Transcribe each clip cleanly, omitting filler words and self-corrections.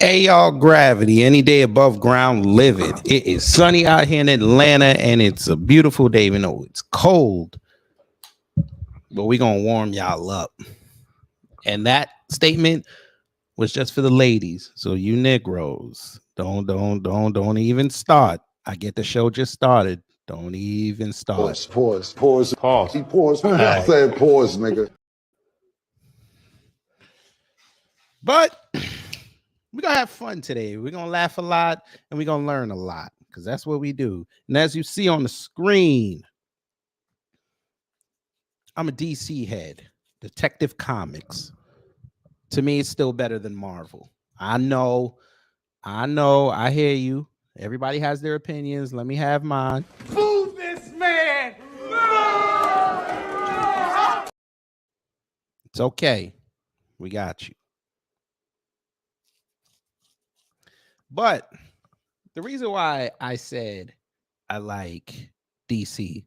Hey y'all, gravity, any day above ground, live it. It is sunny out here in Atlanta and it's a beautiful day, even though it's cold. But we're gonna warm y'all up. And that statement was just for the ladies. So you Negroes, don't even start. I get the show just started. Don't even start. Pause. Pause. He paused. Right. Said pause, nigga. But we're gonna have fun today. We're gonna laugh a lot and we're gonna learn a lot because that's what we do. And as you see on the screen, I'm a DC head. Detective Comics. To me, it's still better than Marvel. I know, I hear you. Everybody has their opinions. Let me have mine. Move this man! It's okay. We got you. But the reason why I said I like DC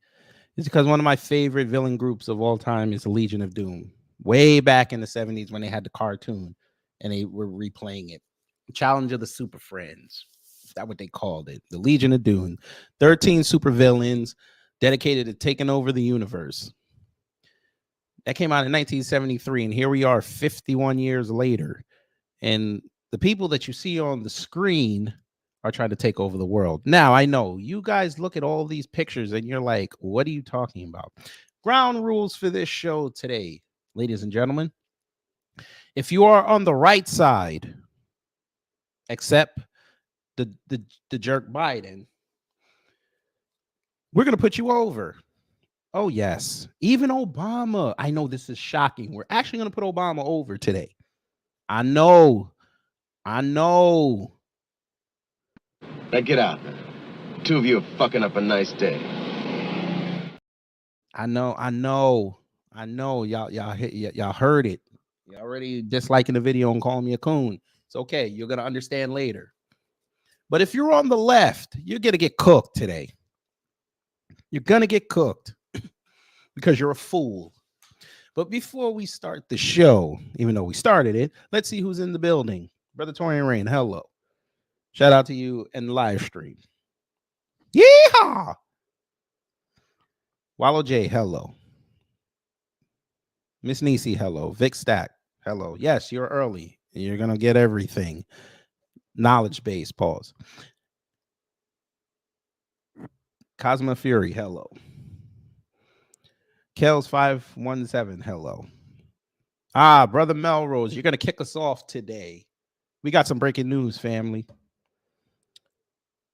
is because one of my favorite villain groups of all time is the Legion of Doom. Way back in the 70s when they had the cartoon and they were replaying it. Challenge of the Super Friends. That's what they called it. The Legion of Doom. 13 super villains dedicated to taking over the universe. That came out in 1973, and here we are 51 years later. And the people that you see on the screen are trying to take over the world. Now, I know you guys look at all these pictures and you're like, what are you talking about? Ground rules for this show today, ladies and gentlemen. If you are on the right side, except the jerk Biden, we're going to put you over. Oh, yes. Even Obama. I know this is shocking. We're actually going to put Obama over today. I know. Now get out. Two of you are fucking up a nice day. I know. Y'all heard it. You already disliking the video and calling me a coon. It's okay. You're going to understand later. But if you're on the left, you're going to get cooked today. You're going to get cooked because you're a fool. But before we start the show, even though we started it, let's see who's in the building. Brother Torian Rain, hello. Shout out to you in the live stream. Yeehaw! Wallow J, hello. Miss Nisi, hello. Vic Stack, hello. Yes, you're early. You're going to get everything. Knowledge base, pause. Cosmo Fury, hello. Kels 517, hello. Brother Melrose, you're going to kick us off today. We got some breaking news, family.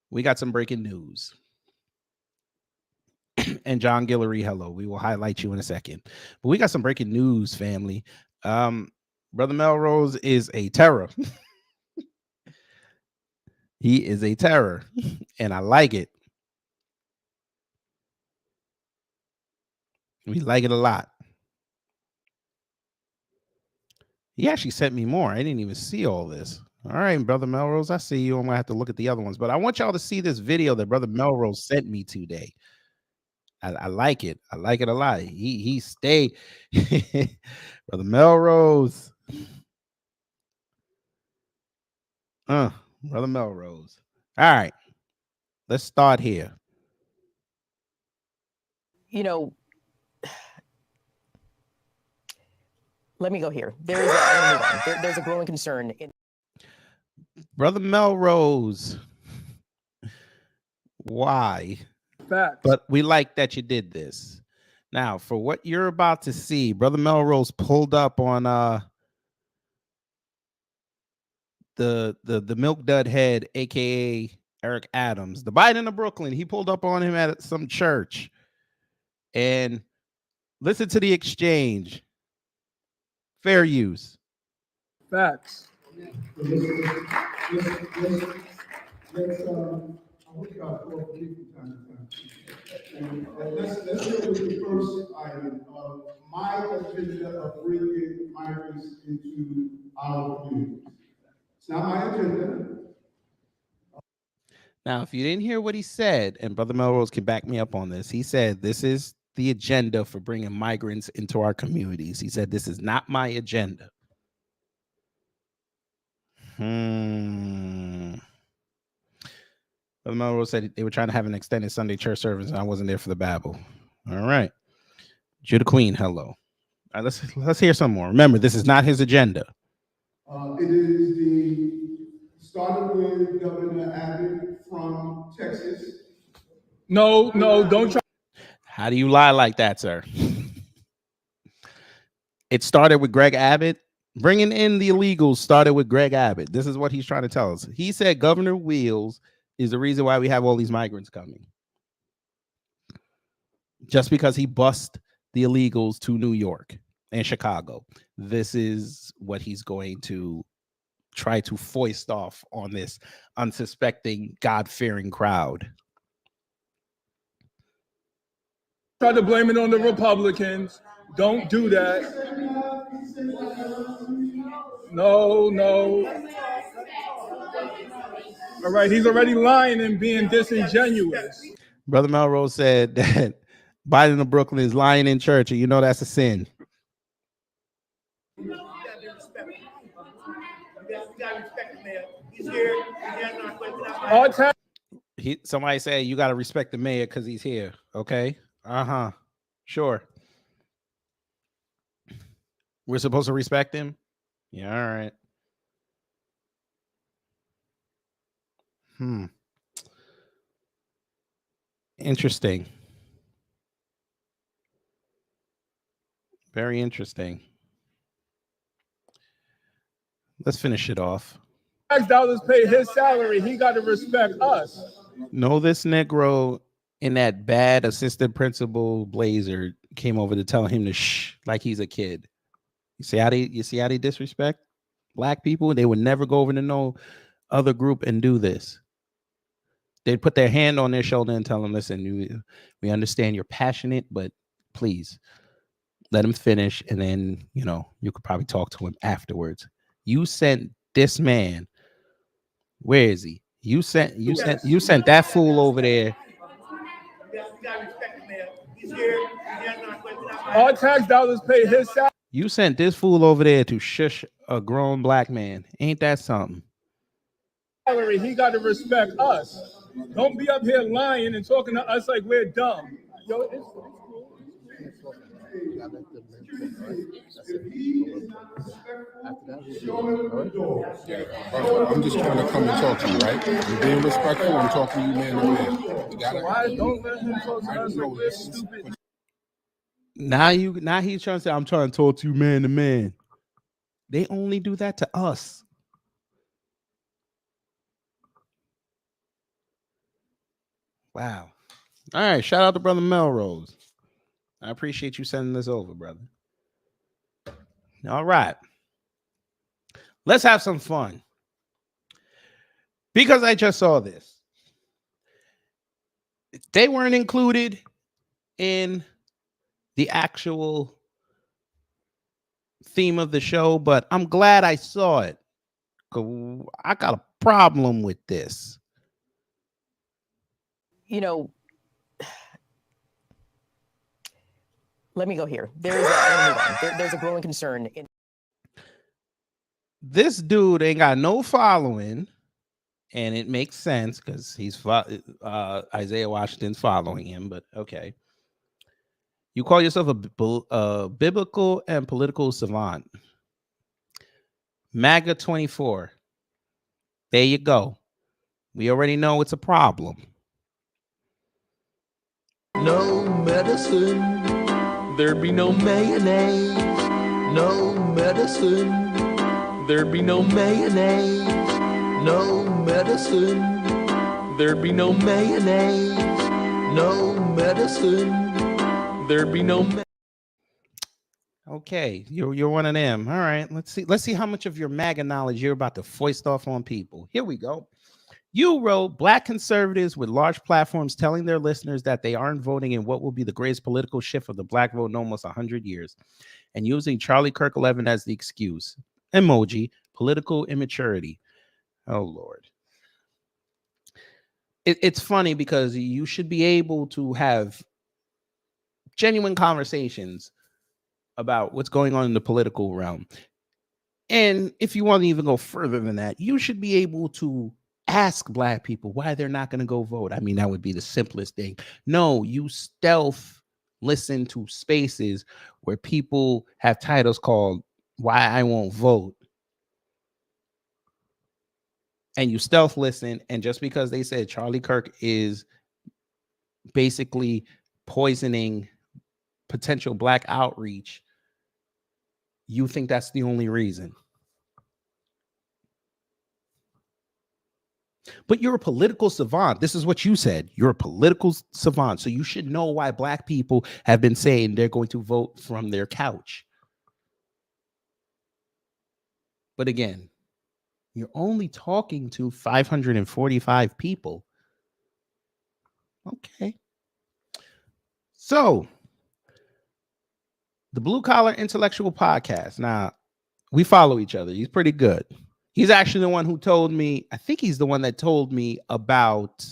We got some breaking news. And John Guillory, hello. We will highlight you in a second. But we got some breaking news, family. Brother Melrose is a terror. He is a terror, and I like it. We like it a lot. He actually sent me more. I didn't even see all this. All right, Brother Melrose, I see you. I'm going to have to look at the other ones. But I want y'all to see this video that Brother Melrose sent me today. I like it. I like it a lot. He stayed. Brother Melrose. Brother Melrose. All right. Let's start here. You know, let me go here. There's a growing concern in Brother Melrose. Why? Facts. But we like that you did this. Now, for what you're about to see, Brother Melrose pulled up on the Milk Dud head, aka Eric Adams, the Biden of Brooklyn. He pulled up on him at some church. And listen to the exchange. Fair use. Facts. Let's go with the first item of my agenda of bringing migrants into our communities. It's not my agenda. Now, if you didn't hear what he said, and Brother Melrose can back me up on this, he said this is the agenda for bringing migrants into our communities. He said this is not my agenda. Brother Melrose said they were trying to have an extended Sunday church service, and I wasn't there for the Babel. All right. Judah Queen, hello. All right, let's hear some more. Remember, this is not his agenda. It is started with Governor Abbott from Texas. No, don't try. How do you lie like that, sir? It started with Greg Abbott. Bringing in the illegals started with Greg Abbott. This is what he's trying to tell us. He said Governor Wheels is the reason why we have all these migrants coming. Just because he bussed the illegals to New York and Chicago. This is what he's going to try to foist off on this unsuspecting, God-fearing crowd. Try to blame it on the Republicans. Don't do that. No. All right, he's already lying and being disingenuous. Brother Melrose said that Biden of Brooklyn is lying in church, and you know that's a sin. Somebody said you got to respect the mayor because he's here. Okay. Sure. We're supposed to respect him. Yeah. All right. Interesting. Very interesting. Let's finish it off. Tax dollars pay his salary. He got to respect us. No, this Negro in that bad assistant principal blazer came over to tell him to shh like he's a kid. You see how they disrespect black people? They would never go over to no other group and do this. They'd put their hand on their shoulder and tell them, listen, we understand you're passionate, but please let him finish. And then, you could probably talk to him afterwards. You sent this man. Where is he? You sent that fool over there. All tax dollars pay his salary. You sent this fool over there to shush a grown black man. Ain't that something? He got to respect us. Don't be up here lying and talking to us like we're dumb. Yo, it's cool. I'm just trying to come and talk to you, right? You're being respectful. I'm talking to you man to man. Why don't let him talk to us like we're stupid? Now he's trying to say, I'm trying to talk to you man to man. They only do that to us. Wow. All right. Shout out to Brother Melrose. I appreciate you sending this over, brother. All right. Let's have some fun. Because I just saw this. They weren't included in the actual theme of the show, but I'm glad I saw it. I got a problem with this. Let me go here. There's a growing concern. This dude ain't got no following, and it makes sense because he's Isaiah Washington's following him. But okay, you call yourself a biblical and political savant. MAGA 24. There you go. We already know it's a problem. No medicine, there'd be no mayonnaise. No medicine, there'd be no mayonnaise. No medicine, there'd be no mayonnaise. No medicine, there'd be no Okay, you're one of them. All right, let's see how much of your MAGA knowledge you're about to foist off on people. Here we go. You wrote Black conservatives with large platforms telling their listeners that they aren't voting in what will be the greatest political shift of the Black vote in almost 100 years, and using Charlie Kirk 11 as the excuse. Emoji, political immaturity. Oh Lord. It's funny because you should be able to have genuine conversations about what's going on in the political realm. And if you want to even go further than that, you should be able to ask Black people why they're not going to go vote. I mean, that would be the simplest thing. No, you stealth listen to spaces where people have titles called Why I Won't Vote. And you stealth listen, and just because they said Charlie Kirk is basically poisoning potential Black outreach, you think that's the only reason. But you're a political savant. This is what you said. You're a political savant. So you should know why Black people have been saying they're going to vote from their couch. But again, you're only talking to 545 people. Okay. So, the Blue Collar Intellectual Podcast. Now, we follow each other. He's pretty good. He's actually the one who told me, I think he's the one that told me about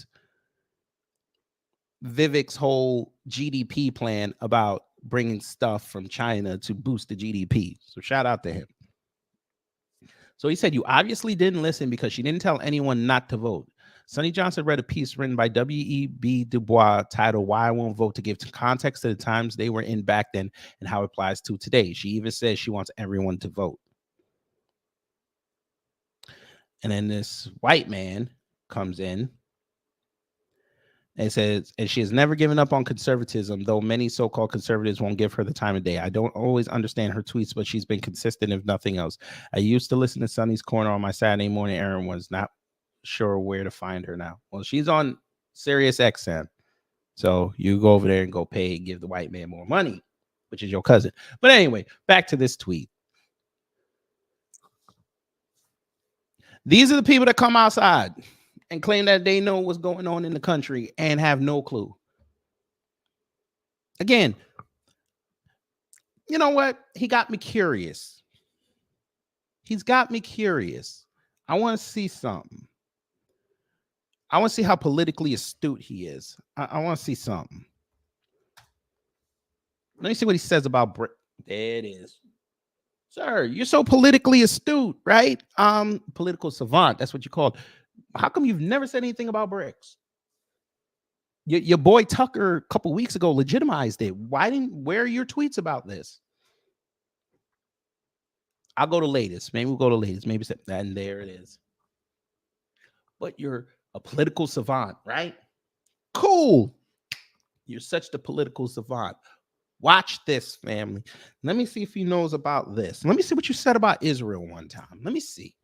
Vivek's whole GDP plan about bringing stuff from China to boost the GDP. So shout out to him. So he said, you obviously didn't listen because she didn't tell anyone not to vote. Sonny Johnson read a piece written by W.E.B. Du Bois titled Why I Won't Vote to give context to the times they were in back then and how it applies to today. She even says she wants everyone to vote. And then this white man comes in and says, and she has never given up on conservatism, though many so-called conservatives won't give her the time of day. I don't always understand her tweets, but she's been consistent, if nothing else. I used to listen to Sonny's Corner on my Saturday morning. Aaron was not sure where to find her now. Well, she's on Sirius XM. So you go over there and go pay and give the white man more money, which is your cousin. But anyway, back to this tweet. These are the people that come outside and claim that they know what's going on in the country and have no clue. Again, you know what? He got me curious. He's got me curious. I want to see something. I want to see how politically astute he is. I want to see something. Let me see what he says about Brick. There it is. Sir, you're so politically astute, right? Political savant. That's what you called. How come you've never said anything about BRICS? Your boy Tucker a couple weeks ago legitimized it. Where are your tweets about this? I'll go to latest. Maybe we'll go to latest. Maybe and there it is. But you're a political savant, right? Cool. You're such the political savant. Watch this, family. Let me see if he knows about this. Let me see what you said about Israel one time. Let me see.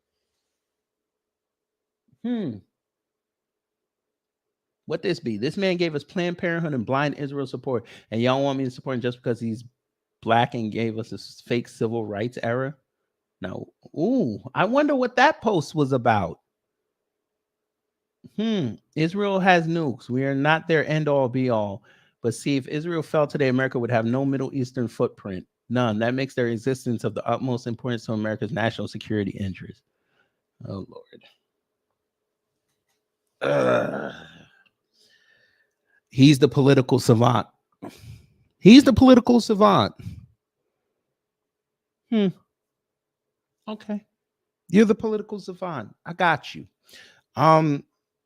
What this be? This man gave us Planned Parenthood and blind Israel support, and y'all want me to support him just because he's Black and gave us a fake civil rights era? No. Ooh, I wonder what that post was about. Israel has nukes. We are not their end all be all. But see, if Israel fell today, America would have no Middle Eastern footprint. None. That makes their existence of the utmost importance to America's national security interest. Oh, Lord. He's the political savant. He's the political savant. Okay. You're the political savant. I got you. How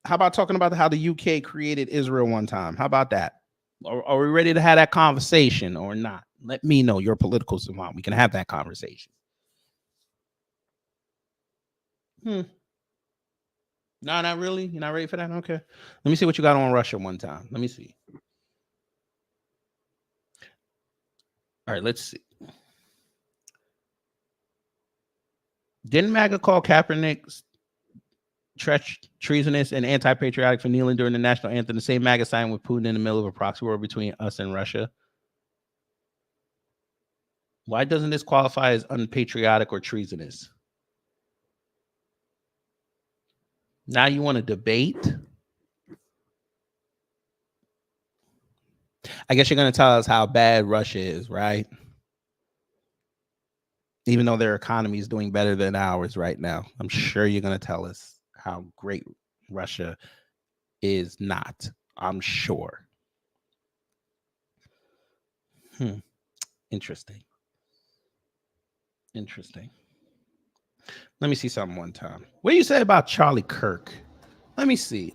about talking about how the UK created Israel one time? How about that? Are we ready to have that conversation or not? Let me know. You're a political savant. We can have that conversation. No, not really. You're not ready for that? Okay. Let me see what you got on Russia one time. Let me see. All right, let's see. Didn't MAGA call Kaepernick treasonous and anti-patriotic for kneeling during the national anthem? The same MAGA signed with Putin in the middle of a proxy war between us and Russia. Why doesn't this qualify as unpatriotic or treasonous? Now you want to debate? I guess you're going to tell us how bad Russia is, right? Even though their economy is doing better than ours right now. I'm sure you're going to tell us how great Russia is not. I'm sure. Interesting. Interesting. Let me see something one time. What do you say about Charlie Kirk? Let me see.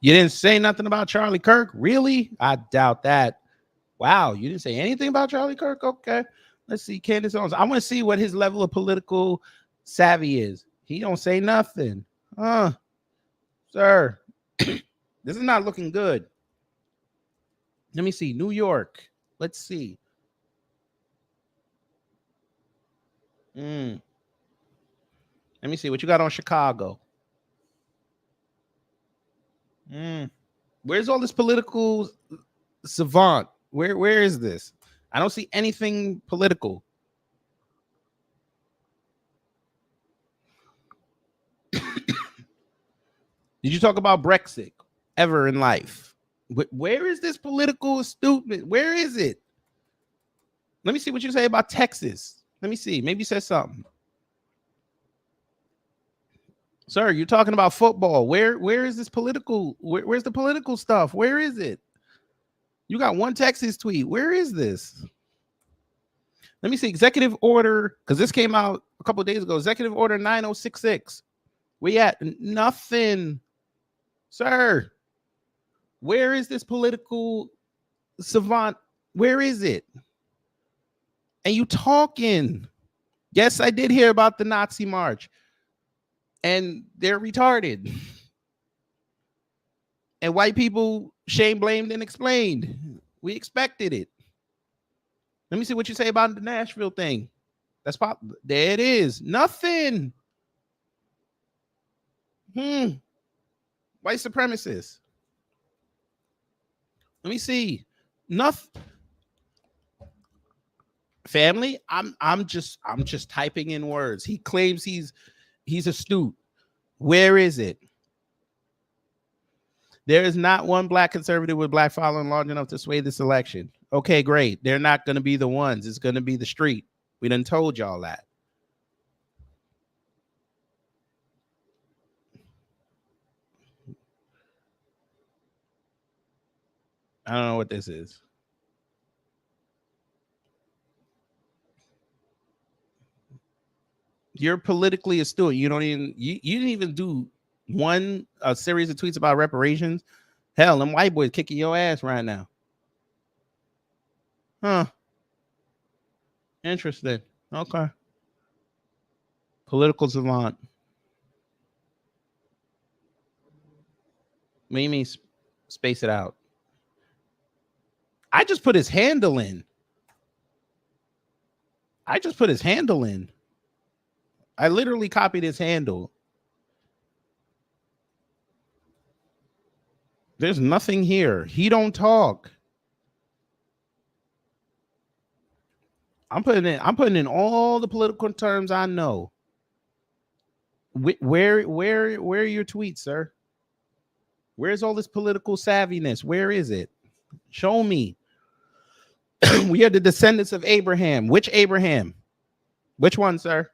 You didn't say nothing about Charlie Kirk? Really? I doubt that. Wow, you didn't say anything about Charlie Kirk? Okay. Let's see. Candace Owens. I want to see what his level of political savvy is. He don't say nothing. Sir. This is not looking good. Let me see. New York. Let's see. Let me see what you got on Chicago. Where's all this political savant? Where is this? I don't see anything political. Did you talk about Brexit ever in life? Where is this political stupid? Where is it? Let me see what you say about Texas. Let me see. Maybe you said something. Sir, you're talking about football. Where is this political? Where's the political stuff? Where is it? You got one Texas tweet. Where is this? Let me see. Executive order, because this came out a couple of days ago. Executive order 9066. We at nothing. Sir, where is this political savant? Where is it? And you talking. Yes, I did hear about the Nazi march. And they're retarded. And white people shame, blamed, and explained. We expected it. Let me see what you say about the Nashville thing. That's pop. There it is. Nothing. White supremacists. Let me see. Nothing. Family. I'm just typing in words. He claims he's astute. Where is it? There is not one black conservative with black following large enough to sway this election. Okay, great. They're not going to be the ones. It's going to be the street. We done told y'all that. I don't know what this is. You're politically astute. You don't even you didn't even do a series of tweets about reparations. Hell, them white boys kicking your ass right now. Huh. Interesting. Okay. Political savant. Mimi, space it out. I just put his handle in. I literally copied his handle. There's nothing here. He don't talk. I'm putting in all the political terms I know. Where are your tweets, sir? Where's all this political savviness? Where is it? Show me. We are the descendants of Abraham. Which Abraham? Which one, sir?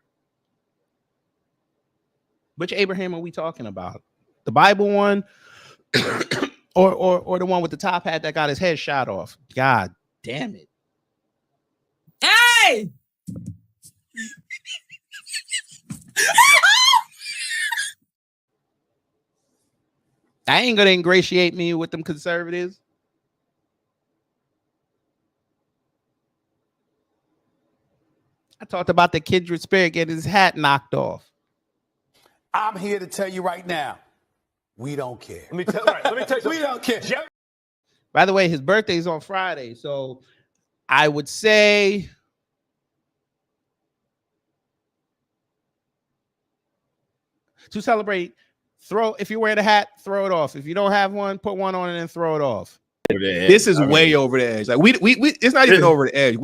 Which Abraham are we talking about? The Bible one, or the one with the top hat that got his head shot off? God damn it! Hey! I ain't gonna ingratiate me with them conservatives. I talked about the kindred spirit getting his hat knocked off. I'm here to tell you right now, we don't care. Let me tell you. We don't care. By the way, his birthday is on Friday, so I would say to celebrate, if you're wearing a hat, throw it off. If you don't have one, put one on and then throw it off. This is way over the edge. Like we it's not even over the edge.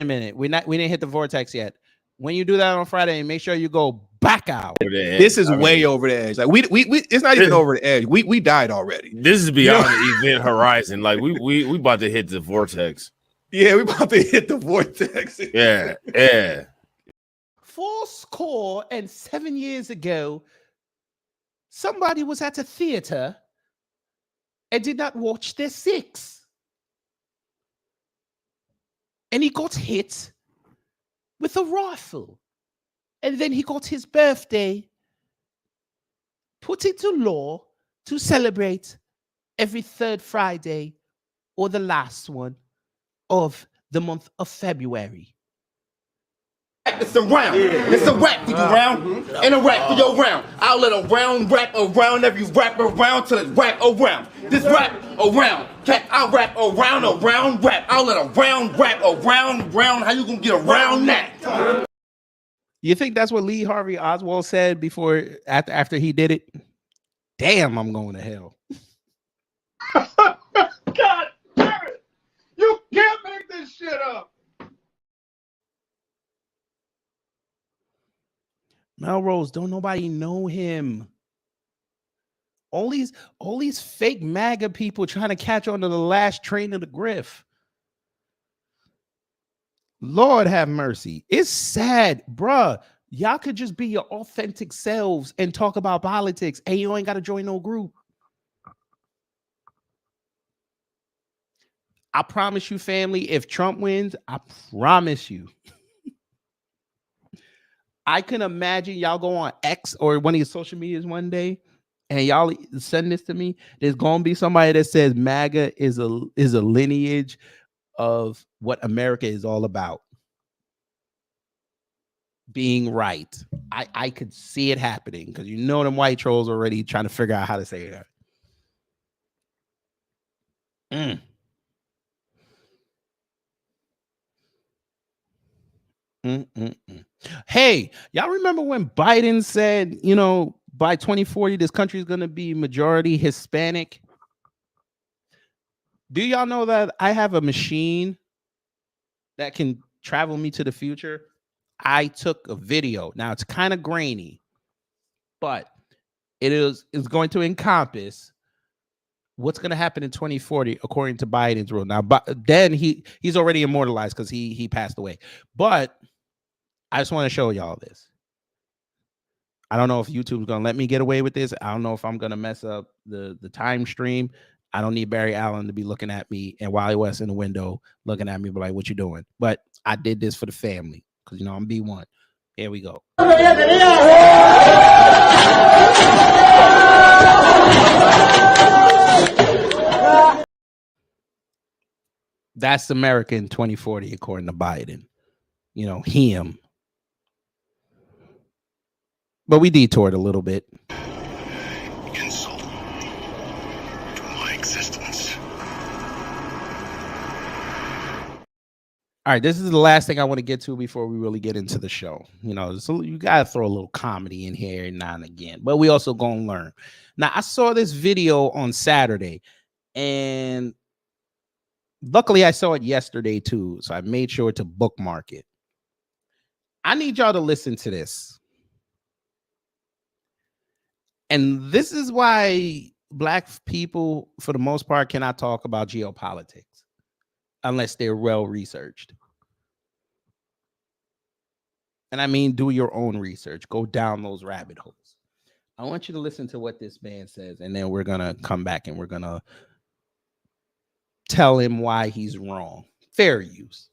a minute. We didn't hit the vortex yet. When you do that on Friday, make sure you go back out. This is way over the edge. Like we it's not even over the edge. We died already. This is beyond the event horizon. Like we about to hit the vortex. Yeah, we about to hit the vortex. Yeah. 7 years ago, somebody was at a theater and did not watch their six. And he got hit with a rifle. And then he got his birthday put into law to celebrate every third Friday or the last one of the month of February. It's a round. It's a rap for you round. And a rap for your round. I'll let a round rap around every rap around till it's rap around. This rap around. I'll rap around a round rap. I'll let a round rap around round. How you gonna get around that? You think that's what Lee Harvey Oswald said before after he did it? Damn, I'm going to hell. God damn it! You can't make this shit up. Melrose, don't nobody know him. All these fake MAGA people trying to catch on to the last train of the griff. Lord have mercy. It's sad, bruh. Y'all could just be your authentic selves and talk about politics, and you ain't got to join no group. I promise you, family, if Trump wins, I promise you. I can imagine y'all go on X or one of your social medias one day, and y'all send this to me. There's gonna be somebody that says MAGA is a lineage of what America is all about. Being right. I could see it happening because you know them white trolls already trying to figure out how to say that. Hey, y'all remember when Biden said, you know, by 2040, this country is going to be majority Hispanic? Do y'all know that I have a machine that can travel me to the future? I took a video. Now it's kind of grainy, but it's going to encompass what's going to happen in 2040 according to Biden's rule. Now, but then he's already immortalized because he passed away. But I just want to show y'all this. I don't know if YouTube's going to let me get away with this. I don't know if I'm going to mess up the time stream. I don't need Barry Allen to be looking at me and Wally West in the window looking at me, but like, what you doing? But I did this for the family because, you know, I'm B1. Here we go. That's America in 2040, according to Biden. You know, him. But we detoured a little bit. Insult to my existence. All right, this is the last thing I want to get to before we really get into the show. You know, so you got to throw a little comedy in here now and again, but we also going to learn. Now, I saw this video on Saturday, and luckily I saw it yesterday too, so I made sure to bookmark it. I need y'all to listen to this. And this is why Black people, for the most part, cannot talk about geopolitics unless they're well researched. And I mean, do your own research. Go down those rabbit holes. I want you to listen to what this man says, and then we're going to come back and we're going to tell him why he's wrong. Fair use.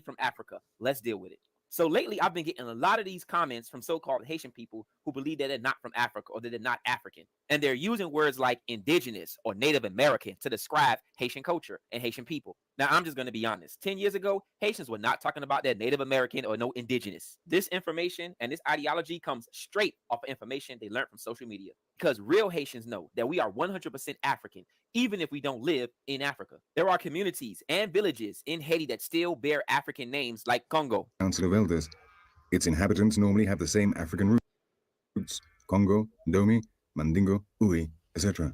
From Africa. Let's deal with it. So lately, I've been getting a lot of these comments from so-called Haitian people who believe that they're not from Africa or that they're not African. And they're using words like indigenous or Native American to describe Haitian culture and Haitian people. Now, I'm just going to be honest. 10 years ago, Haitians were not talking about their Native American or no indigenous. This information and this ideology comes straight off of information they learned from social media. Because real Haitians know that we are 100% African, even if we don't live in Africa. There are communities and villages in Haiti that still bear African names like Congo. Council of Elders. Its inhabitants normally have the same African roots: Congo, Ndomi, Mandingo, Ui, etc.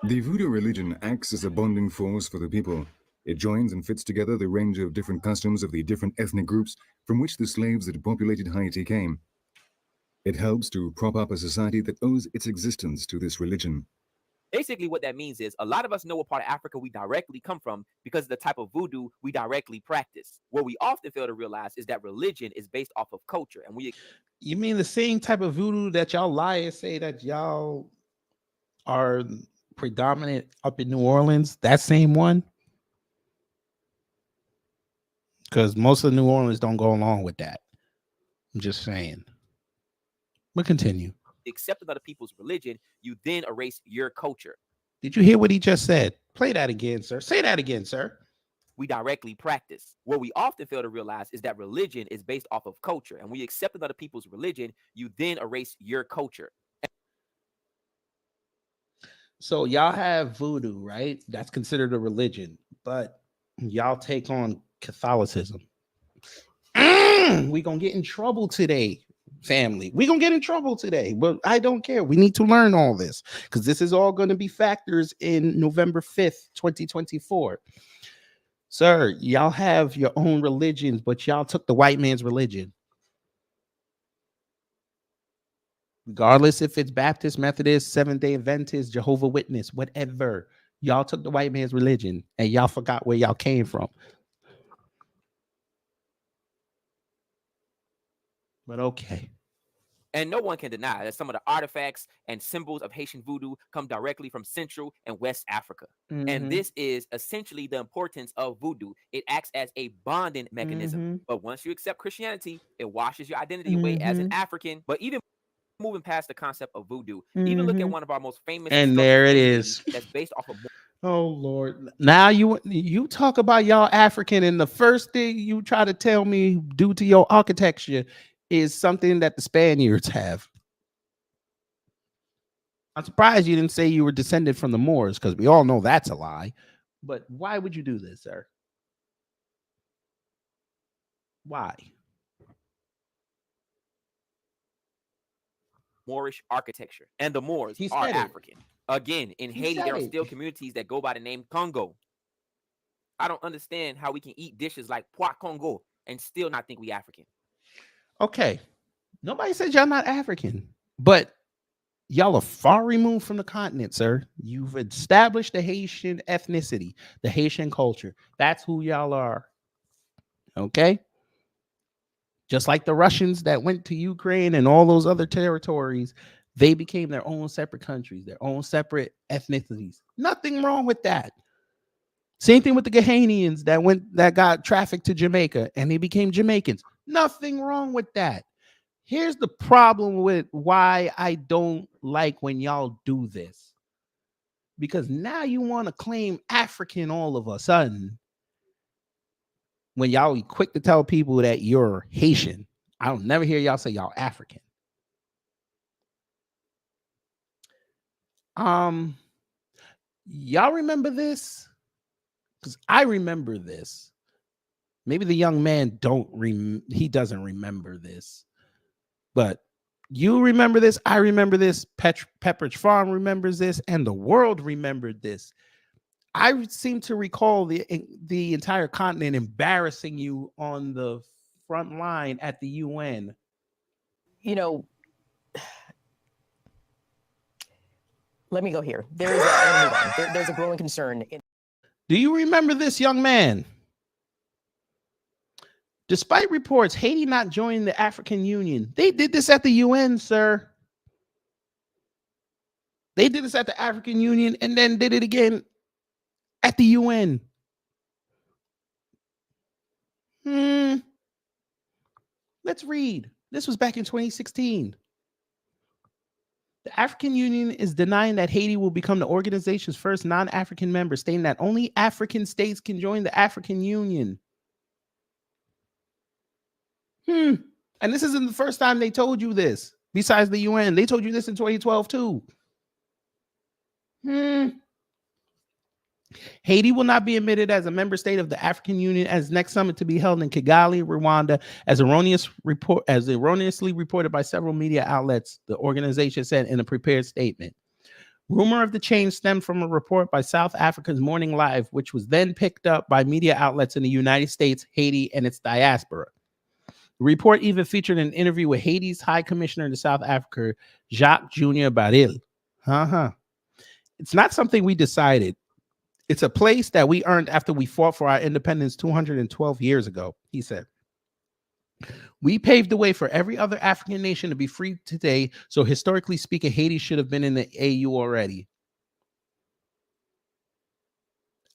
The voodoo religion acts as a bonding force for the people, It joins and fits together the range of different customs of the different ethnic groups from which the slaves that populated Haiti came. It helps to prop up a society that owes its existence to this religion. Basically, what that means is a lot of us know what part of Africa we directly come from because of the type of voodoo we directly practice. What we often fail to realize is that religion is based off of culture, and we. You mean the same type of voodoo that y'all lie and say that y'all are predominant up in New Orleans? That same one? Because most of New Orleans don't go along with that. I'm just saying. But continue. Accept another people's religion, you then erase your culture. Did you hear what he just said? Play that again, sir. Say that again, sir. We directly practice. What we often fail to realize is that religion is based off of culture, and we accept another people's religion, you then erase your culture. So y'all have voodoo, right? That's considered a religion, but y'all take on Catholicism. We gonna get in trouble today, family. We gonna get in trouble today, but I don't care. We need to learn all this because this is all going to be factors in November 5th, 2024. Sir, y'all have your own religions, but y'all took the white man's religion. Regardless if it's Baptist, Methodist, Seventh-day Adventist, Jehovah's Witness, whatever, y'all took the white man's religion and y'all forgot where y'all came from. But okay. And no one can deny that some of the artifacts and symbols of Haitian voodoo come directly from Central and West Africa. And this is essentially the importance of voodoo. It acts as a bonding mechanism. But once you accept Christianity, it washes your identity away as an African. But even moving past the concept of voodoo, even look at one of our most famous. And there it is. That's based off of. Oh Lord! Now you talk about y'all African, and the first thing you try to tell me due to your architecture is something that the Spaniards have. I'm surprised you didn't say you were descended from the Moors, because we all know that's a lie. But why would you do this, sir? Why? Moorish architecture, and the Moors are African. Again, in Haiti, there are still communities that go by the name Congo. I don't understand how we can eat dishes like pois Congo and still not think we African. Okay, nobody said y'all not African, but y'all are far removed from the continent, sir. You've established the Haitian ethnicity, the Haitian culture. That's who y'all are. Okay? Just like the Russians that went to Ukraine and all those other territories, they became their own separate countries, their own separate ethnicities. Nothing wrong with that. Same thing with the Ghanaians that got trafficked to Jamaica and they became Jamaicans. Nothing wrong with that. Here's the problem with why I don't like when y'all do this. Because now you want to claim African all of a sudden when y'all be quick to tell people that you're Haitian. I don't never hear y'all say y'all African. Y'all remember this? Because I remember this. Maybe the young man he doesn't remember this. But you remember this, I remember this, Pepperidge Farm remembers this, and the world remembered this. I seem to recall the entire continent embarrassing you on the front line at the UN. You know, let me go here. There's a growing concern. Do you remember this, young man? Despite reports, Haiti not joining the African Union. They did this at the UN, sir. They did this at the African Union and then did it again at the UN. Let's read. This was back in 2016. The African Union is denying that Haiti will become the organization's first non-African member, stating that only African states can join the African Union. And this isn't the first time they told you this. Besides the UN, they told you this in 2012 too. Haiti will not be admitted as a member state of the African Union as next summit to be held in Kigali, Rwanda, as erroneously reported by several media outlets, the organization said in a prepared statement. Rumor of the change stemmed from a report by South Africa's Morning Live, which was then picked up by media outlets in the United States, Haiti, and its diaspora. The report even featured an interview with Haiti's High Commissioner to South Africa, Jacques Junior Baril. It's not something we decided. It's a place that we earned after we fought for our independence 212 years ago, he said. We paved the way for every other African nation to be free today. So historically speaking, Haiti should have been in the AU already.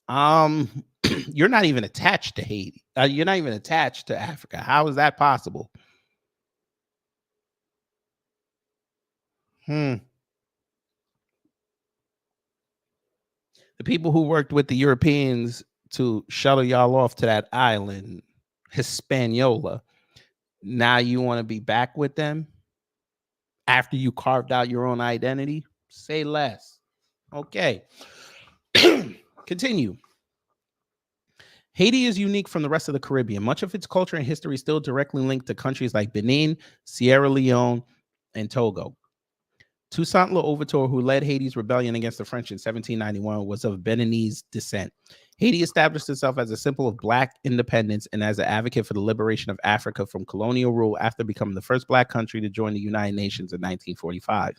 You're not even attached to Haiti. You're not even attached to Africa. How is that possible? The people who worked with the Europeans to shuttle y'all off to that island, Hispaniola, now you want to be back with them after you carved out your own identity? Say less. Okay. Continue. Haiti is unique from the rest of the Caribbean. Much of its culture and history is still directly linked to countries like Benin, Sierra Leone, and Togo. Toussaint Louverture, who led Haiti's rebellion against the French in 1791, was of Beninese descent. Haiti established itself as a symbol of Black independence and as an advocate for the liberation of Africa from colonial rule after becoming the first Black country to join the United Nations in 1945.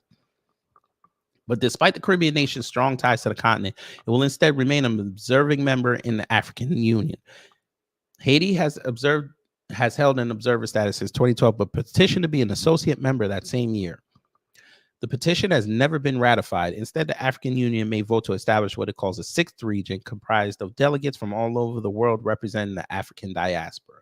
But despite the Caribbean nation's strong ties to the continent, it will instead remain an observing member in the African Union. Haiti has held an observer status since 2012, but petitioned to be an associate member that same year. The petition has never been ratified. Instead, the African Union may vote to establish what it calls a sixth region comprised of delegates from all over the world representing the African diaspora.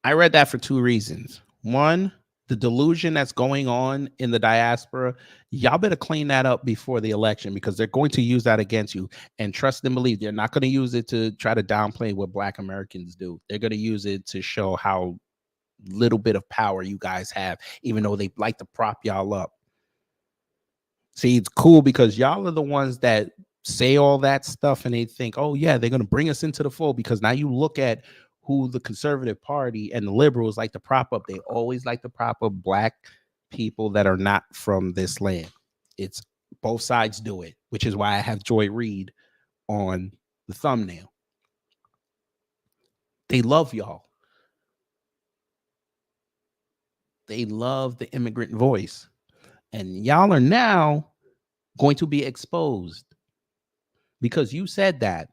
I read that for two reasons. One, the delusion that's going on in the diaspora, y'all better clean that up before the election because they're going to use that against you. And trust and believe, they're not going to use it to try to downplay what Black Americans do. They're going to use it to show how little bit of power you guys have, even though they like to prop y'all up. See, it's cool because y'all are the ones that say all that stuff and they think, oh yeah, they're going to bring us into the fold, because now you look at who the conservative party and the liberals like to prop up. They always like to prop up Black people that are not from this land. It's both sides do it, which is why I have Joy Reid on the thumbnail. They love y'all. They love the immigrant voice. And y'all are now going to be exposed because you said that.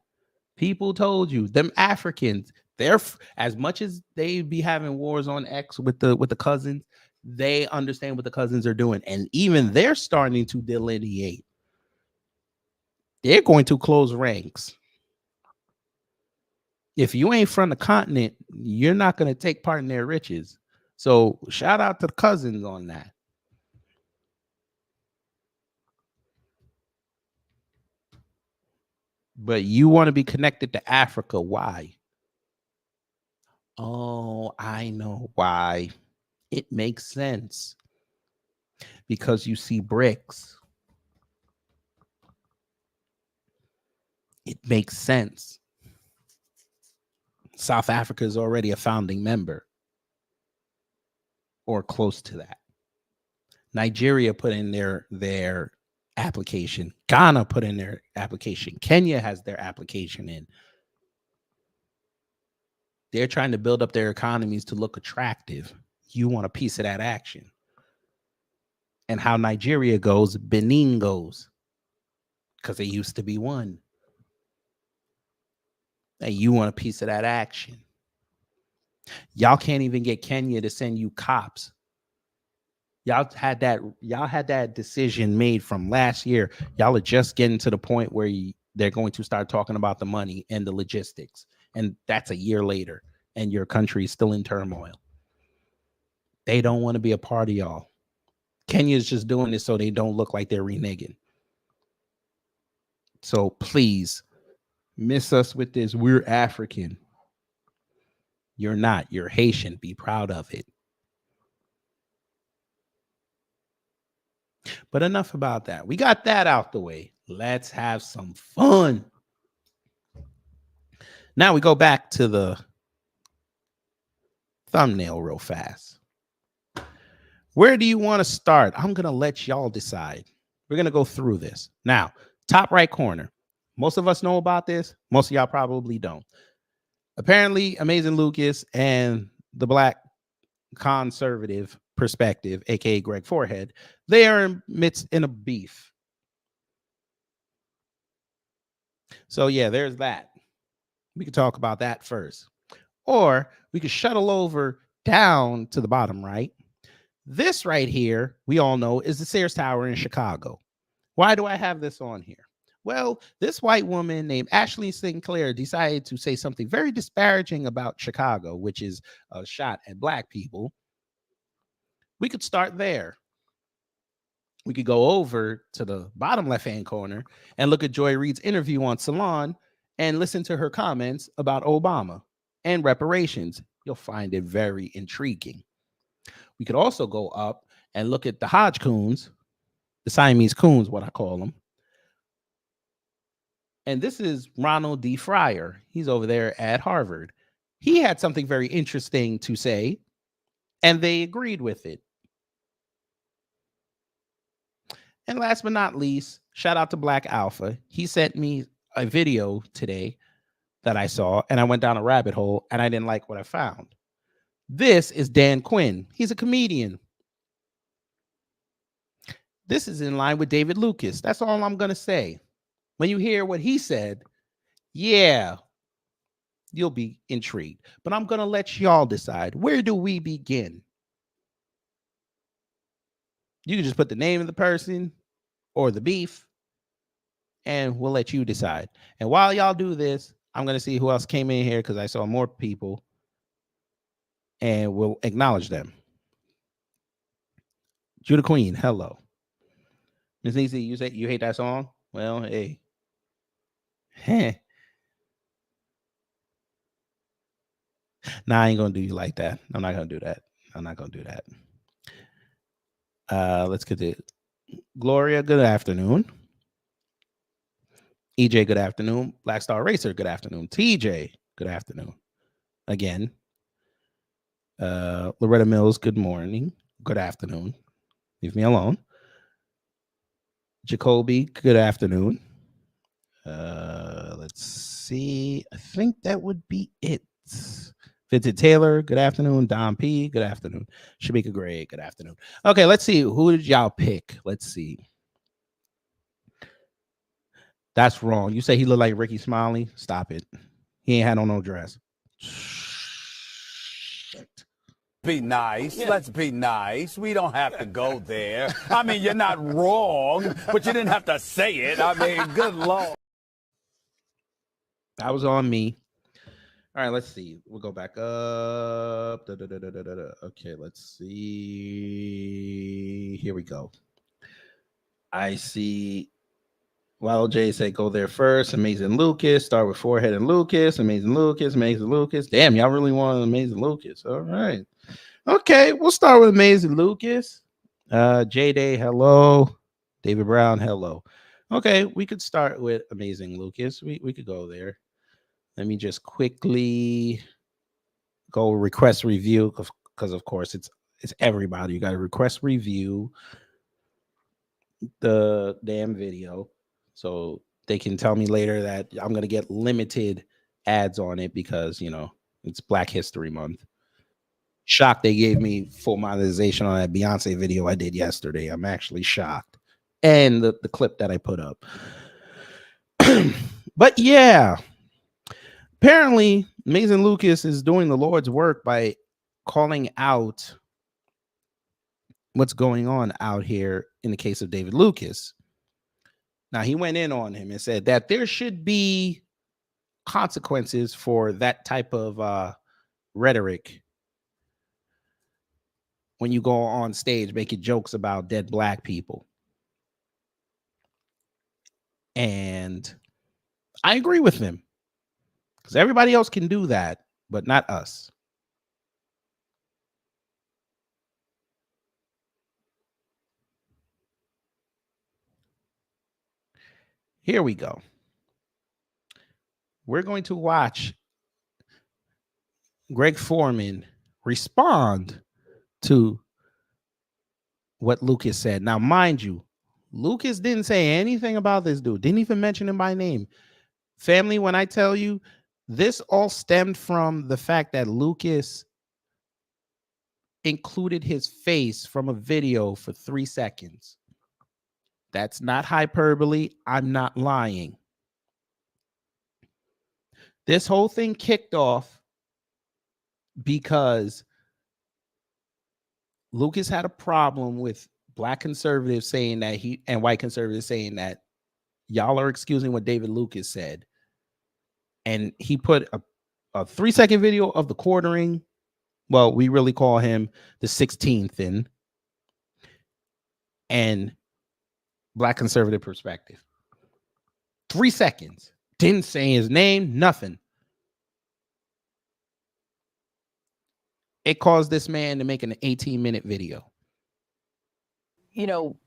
People told you, them Africans, they're as much as they be having wars on X with the cousins, they understand what the cousins are doing. And even they're starting to delineate. They're going to close ranks. If you ain't from the continent, you're not going to take part in their riches. So shout out to the cousins on that. But you want to be connected to Africa. Why? Oh, I know why. It makes sense. Because you see bricks. It makes sense. South Africa is already a founding member. Or close to that. Nigeria put in their application. Ghana put in their application. Kenya has their application in. They're trying to build up their economies to look attractive. You want a piece of that action. And how Nigeria goes, Benin goes. Because they used to be one. And you want a piece of that action. Y'all can't even get Kenya to send you cops. Y'all had that decision made from last year. Y'all are just getting to the point where they're going to start talking about the money and the logistics. And that's a year later. And your country is still in turmoil. They don't want to be a part of y'all. Kenya's just doing this so they don't look like they're reneging. So please, miss us with this. We're African. You're not. You're Haitian. Be proud of it. But enough about that. We got that out the way. Let's have some fun. Now we go back to the thumbnail real fast. Where do you want to start? I'm going to let y'all decide. We're going to go through this. Now, top right corner. Most of us know about this. Most of y'all probably don't. Apparently, Amazing Lucas and the Black Conservative Perspective, aka Greg Forehead, they are in a beef. So yeah, there's that. We could talk about that first. Or we could shuttle over down to the bottom right. This right here, we all know, is the Sears Tower in Chicago. Why do I have this on here? Well, this white woman named Ashley Sinclair decided to say something very disparaging about Chicago, which is a shot at Black people. We could start there. We could go over to the bottom left-hand corner and look at Joy Reid's interview on Salon and listen to her comments about Obama and reparations. You'll find it very intriguing. We could also go up and look at the Hodge Coons, the Siamese Coons, what I call them. And this is Ronald D. Fryer. He's over there at Harvard. He had something very interesting to say, and they agreed with it. And last but not least, shout out to Black Alpha. He sent me a video today that I saw, and I went down a rabbit hole, and I didn't like what I found. This is Dan Quinn. He's a comedian. This is in line with David Lucas. That's all I'm going to say. When you hear what he said, yeah, you'll be intrigued. But I'm going to let y'all decide. Where do we begin? You can just put the name of the person or the beef, and we'll let you decide. And while y'all do this, I'm going to see who else came in here because I saw more people, and we'll acknowledge them. Judah Queen, hello. Ms. Niecy, you say you hate that song? Well, hey. Nah, I ain't going to do you like that. I'm not going to do that. I'm not going to do that. Let's get to Gloria, good afternoon. EJ, good afternoon. Black Star Racer, good afternoon. TJ, good afternoon. Again. Loretta Mills, good morning. Good afternoon. Leave me alone. Jacoby, good afternoon. Let's see. I think that would be it. Vincent Taylor, good afternoon. Don P, good afternoon. Shamika Gray, good afternoon. Okay, let's see. Who did y'all pick? Let's see. That's wrong. You say he looked like Ricky Smiley? Stop it. He ain't had on no dress. Be nice. Yeah. Let's be nice. We don't have to go there. I mean, you're not wrong, but you didn't have to say it. I mean, good Lord. That was on me. All right, let's see. We'll go back up. Okay, let's see. Here we go. I see. Well, Jay said go there first. Amazing Lucas. Start with Forehead and Lucas. Amazing Lucas. Amazing Lucas. Damn, y'all really want Amazing Lucas. All right. Okay, we'll start with Amazing Lucas. J-Day, hello. David Brown, hello. Okay, we could start with Amazing Lucas. We could go there. Let me just quickly go request review because of course it's everybody. You got to request review the damn video so they can tell me later that I'm going to get limited ads on it because, you know, it's Black History Month. Shocked they gave me full monetization on that Beyonce video I did yesterday. I'm actually shocked. And the clip that I put up. But yeah, apparently Amazing Lucas is doing the Lord's work by calling out what's going on out here in the case of David Lucas. Now, he went in on him and said that there should be consequences for that type of rhetoric when you go on stage making jokes about dead Black people. And I agree with him because everybody else can do that, but not us. Here we go. We're going to watch Greg Foreman respond to what Lucas said. Now, mind you, Lucas didn't say anything about this dude, didn't even mention him by name. Family, when I tell you, this all stemmed from the fact that Lucas included his face from a video for 3 seconds. That's not hyperbole. I'm not lying. This whole thing kicked off because Lucas had a problem with black conservatives saying that and white conservatives saying that y'all are excusing what David Lucas said. And he put a 3-second video of the quartering. Well, we really call him the 16th in, and black conservative perspective. 3 seconds. Didn't say his name, nothing. It caused this man to make an 18-minute video. You know,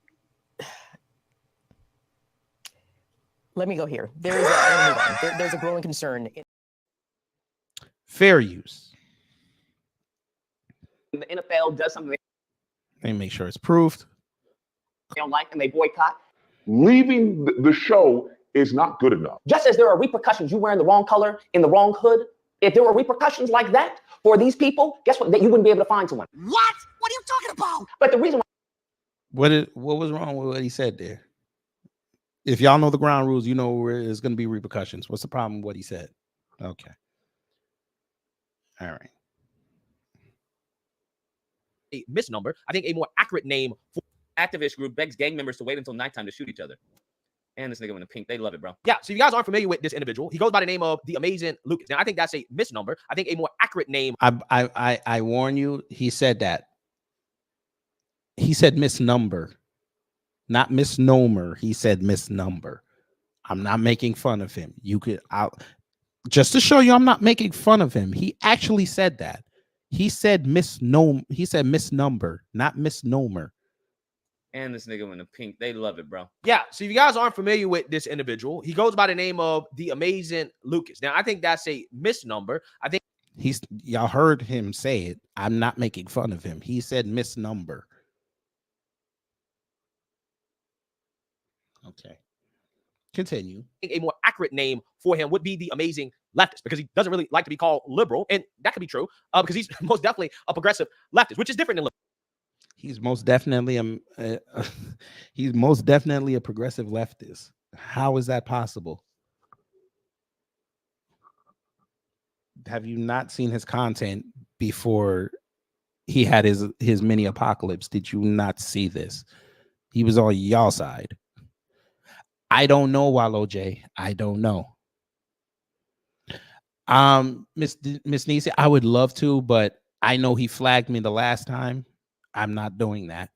let me go here. There's a growing concern. Fair use. The NFL does something They make sure it's proved. they don't like and they boycott. Leaving the show is not good enough. Just as there are repercussions, you wearing the wrong color in the wrong hood, if there were repercussions like that for these people, guess what? That you wouldn't be able to find someone. What? What are you talking about? But the reason why What was wrong with what he said there? If y'all know the ground rules, you know where there's going to be repercussions. What's the problem with what he said? Okay. All right. A misnomer. I think a more accurate name for activist group begs gang members to wait until nighttime to shoot each other. And this nigga in the pink, they love it, bro. Yeah, so if you guys aren't familiar with this individual, he goes by the name of the Amazing Lucas. Now, I think that's a misnomer. I think a more accurate name. I warn you, he said that. He said misnumber, not misnomer. He said misnumber. I'm not making fun of him. Just to show you I'm not making fun of him. He actually said that. He said misnumber, not misnomer. And this nigga in the pink, they love it, bro. Yeah, so if you guys aren't familiar with this individual, he goes by the name of the Amazing Lucas. Now, I think that's a misnomer. I think y'all heard him say it. I'm not making fun of him. He said misnumber. Okay. Continue. A more accurate name for him would be the Amazing Leftist, because he doesn't really like to be called liberal, and that could be true because he's most definitely a progressive leftist, which is different than liberal. He's most definitely a progressive leftist. How is that possible? Have you not seen his content before he had his mini apocalypse? Did you not see this? He was on y'all side. I don't know, Wallow J. I don't know. Miss Nisi, I would love to, but I know he flagged me the last time. I'm not doing that.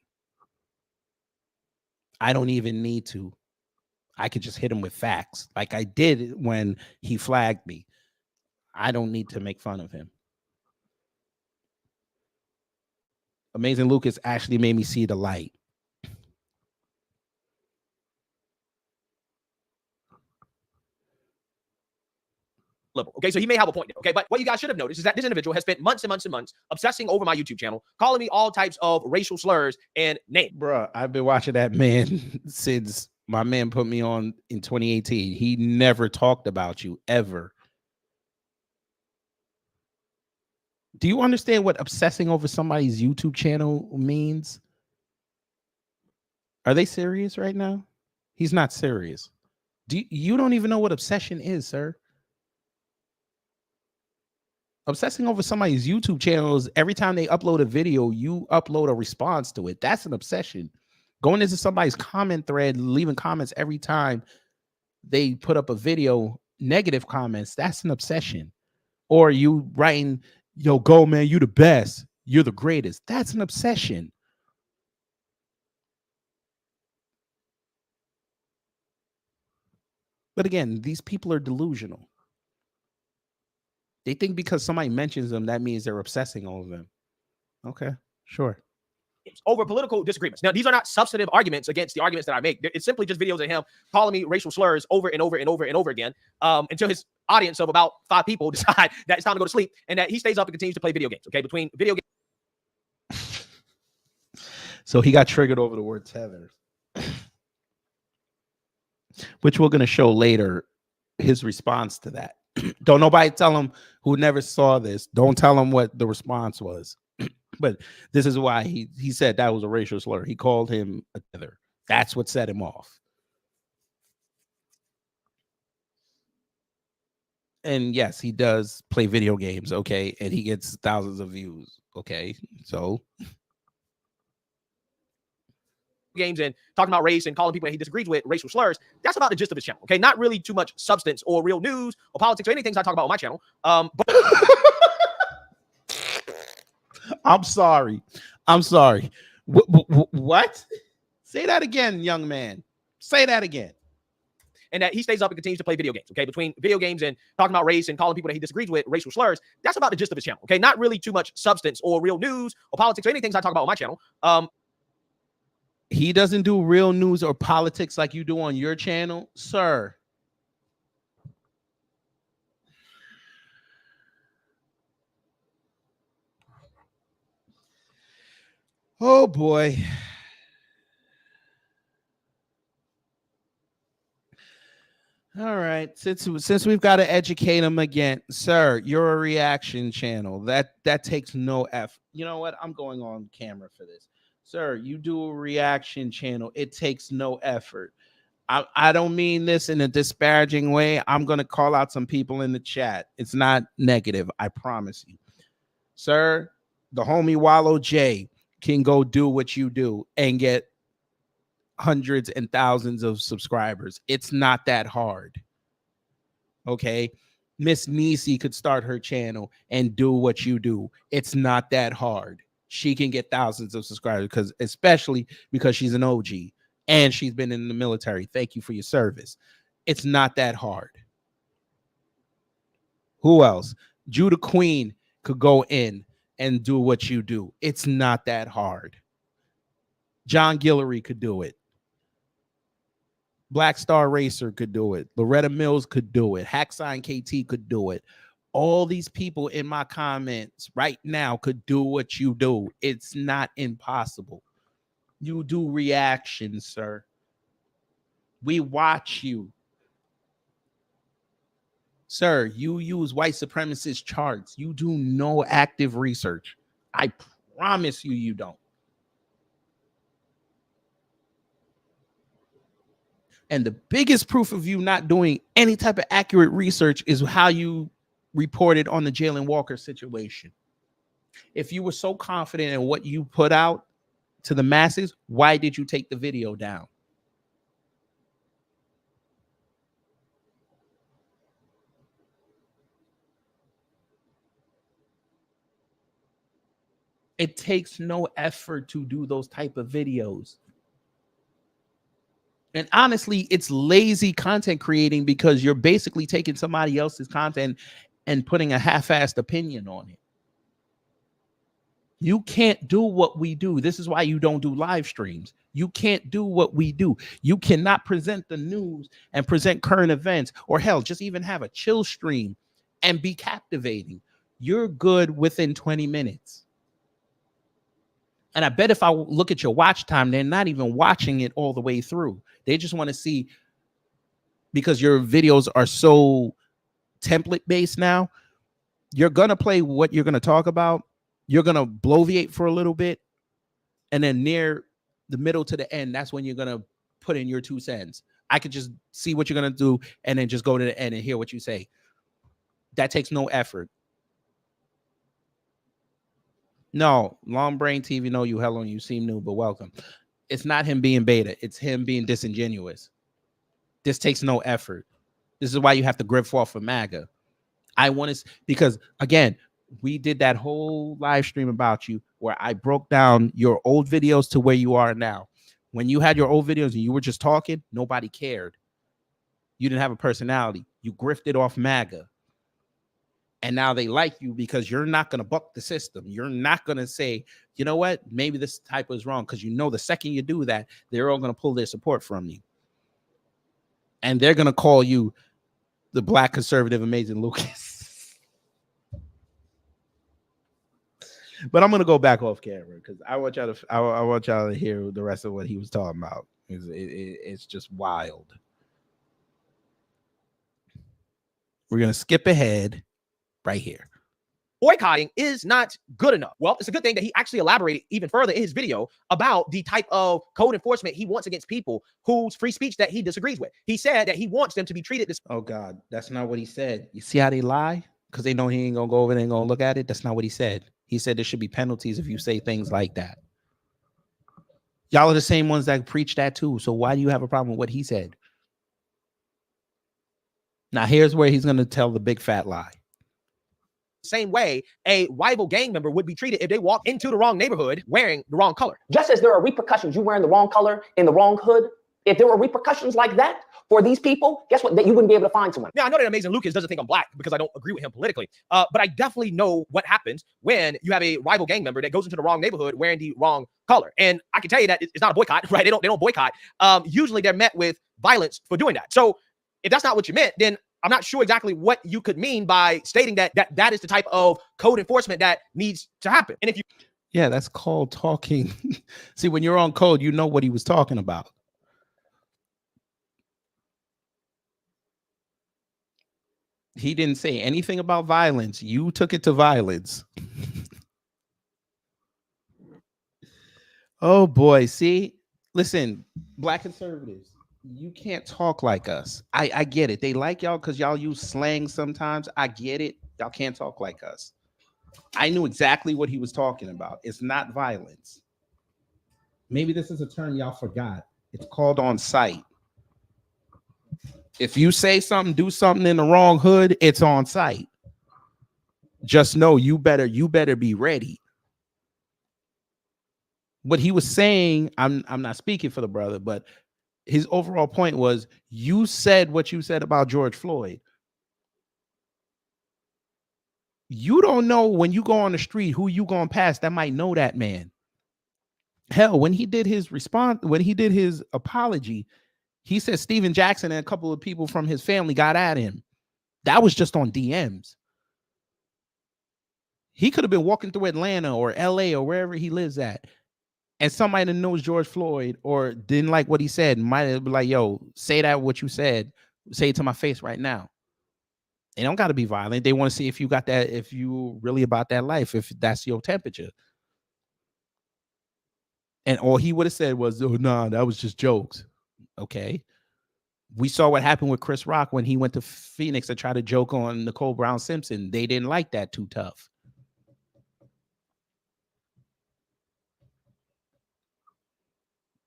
I don't even need to. I could just hit him with facts like I did when he flagged me. I don't need to make fun of him. Amazing Lucas actually made me see the light. Liberal. Okay, so he may have a point there. Okay, but what you guys should have noticed is that this individual has spent months and months and months obsessing over my YouTube channel, calling me all types of racial slurs and names. Bruh, I've been watching that man since my man put me on in 2018. He never talked about you ever. Do you understand what obsessing over somebody's YouTube channel means? Are they serious right now? He's not serious. You don't even know what obsession is, sir. Obsessing over somebody's YouTube channel is every time they upload a video, you upload a response to it. That's an obsession. Going into somebody's comment thread, leaving comments every time they put up a video, negative comments, that's an obsession. Or you writing, yo, go, man, you the best. You're the greatest. That's an obsession. But again, these people are delusional. They think because somebody mentions them, that means they're obsessing over them. Okay, sure. over political disagreements. Now, these are not substantive arguments against the arguments that I make. It's simply just videos of him calling me racial slurs over and over and over and over again until his audience of about 5 people decide that it's time to go to sleep and that he stays up and continues to play video games. Okay, between video games. So he got triggered over the word tether, which we're going to show later his response to that. Don't nobody tell him who never saw this. Don't tell him what the response was. But this is why he said that was a racial slur. He called him a tether. That's what set him off. And yes, he does play video games, okay? And he gets thousands of views, okay? So games and talking about race and calling people that he disagrees with racial slurs. That's about the gist of his channel. Okay, not really too much substance or real news or politics or anything I talk about on my channel. But I'm sorry. What? Say that again, young man. Say that again. And that he stays up and continues to play video games. Okay, between video games and talking about race and calling people that he disagrees with racial slurs. That's about the gist of his channel. Okay, not really too much substance or real news or politics or anything I talk about on my channel. He doesn't do real news or politics like you do on your channel, sir. Oh boy. All right, since we've got to educate him again, sir, you're a reaction channel. That takes no effort. You know what? I'm going on camera for this. Sir, you do a reaction channel. It takes no effort. I don't mean this in a disparaging way. I'm going to call out some people in the chat. It's not negative. I promise you. Sir, the homie Wallow J can go do what you do and get hundreds and thousands of subscribers. It's not that hard. Okay. Miss Nisi could start her channel and do what you do. It's not that hard. She can get thousands of subscribers especially because she's an OG and she's been in the military. Thank you for your service. It's not that hard. Who else? Judah Queen could go in and do what you do. It's not that hard. John Guillory could do it. Black Star Racer could do it. Loretta Mills could do it. Hacksign KT could do it. All these people in my comments right now could do what you do. It's not impossible. You do reactions, sir. We watch you. Sir, you use white supremacist charts. You do no active research. I promise you, you don't. And the biggest proof of you not doing any type of accurate research is how you reported on the Jalen Walker situation. If you were so confident in what you put out to the masses, why did you take the video down? It takes no effort to do those type of videos. And honestly, it's lazy content creating because you're basically taking somebody else's content and putting a half-assed opinion on it. You can't do what we do. This is why you don't do live streams. You can't do what we do. You cannot present the news and present current events, or hell, just even have a chill stream and be captivating. You're good within 20 minutes. And I bet if I look at your watch time, they're not even watching it all the way through. They just want to see, because your videos are so template based now, you're going to play what you're going to talk about. You're going to bloviate for a little bit. And then near the middle to the end, that's when you're going to put in your 2 cents. I could just see what you're going to do and then just go to the end and hear what you say. That takes no effort. No, Long Brain TV, no, you hello, you seem new, but welcome. It's not him being beta. It's him being disingenuous. This takes no effort. This is why you have to grip off for MAGA. I want to, because again, we did that whole live stream about you where I broke down your old videos to where you are now. When you had your old videos and you were just talking, nobody cared. You didn't have a personality. You grifted off MAGA. And now they like you because you're not going to buck the system. You're not going to say, you know what, maybe this typo is wrong, because you know the second you do that, they're all going to pull their support from you. And they're going to call you the black conservative amazing Lucas. But I'm going to go back off camera because I want y'all to I want y'all to hear the rest of what he was talking about. It's just wild. We're going to skip ahead right here. Boycotting is not good enough. Well, it's a good thing that he actually elaborated even further in his video about the type of code enforcement he wants against people whose free speech that he disagrees with. He said that he wants them to be treated this. Oh God, that's not what he said. You see how they lie? Because they know he ain't gonna go over there and gonna look at it. That's not what he said. He said there should be penalties if you say things like that. Y'all are the same ones that preach that too. So why do you have a problem with what he said? Now here's where he's gonna tell the big fat lie. Same way a rival gang member would be treated if they walk into the wrong neighborhood wearing the wrong color. Just as there are repercussions, you wearing the wrong color in the wrong hood, if there were repercussions like that for these people, guess what? That you wouldn't be able to find someone. Now, I know that Amazing Lucas doesn't think I'm black because I don't agree with him politically, but I definitely know what happens when you have a rival gang member that goes into the wrong neighborhood wearing the wrong color. And I can tell you that it's not a boycott, right? They don't boycott. Usually they're met with violence for doing that. So if that's not what you meant, then I'm not sure exactly what you could mean by stating that is the type of code enforcement that needs to happen. And if you, yeah, that's called talking. See, when you're on code, you know what he was talking about. He didn't say anything about violence. You took it to violence. Oh boy, see, listen, black conservatives, you can't talk like us. I get it. They like y'all because y'all use slang sometimes. I get it. Y'all can't talk like us. I knew exactly what he was talking about. It's not violence. Maybe this is a term y'all forgot. It's called on site. If you say something, do something in the wrong hood, it's on site. Just know you better be ready. What he was saying, I'm not speaking for the brother, but his overall point was, you said what you said about George Floyd. You don't know when you go on the street who you going past that might know that man. Hell, when he did his response, when he did his apology, he said Steven Jackson and a couple of people from his family got at him. That was just on DMs. He could have been walking through Atlanta or LA or wherever he lives at, and somebody that knows George Floyd or didn't like what he said might have been like, yo, say that what you said, say it to my face right now. They don't got to be violent. They want to see if you got that, if you really about that life, if that's your temperature. And all he would have said was, oh, nah, that was just jokes. Okay. We saw what happened with Chris Rock when he went to Phoenix to try to joke on Nicole Brown Simpson. They didn't like that too tough.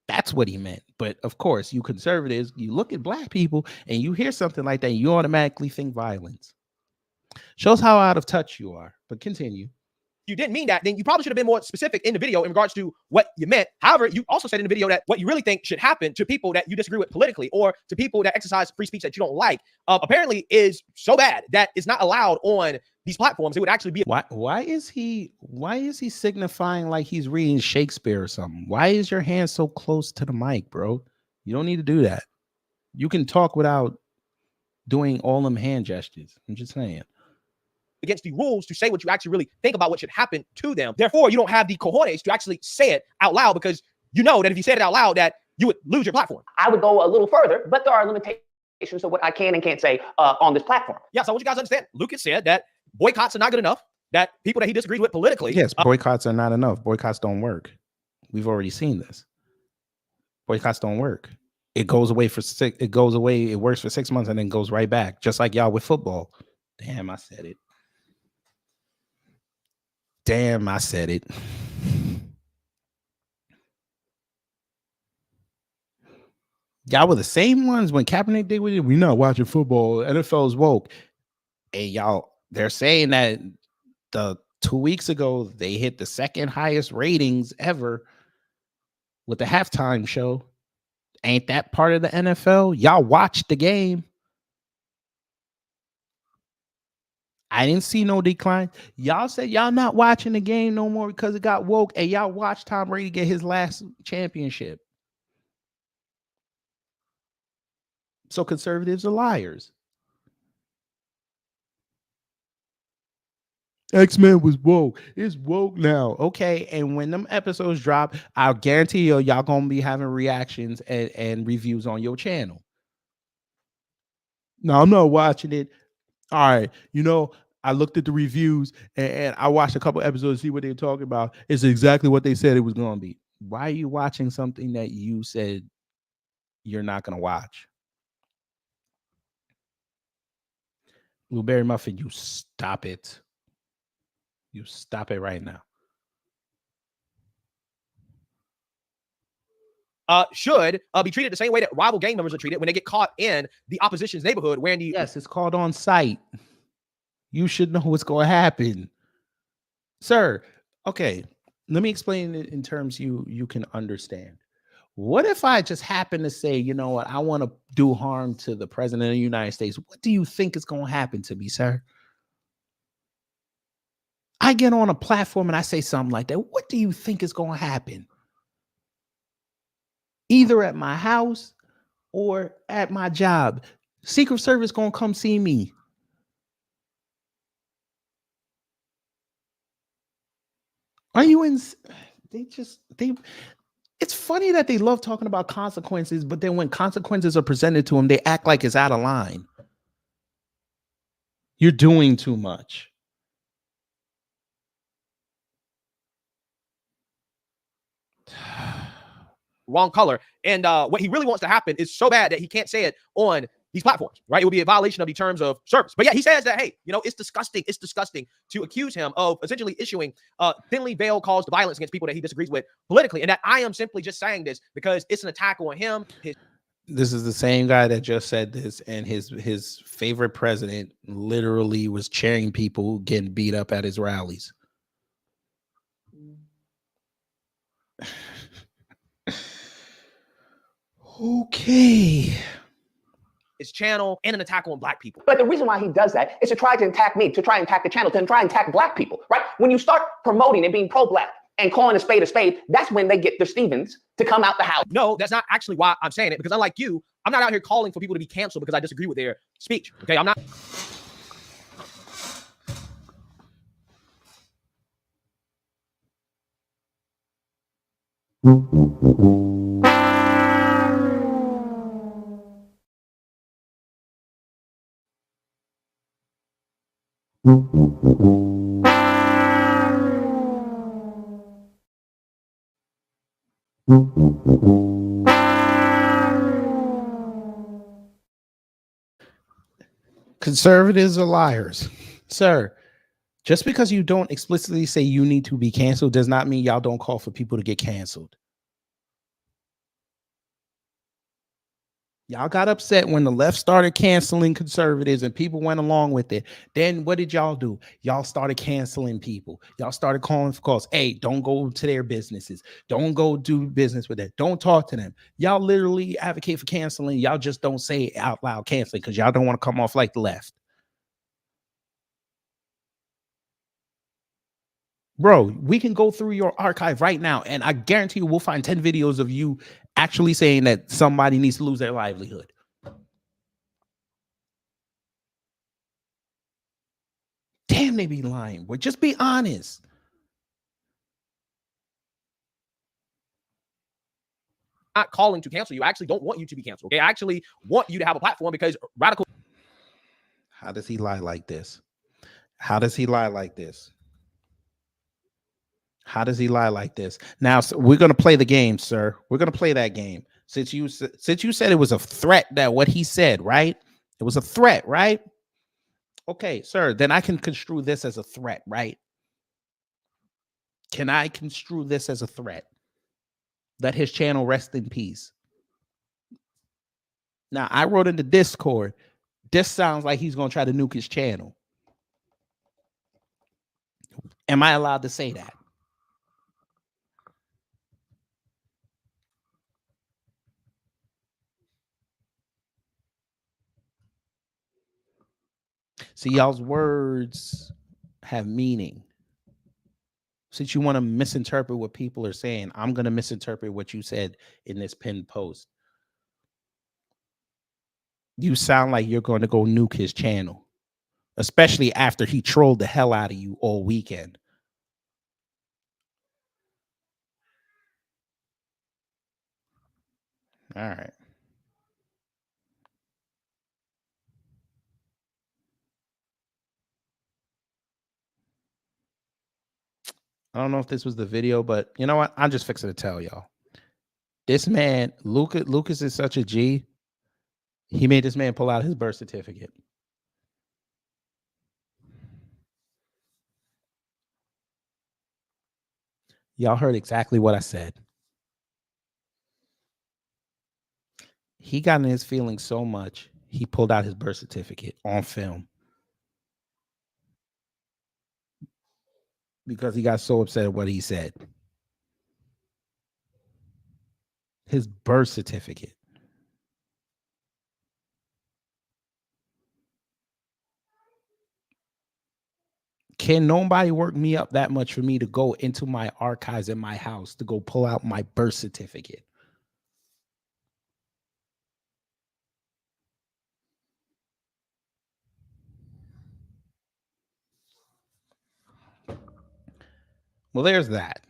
That's what he meant. But of course, you conservatives, you look at black people and you hear something like that, you automatically think violence. Shows how out of touch you are. But continue. you didn't mean that, then you probably should have been more specific in the video in regards to what you meant. However, you also said in the video that what you really think should happen to people that you disagree with politically or to people that exercise free speech that you don't like, apparently is so bad that it's not allowed on these platforms. It would actually be. Why is he signifying like he's reading Shakespeare or something? Why is your hand so close to the mic, bro? You don't need to do that. You can talk without doing all them hand gestures. I'm just saying. Against the rules to say what you actually really think about what should happen to them. Therefore, you don't have the cojones to actually say it out loud because you know that if you said it out loud, that you would lose your platform. I would go a little further, but there are limitations to what I can and can't say on this platform. Yeah, so I want you guys to understand. Lucas said that boycotts are not good enough, that people that he disagrees with politically. Yes, boycotts are not enough. Boycotts don't work. We've already seen this. Boycotts don't work. It goes away for it works for 6 months and then goes right back. Just like y'all with football. Damn, I said it. Damn, I said it. Y'all were the same ones when Kaepernick did with it. We're not watching football. NFL's woke. Hey, y'all, they're saying that 2 weeks ago, they hit the second highest ratings ever with the halftime show. Ain't that part of the NFL? Y'all watched the game. I didn't see no decline. Y'all said y'all not watching the game no more because it got woke, and y'all watched Tom Brady get his last championship. So conservatives are liars. X-Men was woke. It's woke now. Okay. And when them episodes drop, I'll guarantee y'all gonna be having reactions and reviews on your channel. No, I'm not watching it. All right. I looked at the reviews and I watched a couple episodes to see what they're talking about. It's exactly what they said it was gonna be. Why are you watching something that you said you're not gonna watch? Blueberry Muffin, you stop it. You stop it right now. Should be treated the same way that rival gang members are treated when they get caught in the opposition's neighborhood. Yes, it's called on site. You should know what's going to happen, sir. Okay, let me explain it in terms you can understand. What if I just happen to say, you know what, I want to do harm to the president of the United States? What do you think is going to happen to me, sir? I get on a platform and I say something like that. What do you think is going to happen? Either at my house or at my job, Secret Service gonna come see me. Are you in? It's funny that they love talking about consequences, but then when consequences are presented to them, they act like it's out of line. You're doing too much. Wrong color. And what he really wants to happen is so bad that he can't say it on these platforms, right? It would be a violation of the terms of service. But yeah, he says that, hey, it's disgusting. It's disgusting to accuse him of essentially issuing thinly veiled calls to violence against people that he disagrees with politically. And that I am simply just saying this because it's an attack on him. This is the same guy that just said this, and his favorite president literally was cheering people getting beat up at his rallies. Okay. His channel and an attack on black people. But the reason why he does that is to try to attack me, to try and attack the channel, to try and attack black people, right? When you start promoting and being pro-black and calling a spade, that's when they get the Stevens to come out the house. No, that's not actually why I'm saying it, because unlike you, I'm not out here calling for people to be canceled because I disagree with their speech. Okay, I'm not. Conservatives are liars, sir. Just because you don't explicitly say you need to be canceled does not mean y'all don't call for people to get canceled. Y'all got upset when the left started canceling conservatives and people went along with it. Then what did y'all do? Y'all started canceling people. Y'all started calling for calls. Hey, don't go to their businesses. Don't go do business with them. Don't talk to them. Y'all literally advocate for canceling. Y'all just don't say it out loud canceling because y'all don't want to come off like the left. Bro, we can go through your archive right now, and I guarantee you we'll find 10 videos of you actually saying that somebody needs to lose their livelihood. Damn, they be lying. But just be honest. Not calling to cancel you. I actually don't want you to be canceled. Okay, I actually want you to have a platform because radical. How does he lie like this? How does he lie like this? How does he lie like this? Now, so we're going to play the game, sir. We're going to play that game. Since you said it was a threat, that what he said, right? It was a threat, right? Okay, sir, then I can construe this as a threat, right? Can I construe this as a threat? Let his channel rest in peace. Now, I wrote in the Discord, this sounds like he's going to try to nuke his channel. Am I allowed to say that? See, y'all's words have meaning. Since you want to misinterpret what people are saying, I'm going to misinterpret what you said in this pinned post. You sound like you're going to go nuke his channel, especially after he trolled the hell out of you all weekend. All right. I don't know if this was the video, but you know what? I'm just fixing to tell y'all. This man, Lucas is such a G. He made this man pull out his birth certificate. Y'all heard exactly what I said. He got in his feelings so much, he pulled out his birth certificate on film. Because he got so upset at what he said. His birth certificate. Can nobody work me up that much for me to go into my archives in my house to go pull out my birth certificate? Well, there's that.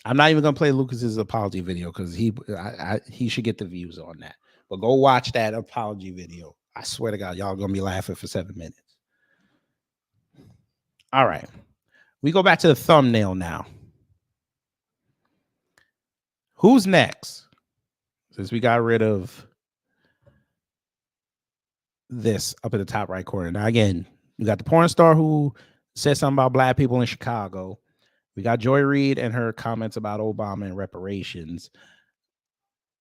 I'm not even gonna play Lucas's apology video because he should get the views on that. But go watch that apology video. I swear to God, y'all gonna be laughing for 7 minutes. All right, we go back to the thumbnail now. Who's next? Since we got rid of this up at the top right corner. Now again, we got the porn star who said something about black people in Chicago. We got Joy Reid and her comments about Obama and reparations.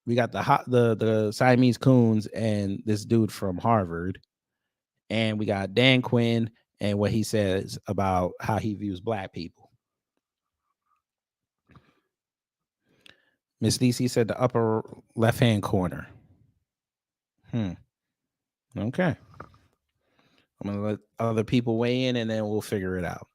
We got the Siamese Coons and this dude from Harvard. And we got Dan Quinn and what he says about how he views black people. Miss DC said the upper left-hand corner. Okay. I'm going to let other people weigh in and then we'll figure it out.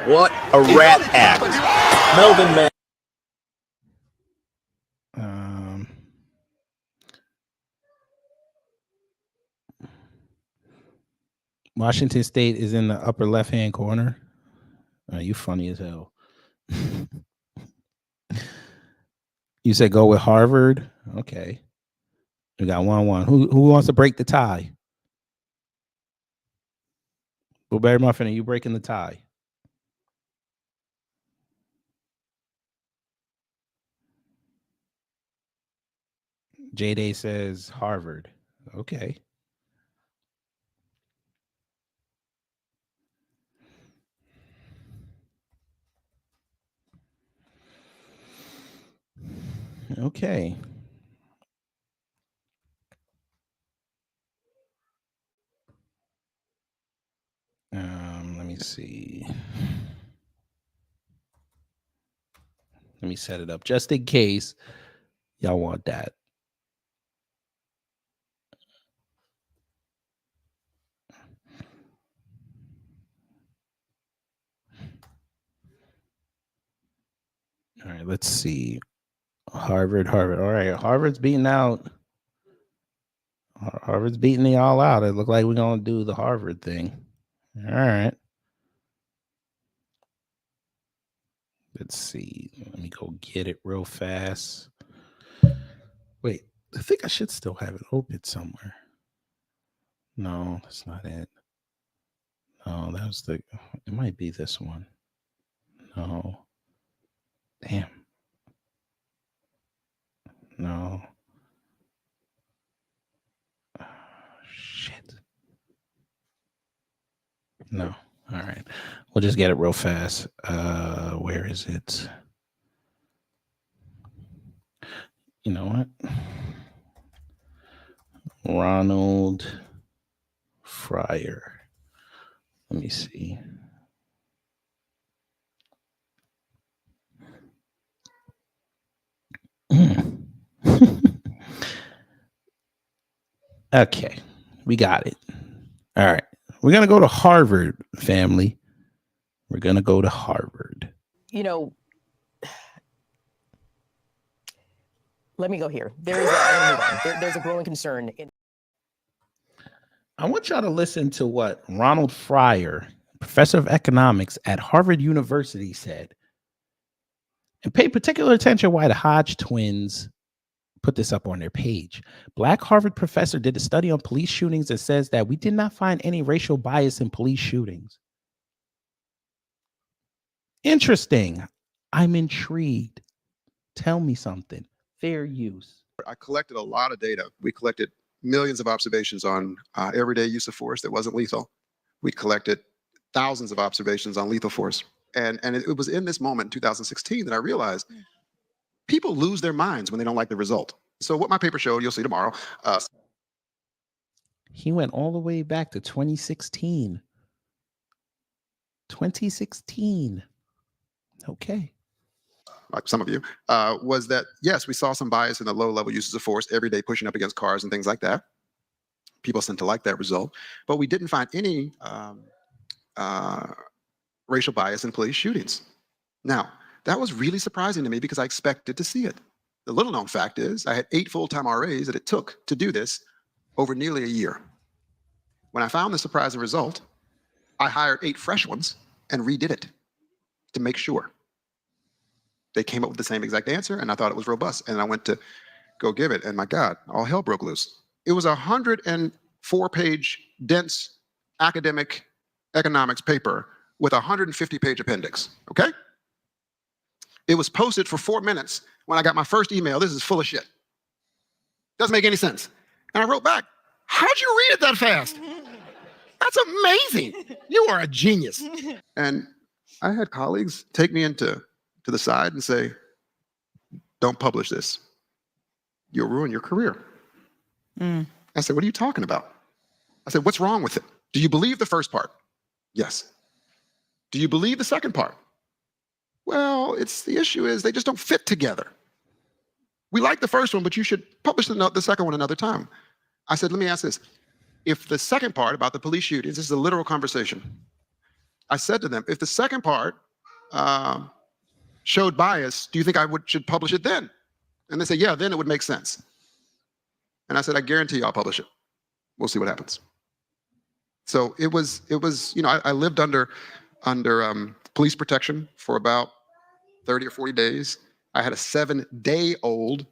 What a rat act. Melvin Man. Washington State is in the upper left-hand corner. You funny as hell. You said go with Harvard. Okay. We got 1-1. Who wants to break the tie? Blueberry Muffin, are you breaking the tie? J-Day says Harvard. Okay. Okay. Let me see. Let me set it up just in case y'all want that. All right, let's see. Harvard. All right, Harvard's beating out. Harvard's beating y'all out. It looked like we're going to do the Harvard thing. All right. Let's see. Let me go get it real fast. Wait, I think I should still have it open somewhere. No, that's not it. No, that was it might be this one. No. Damn. No. Shit. No. All right. We'll just get it real fast. Where is it? You know what? Ronald Fryer. Let me see. Okay, we got it. All right. We're going to go to Harvard, family. We're going to go to Harvard. You know, let me go here. There's a growing concern. I want y'all to listen to what Ronald Fryer, professor of economics at Harvard University, said. And pay particular attention why the Hodge twins put this up on their page. Black Harvard professor did a study on police shootings that says that we did not find any racial bias in police shootings. Interesting. I'm intrigued. Tell me something. Fair use. I collected a lot of data. We collected millions of observations on everyday use of force that wasn't lethal. We collected thousands of observations on lethal force. And it was in this moment in 2016 that I realized people lose their minds when they don't like the result. So what my paper showed, you'll see tomorrow. He went all the way back to 2016. 2016. Okay. Like some of you, was that, yes, we saw some bias in the low-level uses of force, every day pushing up against cars and things like that. People seem to like that result. But we didn't find any racial bias in police shootings. Now, that was really surprising to me because I expected to see it. The little-known fact is I had 8 full-time RAs that it took to do this over nearly a year. When I found the surprising result, I hired 8 fresh ones and redid it to make sure. They came up with the same exact answer, and I thought it was robust. And I went to go give it, and my God, all hell broke loose. It was a 104-page dense academic economics paper with a 150-page appendix, okay? It was posted for 4 minutes when I got my first email. This is full of shit. Doesn't make any sense. And I wrote back, how'd you read it that fast? That's amazing. You are a genius. And I had colleagues take me to the side and say, don't publish this. You'll ruin your career. I said, what are you talking about? I said, what's wrong with it? Do you believe the first part? Yes. Do you believe the second part? Well, the issue is they just don't fit together. We like the first one, but you should publish the second one another time. I said, let me ask this. If the second part about the police shootings, this is a literal conversation. I said to them, if the second part showed bias, do you think I should publish it then? And they said, yeah, then it would make sense. And I said, I guarantee you I'll publish it. We'll see what happens. So it was, you know, I lived under police protection for about 30 or 40 days. I had a 7-day-old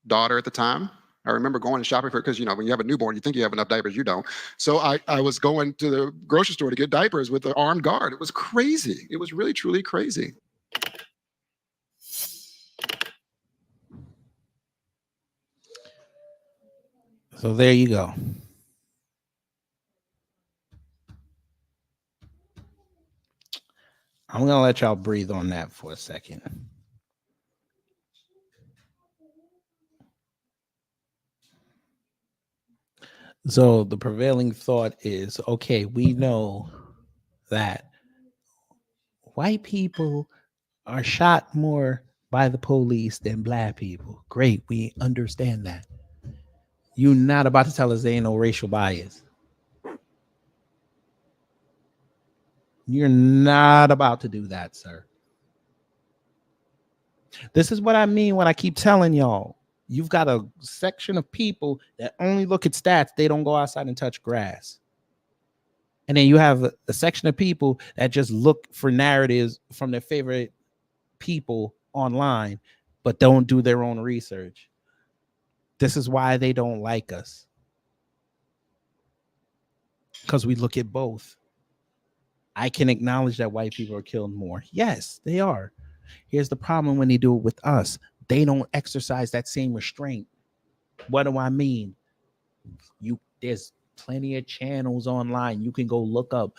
daughter at the time. I remember going and shopping for it because, you know, when you have a newborn, you think you have enough diapers, you don't. So I was going to the grocery store to get diapers with an armed guard. It was crazy. It was really, truly crazy. So there you go. I'm going to let y'all breathe on that for a second. So the prevailing thought is, okay, we know that white people are shot more by the police than black people. Great, we understand that. You're not about to tell us there ain't no racial bias. You're not about to do that, sir. This is what I mean when I keep telling y'all. You've got a section of people that only look at stats. They don't go outside and touch grass. And then you have a section of people that just look for narratives from their favorite people online, but don't do their own research. This is why they don't like us. Because we look at both. I can acknowledge that white people are killed more. Yes, they are. Here's the problem when they do it with us. They don't exercise that same restraint. What do I mean? There's plenty of channels online. You can go look up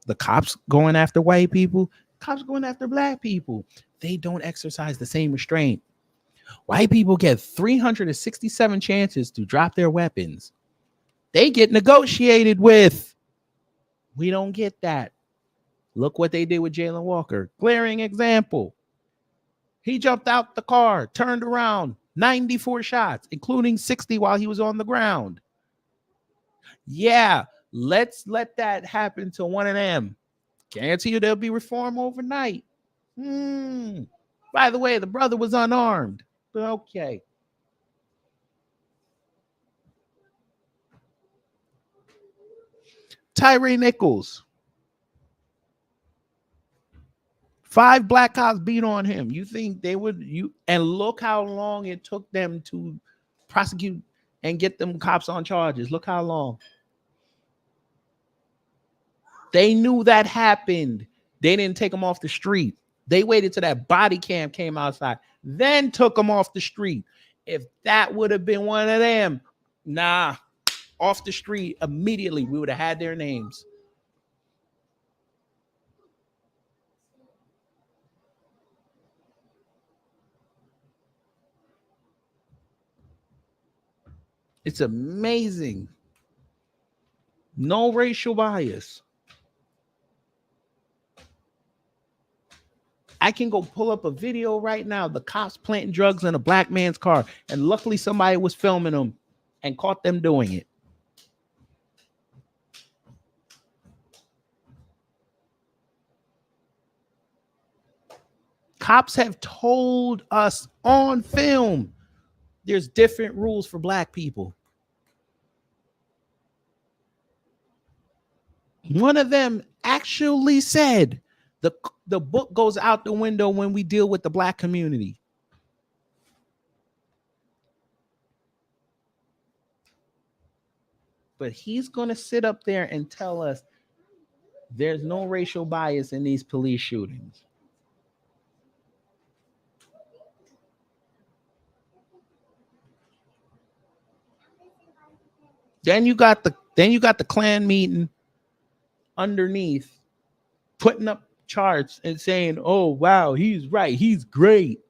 the cops going after white people, cops going after black people. They don't exercise the same restraint. White people get 367 chances to drop their weapons. They get negotiated with. We don't get that. Look what they did with Jalen Walker. Glaring example. He jumped out the car, turned around, 94 shots, including 60 while he was on the ground. Yeah, let's let that happen to one of them. Guarantee you there'll be reform overnight. By the way, the brother was unarmed. But okay. Tyree Nichols. 5 black cops beat on him. You think they would and look how long it took them to prosecute and get them cops on charges. Look how long. They knew that happened. They didn't take them off the street. They waited till that body cam came outside, then took them off the street. If that would have been one of them, nah, off the street immediately, we would have had their names. It's amazing. No racial bias. I can go pull up a video right now. The cops planting drugs in a black man's car. And luckily somebody was filming them and caught them doing it. Cops have told us on film there's different rules for black people. One of them actually said the book goes out the window when we deal with the black community. But he's going to sit up there and tell us there's no racial bias in these police shootings. Then you got the Klan meeting underneath, putting up charts and saying, "Oh wow, he's right, he's great."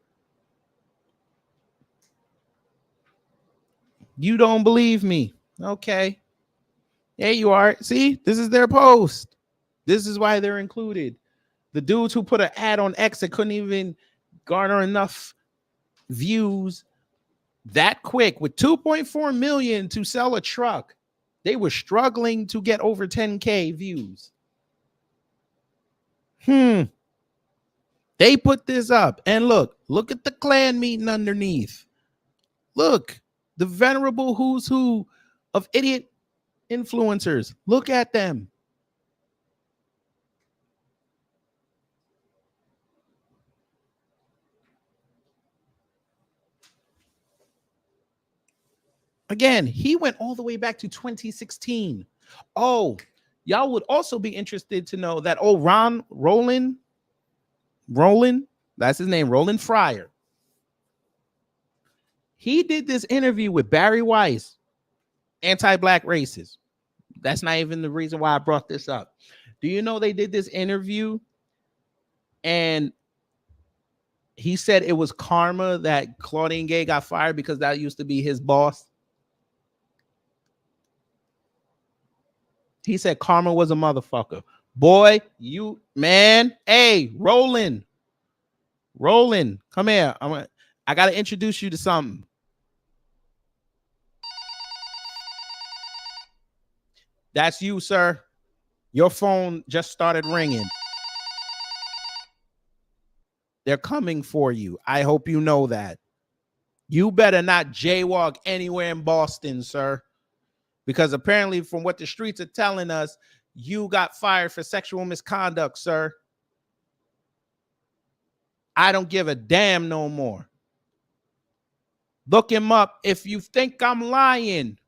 You don't believe me? Okay, there you are. See, this is their post. This is why they're included. The dudes who put an ad on X that couldn't even garner enough views that quick with 2.4 million to sell a truck. They were struggling to get over 10K views. They put this up and look at the Klan meeting underneath. Look, the venerable who's who of idiot influencers. Look at them. Again, he went all the way back to 2016. Oh, y'all would also be interested to know that Roland, that's his name, Roland Fryer. He did this interview with Barry Weiss, anti-black racist. That's not even the reason why I brought this up. Do you know they did this interview and he said it was karma that Claudine Gay got fired because that used to be his boss? He said karma was a motherfucker. Boy, you man. Hey, Roland, come here. I got to introduce you to something. That's you, sir. Your phone just started ringing. They're coming for you. I hope you know that. You better not jaywalk anywhere in Boston, sir. Because apparently from what the streets are telling us, you got fired for sexual misconduct, sir. I don't give a damn no more. Look him up if you think I'm lying.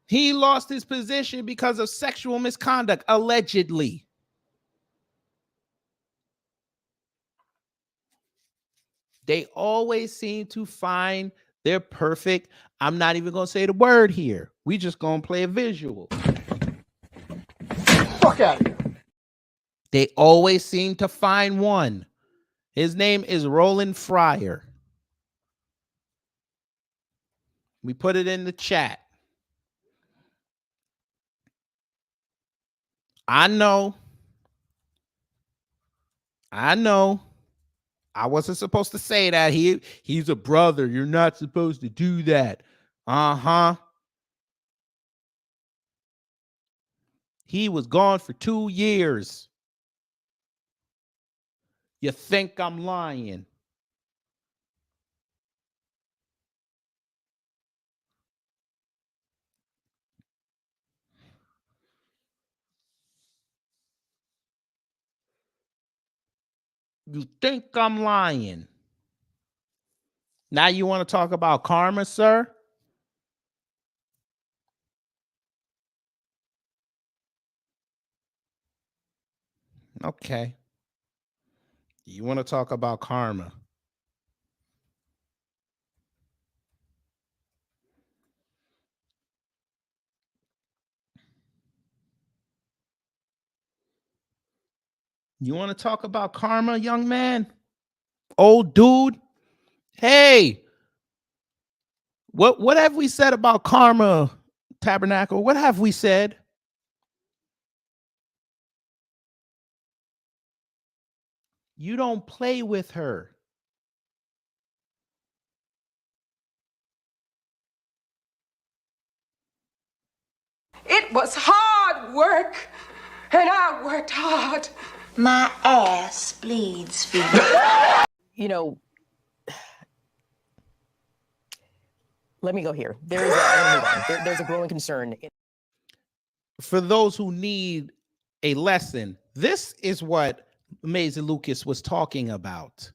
He lost his position because of sexual misconduct, allegedly. They always seem to find they're perfect. I'm not even going to say the word here. We just going to play a visual. Fuck out of here. They always seem to find one. His name is Roland Fryer. We put it in the chat. I know. I wasn't supposed to say that. He's a brother. You're not supposed to do that. Uh-huh. He was gone for 2 years. You think I'm lying? You think I'm lying? Now you want to talk about karma, sir? Okay. You want to talk about karma? You want to talk about karma, young man? Old dude? Hey, what have we said about karma, Tabernacle? What have we said? You don't play with her. It was hard work, and I worked hard. My ass bleeds for you. You know, let me go here. There's a growing concern. For those who need a lesson, this is what Maisie Lucas was talking about.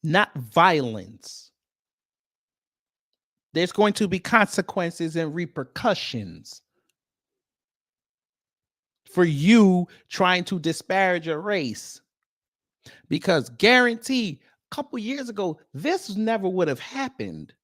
Not violence. There's going to be consequences and repercussions for you trying to disparage a race. Because guarantee, a couple years ago, this never would have happened.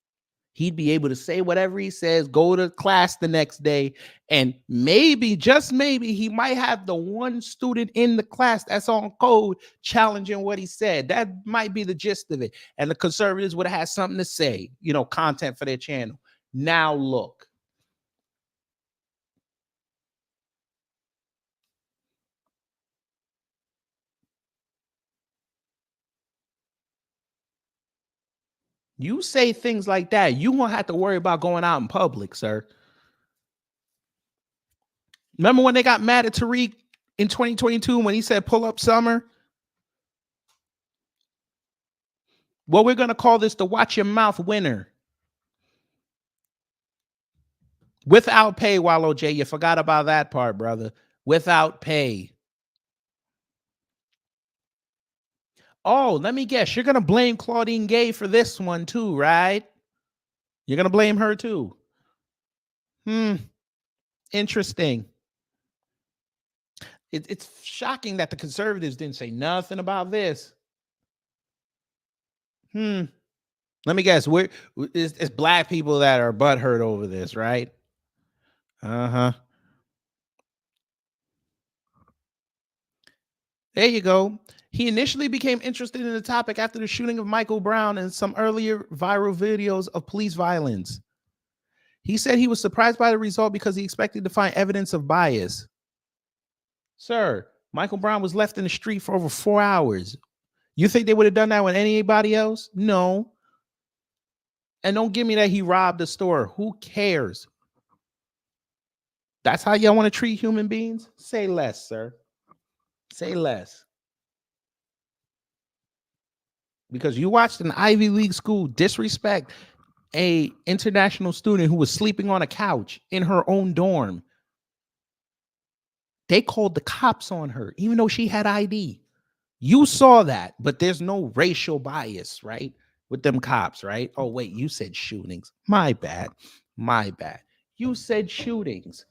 He'd be able to say whatever he says, go to class the next day, and maybe, just maybe, he might have the one student in the class that's on code challenging what he said. That might be the gist of it. And the conservatives would have had something to say, content for their channel. Now look. You say things like that, you won't have to worry about going out in public, sir. Remember when they got mad at Tariq in 2022 when he said pull up summer? Well, we're going to call this the watch your mouth winner. Without pay, Wallow J. You forgot about that part, brother. Without pay. Oh, let me guess. You're going to blame Claudine Gay for this one too, right? You're going to blame her too. Interesting. It's shocking that the conservatives didn't say nothing about this. Let me guess. It's black people that are butthurt over this, right? Uh-huh. There you go. He initially became interested in the topic after the shooting of Michael Brown and some earlier viral videos of police violence. He said he was surprised by the result because he expected to find evidence of bias. Sir, Michael Brown was left in the street for over 4 hours. You think they would have done that with anybody else? No. And don't give me that he robbed the store. Who cares? That's how y'all want to treat human beings? Say less, sir. Say less. Because you watched an Ivy League school disrespect a international student who was sleeping on a couch in her own dorm. They called the cops on her, even though she had ID. You saw that, but there's no racial bias, right? With them cops, right? Oh, wait, you said shootings. My bad. My bad. You said shootings.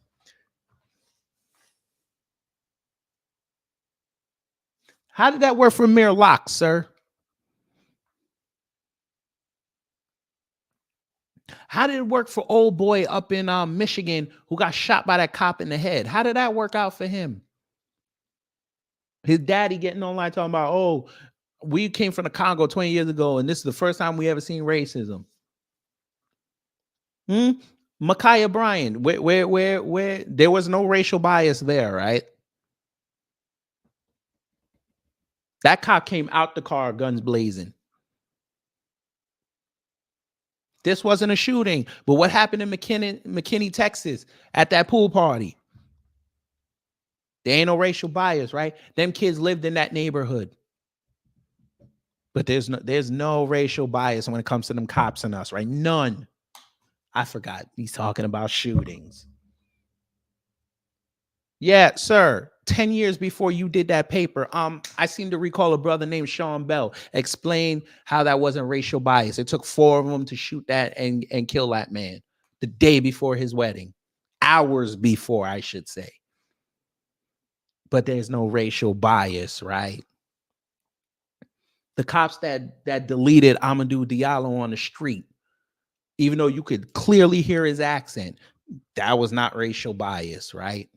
How did that work for Mayor Locke, sir? How did it work for old boy up in Michigan who got shot by that cop in the head? How did that work out for him? His daddy getting online talking about, oh, we came from the Congo 20 years ago, and this is the first time we ever seen racism. Ma'Khia Bryant, where there was no racial bias there, right? That cop came out the car, guns blazing. This wasn't a shooting, but what happened in McKinney, Texas at that pool party? There ain't no racial bias, right? Them kids lived in that neighborhood. But there's no racial bias when it comes to them cops and us, right? None. I forgot. He's talking about shootings. Yeah, sir. 10 years before you did that paper, I seem to recall a brother named Sean Bell explain how that wasn't racial bias. It took 4 of them to shoot that and kill that man the day before his wedding. Hours before, I should say. But there's no racial bias, right? The cops that deleted Amadou Diallo on the street, even though you could clearly hear his accent, that was not racial bias, right?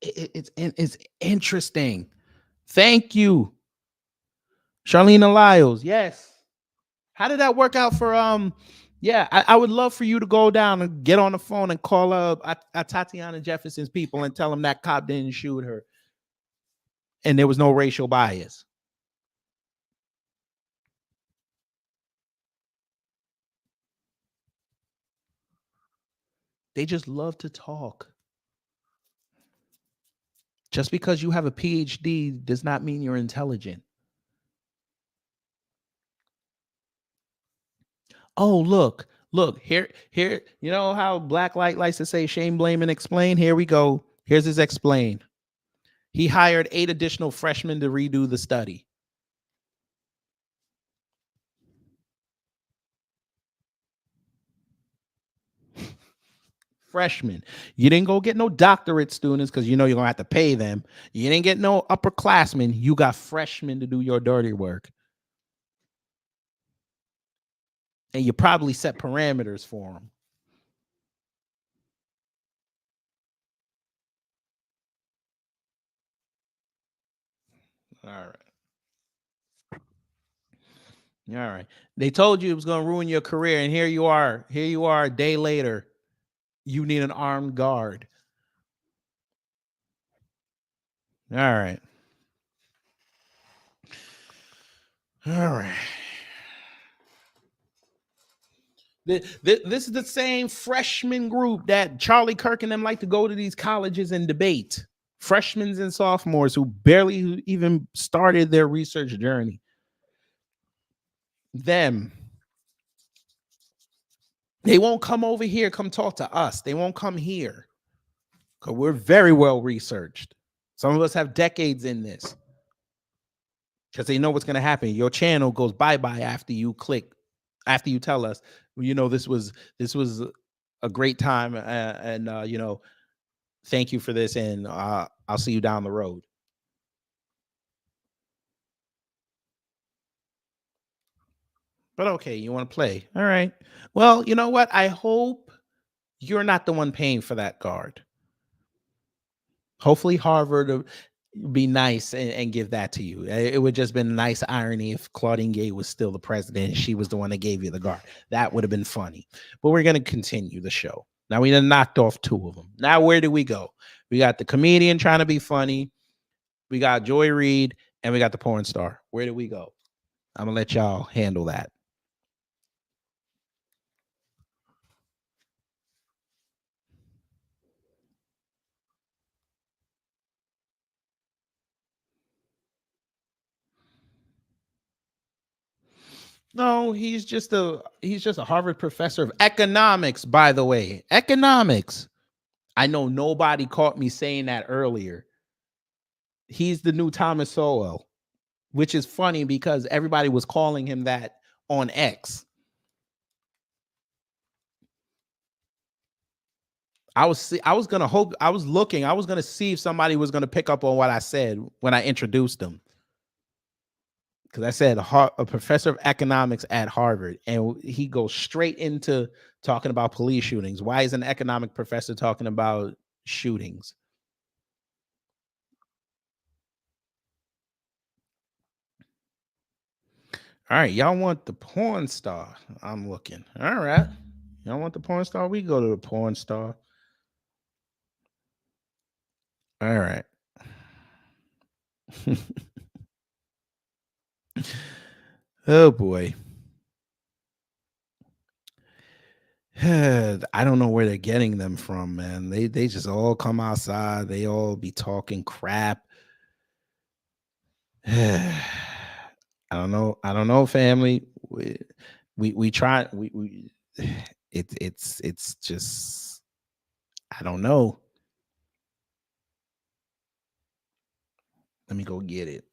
It's interesting. Thank you, Charlene Lyles. Yes. How did that work out for yeah, I would love for you to go down and get on the phone and call up Tatiana Jefferson's people and tell them that cop didn't shoot her and there was no racial bias. They just love to talk. Just because you have a PhD does not mean you're intelligent. Oh, look, here, you know how Blacklight likes to say shame, blame, and explain? Here we go. Here's his explain. He hired 8 additional freshmen to redo the study. Freshmen. You didn't go get no doctorate students because you know you're going to have to pay them. You didn't get no upperclassmen. You got freshmen to do your dirty work. And you probably set parameters for them. All right. All right. They told you it was going to ruin your career, and here you are. Here you are a day later. You need an armed guard. All right. All right. This is the same freshman group that Charlie Kirk and them like to go to these colleges and debate. Freshmen and sophomores who barely even started their research journey. Them. They won't come over here, come talk to us. They won't come here because we're very well researched. Some of us have decades in this because they know what's going to happen. Your channel goes bye-bye after you click, after you tell us, you know, this was a great time and you know, thank you for this, and I'll see you down the road. But okay, you want to play. All right. Well, you know what? I hope you're not the one paying for that guard. Hopefully Harvard will be nice and give that to you. It would just been a nice irony if Claudine Gay was still the president and she was the one that gave you the guard. That would have been funny. But we're going to continue the show. Now we done knocked off 2 of them. Now where do we go? We got the comedian trying to be funny. We got Joy Reid, and we got the porn star. Where do we go? I'm going to let y'all handle that. No, he's just a Harvard professor of economics, by the way. Economics. I know nobody caught me saying that earlier. He's the new Thomas Sowell, which is funny because everybody was calling him that on X. I was going to see if somebody was going to pick up on what I said when I introduced him. Because I said a professor of economics at Harvard, and he goes straight into talking about police shootings. Why is an economic professor talking about shootings? All right, y'all want the porn star? I'm looking. All right, y'all want the porn star? We go to the porn star. All right. Oh boy. I don't know where they're getting them from, man. They just all come outside. They all be talking crap. I don't know, family. We try. It's just I don't know. Let me go get it.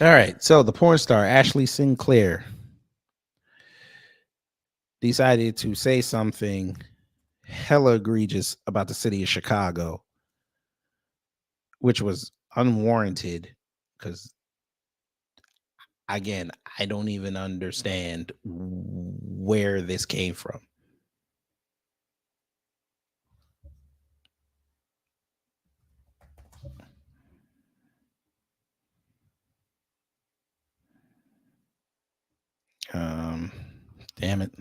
All right. So the porn star Ashley Sinclair decided to say something hella egregious about the city of Chicago, which was unwarranted because, again, I don't even understand where this came from. Damn it.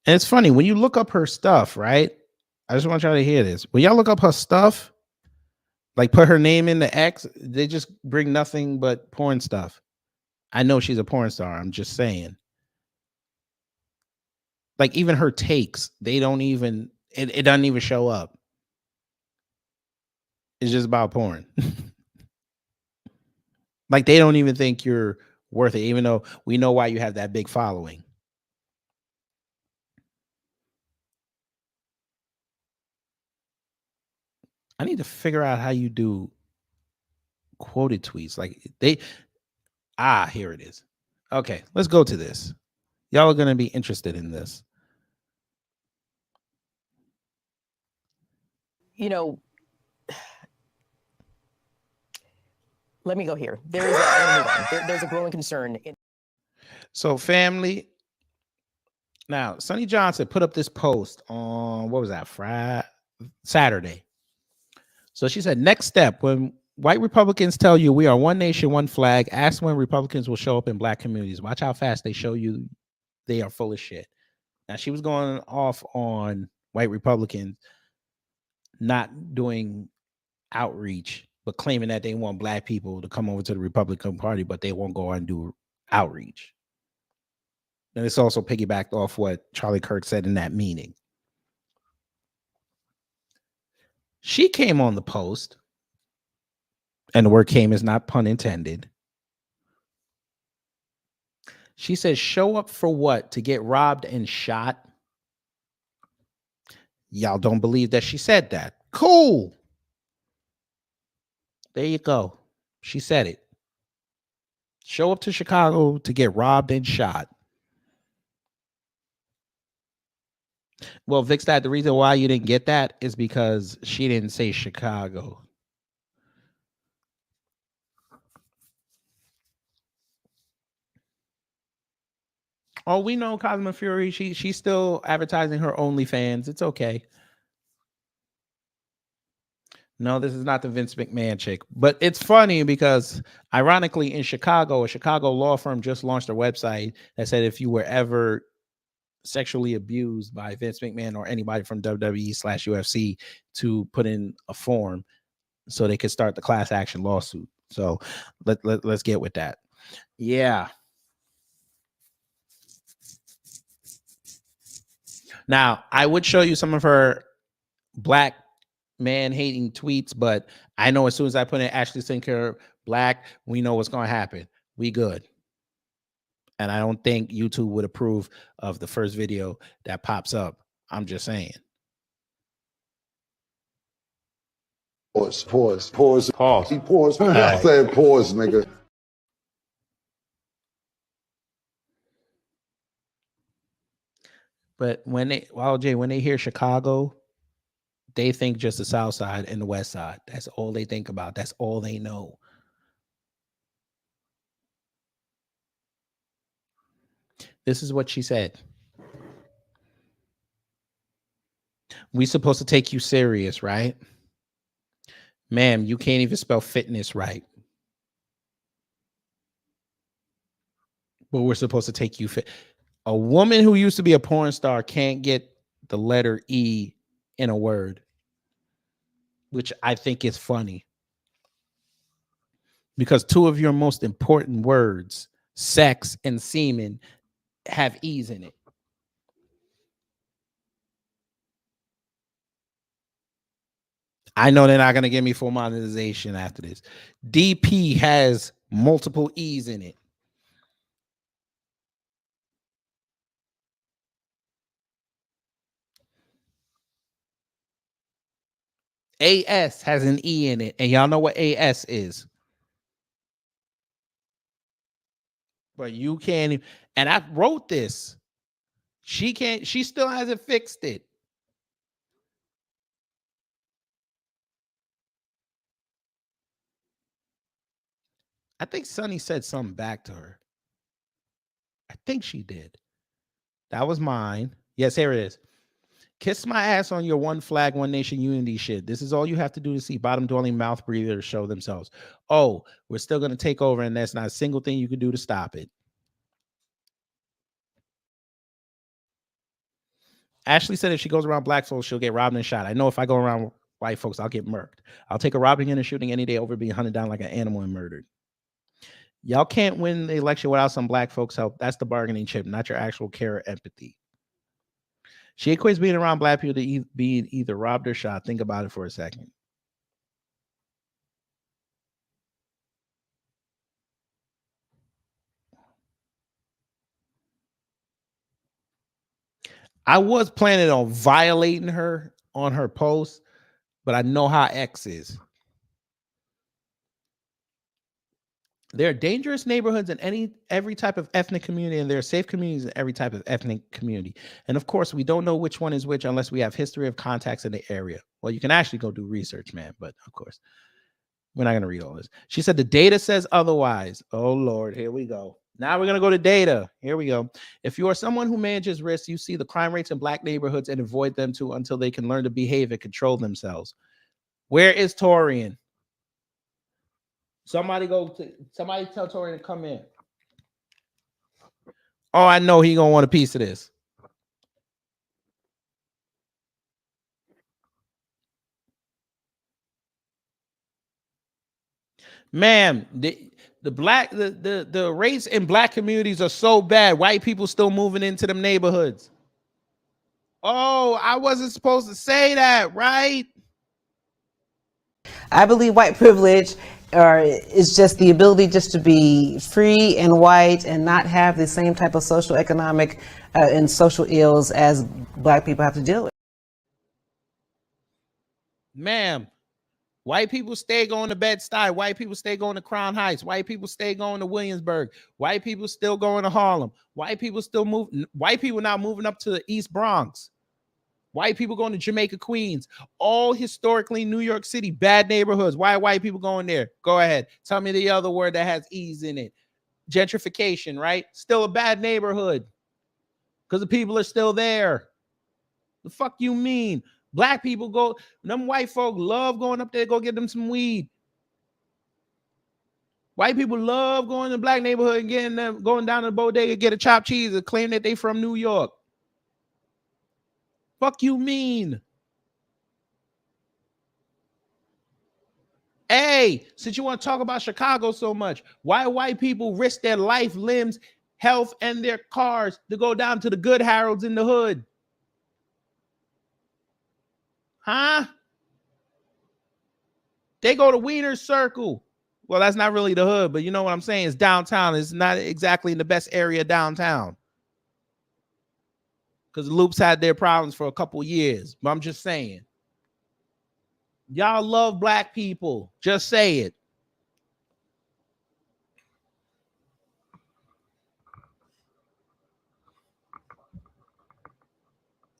And it's funny when you look up her stuff, right? I just want y'all to hear this. When y'all look up her stuff, like put her name in the X, they just bring nothing but porn stuff. I know she's a porn star. I'm just saying. Like even her takes, they don't even, it doesn't even show up. It's just about porn. Like they don't even think you're worth it, even though we know why you have that big following. I need to figure out how you do quoted tweets. Like here it is. Okay, let's go to this. Y'all are going to be interested in this. You know, let me go here. There's I'm gonna move on. There's a growing concern. So family, now Sonny Johnson put up this post on, what was that, Saturday. So she said, next step, when white Republicans tell you we are one nation, one flag, ask when Republicans will show up in black communities. Watch how fast they show you they are full of shit. Now she was going off on white Republicans not doing outreach, but claiming that they want black people to come over to the Republican Party, but they won't go and do outreach. And it's also piggybacked off what Charlie Kirk said in that meeting. She came on the post, and the word came is not pun intended. She says, show up for what? To get robbed and shot? Y'all don't believe that she said that. Cool. There you go. She said it. Show up to Chicago to get robbed and shot. Well, Vikstad, the reason why you didn't get that is because she didn't say Chicago. Oh, we know Cosmo Fury. She's still advertising her OnlyFans. It's okay. No, this is not the Vince McMahon chick. But it's funny because, ironically, in Chicago, a Chicago law firm just launched a website that said if you were ever sexually abused by Vince McMahon or anybody from WWE/UFC to put in a form so they could start the class action lawsuit. So let's get with that. Yeah. Now, I would show you some of her black man hating tweets, but I know as soon as I put in Ashley Sinclair black, we know what's going to happen. We good. And I don't think YouTube would approve of the first video that pops up. I'm just saying. Pause. He paused. I said pause, nigga. But when they hear Chicago, they think just the South Side and the West Side. That's all they think about. That's all they know. This is what she said. We supposed to take you serious, right? Ma'am, you can't even spell fitness right. But we're supposed to take you. A woman who used to be a porn star can't get the letter E in a word, which I think is funny. Because two of your most important words, sex and semen, have E's in it. I know they're not going to give me full monetization after this. DP has multiple E's in it. AS has an E in it. And y'all know what AS is. But you can't. And I wrote this. She still hasn't fixed it. I think Sonny said something back to her. I think she did. That was mine. Yes, here it is. Kiss my ass on your one flag, one nation unity shit. This is all you have to do to see bottom dwelling mouth breathers show themselves. Oh, we're still going to take over, and there's not a single thing you can do to stop it. Ashley said if she goes around black folks, she'll get robbed and shot. I know if I go around white folks, I'll get murked. I'll take a robbing and a shooting any day over being hunted down like an animal and murdered. Y'all can't win the election without some black folks' help. That's the bargaining chip, not your actual care or empathy. She equates being around black people to being either robbed or shot. Think about it for a second. I was planning on violating her on her post, but I know how X is. There are dangerous neighborhoods in every type of ethnic community, and there are safe communities in every type of ethnic community. And of course, we don't know which one is which unless we have history of contacts in the area. Well, you can actually go do research, man, but of course, we're not going to read all this. She said the data says otherwise. Oh, Lord, here we go. Now we're going to go to data. Here we go. If you are someone who manages risk, you see the crime rates in black neighborhoods and avoid them too until they can learn to behave and control themselves. Where is Torian? Somebody tell Torian to come in. Oh, I know he gonna want a piece of this. Ma'am, the race in black communities are so bad. White people still moving into them neighborhoods. Oh, I wasn't supposed to say that, right? I believe white privilege is just the ability just to be free and white and not have the same type of social, economic, and social ills as black people have to deal with. Ma'am, white people stay going to Bed-Stuy. White people stay going to Crown Heights. White people stay going to Williamsburg. White people still going to Harlem. White people still moving. White people now moving up to the East Bronx. White people going to Jamaica, Queens, all historically New York City, bad neighborhoods. Why are white people going there? Go ahead. Tell me the other word that has E's in it. Gentrification, right? Still a bad neighborhood because the people are still there. The fuck you mean? Black people go, them white folk love going up there to go get them some weed. White people love going to the black neighborhood and getting them, going down to the bodega, get a chopped cheese and claim that they from New York. Fuck you mean? Hey, since you want to talk about Chicago so much, why white people risk their life, limbs, health, and their cars to go down to the Good Harold's in the hood? Huh? They go to Wiener's Circle. Well, that's not really the hood, but you know what I'm saying? It's downtown. It's not exactly in the best area downtown. Because the Loops had their problems for a couple years. But I'm just saying. Y'all love black people. Just say it.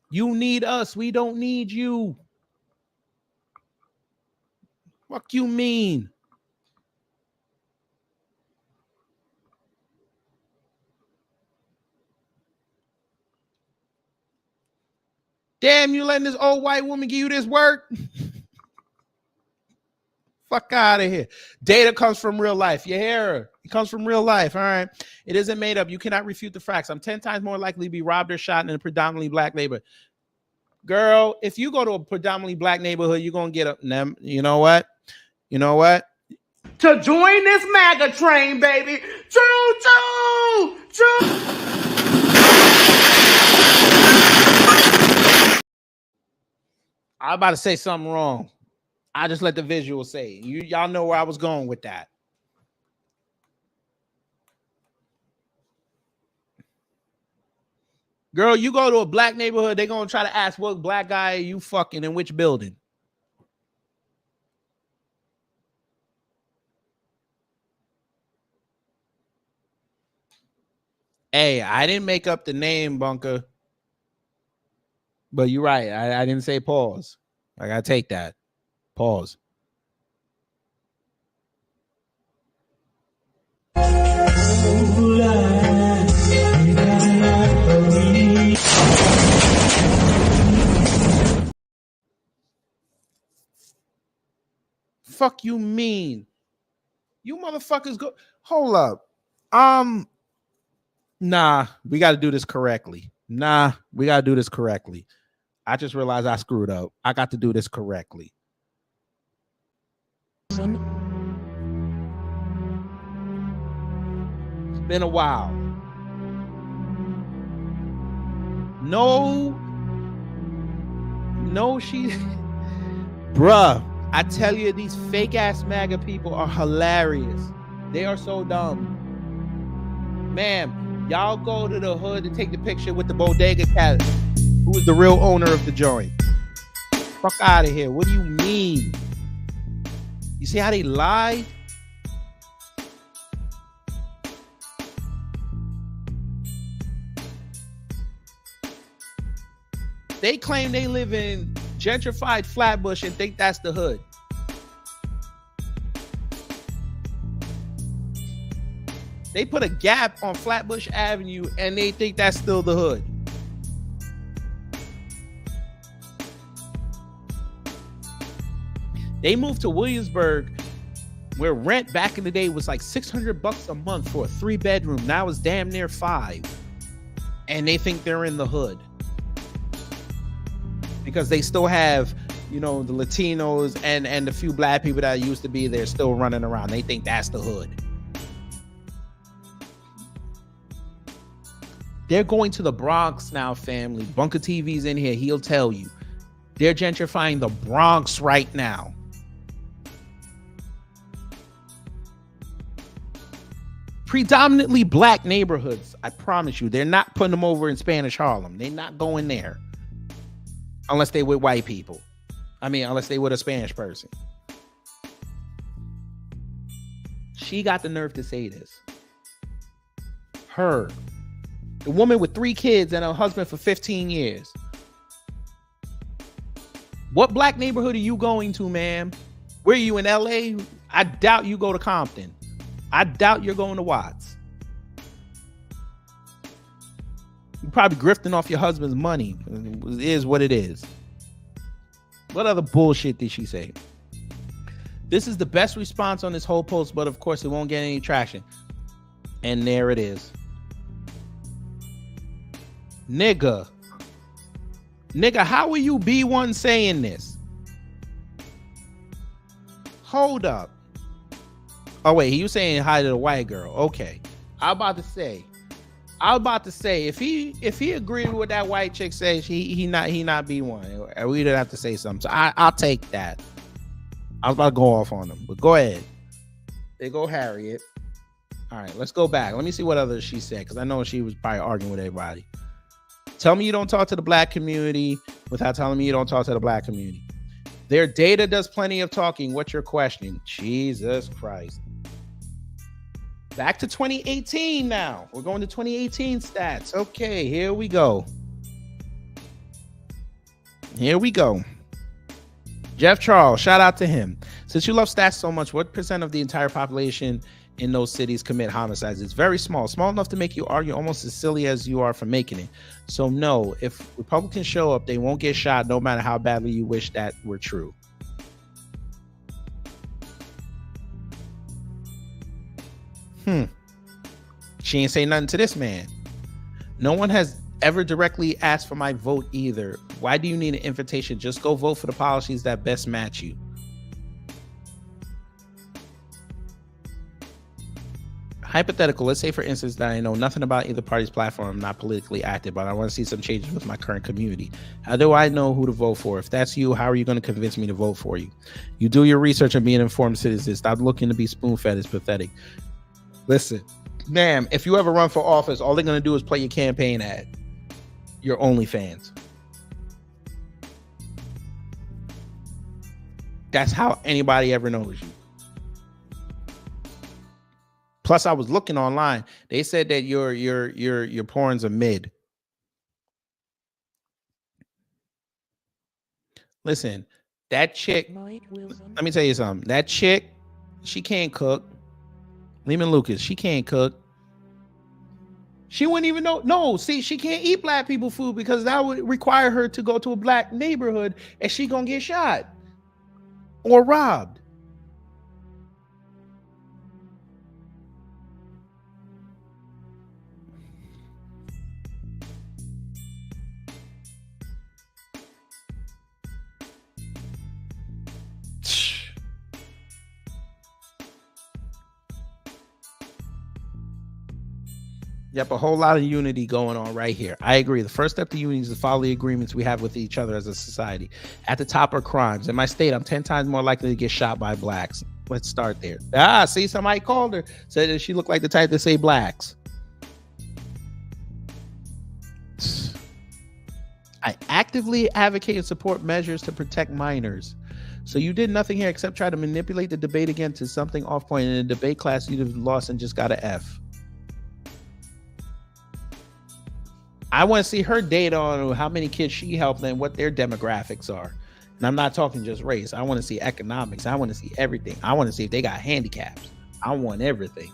You need us. We don't need you. Fuck you mean? Damn, you letting this old white woman give you this work? Fuck out of here. Data comes from real life. You hear her? It comes from real life. All right. It isn't made up. You cannot refute the facts. I'm 10 times more likely to be robbed or shot in a predominantly black neighborhood. Girl, if you go to a predominantly black neighborhood, you're going to get up. You know what? You know what? To join this MAGA train, baby. Choo choo! Choo! I'm about to say something wrong. I just let the visual say it. Y'all know where I was going with that. Girl, you go to a black neighborhood, they're going to try to ask what black guy are you fucking in which building. Hey, I didn't make up the name, Bunker. But you're right. I didn't say pause. I got to take that. Pause. Fuck you mean? You motherfuckers go. Hold up. Nah, we got to do this correctly. I just realized I screwed up. I got to do this correctly. It's been a while. No, she... Bruh, I tell you, these fake-ass MAGA people are hilarious. They are so dumb. Ma'am, y'all go to the hood and take the picture with the bodega cat, who is the real owner of the joint. Fuck out of here. What do you mean? You see how they lied? They claim they live in gentrified Flatbush and think that's the hood. They put a gap on Flatbush Avenue and they think that's still the hood. They moved to Williamsburg, where rent back in the day was like $600 a month for a 3-bedroom. Now it's damn near 5. And they think they're in the hood. Because they still have, you know, the Latinos and the few black people that used to be there still running around. They think that's the hood. They're going to the Bronx now, family. Bunker TV's in here. He'll tell you. They're gentrifying the Bronx right now. Predominantly black neighborhoods. I promise you. They're not putting them over in Spanish Harlem. They're not going there. Unless they with white people. I mean, unless they with a Spanish person. She got the nerve to say this. Her. The woman with 3 kids and a husband for 15 years. What black neighborhood are you going to, ma'am? Where are you, in LA? I doubt you go to Compton. I doubt you're going to Watts. You're probably grifting off your husband's money. It is what it is. What other bullshit did she say? This is the best response on this whole post, but of course it won't get any traction. And there it is. Nigga, how are you B1 saying this? Hold up. Oh wait, he was saying hi to the white girl. Okay. I was about to say if he agreed with what that white chick says, he not B1. We'd have to say something. So I'll take that. I was about to go off on him, but go ahead. There go Harriet. All right, let's go back. Let me see what others she said, because I know she was probably arguing with everybody. Tell me you don't talk to the black community without telling me you don't talk to the black community. Their data does plenty of talking. What's your question? Jesus Christ. Back to 2018 now. We're going to 2018 stats. Okay, here we go. Jeff Charles, shout out to him. Since you love stats so much, what percent of the entire population in those cities commit homicides? It's very small enough to make you argue almost as silly as you are for making it. So no, if Republicans show up, they won't get shot no matter how badly you wish that were true. She ain't say nothing to this man. No one has ever directly asked for my vote either. Why do you need an invitation? Just go vote for the policies that best match you. Hypothetical, let's say for instance that I know nothing about either party's platform, I'm not politically active, but I want to see some changes with my current community. How do I know who to vote for? If that's you, how are you going to convince me to vote for you? You do your research and be an informed citizen. Stop looking to be spoon-fed. It's pathetic. Listen, ma'am, if you ever run for office, all they're going to do is play your campaign ad. Your OnlyFans. That's how anybody ever knows you. Plus, I was looking online. They said that your porns are mid. Listen, that chick. Let me tell you something. That chick, she can't cook. Lehman Lucas, she can't cook. She wouldn't even know. No, see, she can't eat black people food because that would require her to go to a black neighborhood and she gonna get shot or robbed. Yep, a whole lot of unity going on right here. I agree. The first step to unity is to follow the agreements we have with each other as a society. At the top are crimes. In my state, I'm 10 times more likely to get shot by blacks. Let's start there. See, somebody called her, said that she looked like the type to say blacks. I actively advocate and support measures to protect minors. So you did nothing here except try to manipulate the debate again to something off point. In a debate class, you'd have lost and just got an F. I want to see her data on how many kids she helped and what their demographics are. And I'm not talking just race. I want to see economics. I want to see everything. I want to see if they got handicaps. I want everything.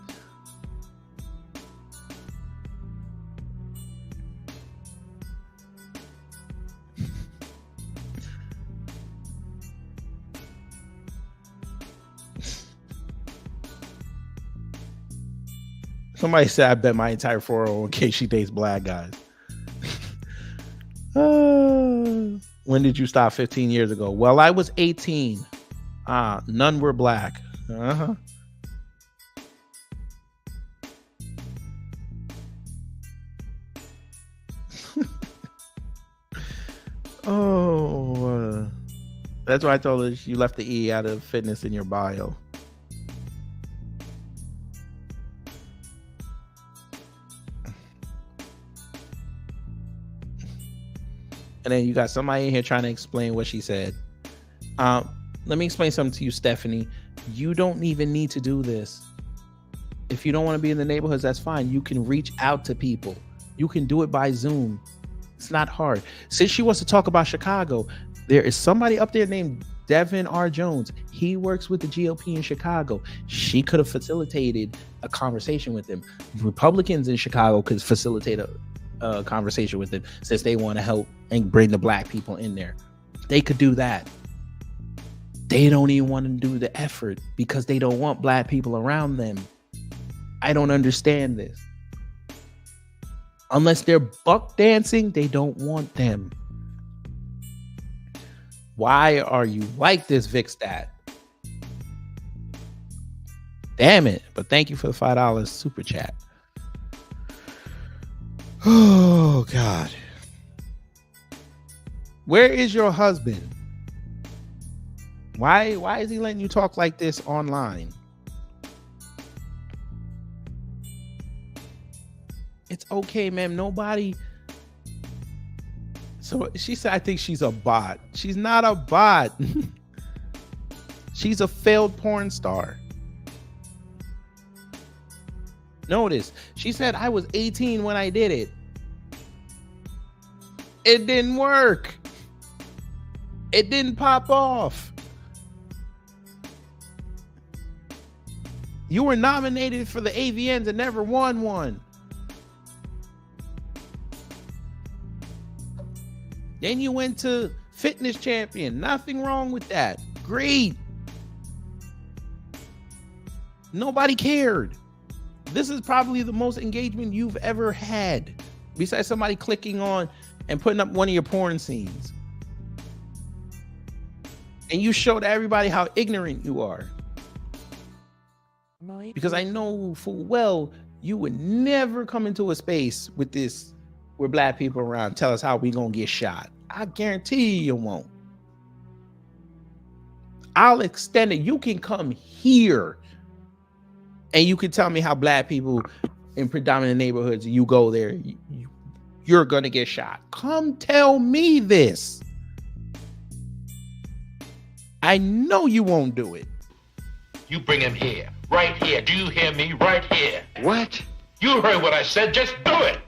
Somebody said, I bet my entire 401k she dates black guys. When did you stop? 15 years ago. Well, I was 18. None were black. That's why I told her you left the E out of fitness in your bio. And then you got somebody in here trying to explain what she said. Let me explain something to you, Stephanie. You don't even need to do this. If you don't want to be in the neighborhoods, that's fine. You can reach out to people. You can do it by Zoom. It's not hard. Since she wants to talk about Chicago, there is somebody up there named Devin R. Jones. He works with the GOP in Chicago. She could have facilitated a conversation with them. Republicans in Chicago could facilitate a conversation with them since they want to help and bring the black people in there. They could do that. They don't even want to do the effort because they don't want black people around them. I don't understand this. Unless they're buck dancing, they don't want them. Why are you like this, Vicstat? Damn it. But thank you for the $5 super chat. Oh, God. Where is your husband? Why is he letting you talk like this online? It's okay, ma'am. Nobody. So she said, I think she's a bot. She's not a bot. She's a failed porn star. Notice, she said, I was 18 when I did it. It didn't work. It didn't pop off. You were nominated for the AVNs and never won one. Then you went to Fitness Champion. Nothing wrong with that. Great. Nobody cared. This is probably the most engagement you've ever had, besides somebody clicking on and putting up one of your porn scenes. And you showed everybody how ignorant you are. Because I know full well you would never come into a space with this, where black people around, tell us how we gonna get shot. I guarantee you won't. I'll extend it. You can come here and you can tell me how black people in predominant neighborhoods, you go there, you're gonna get shot. Come tell me this. I know you won't do it. You bring him here. Right here. Do you hear me? Right here. What? You heard what I said. Just do it.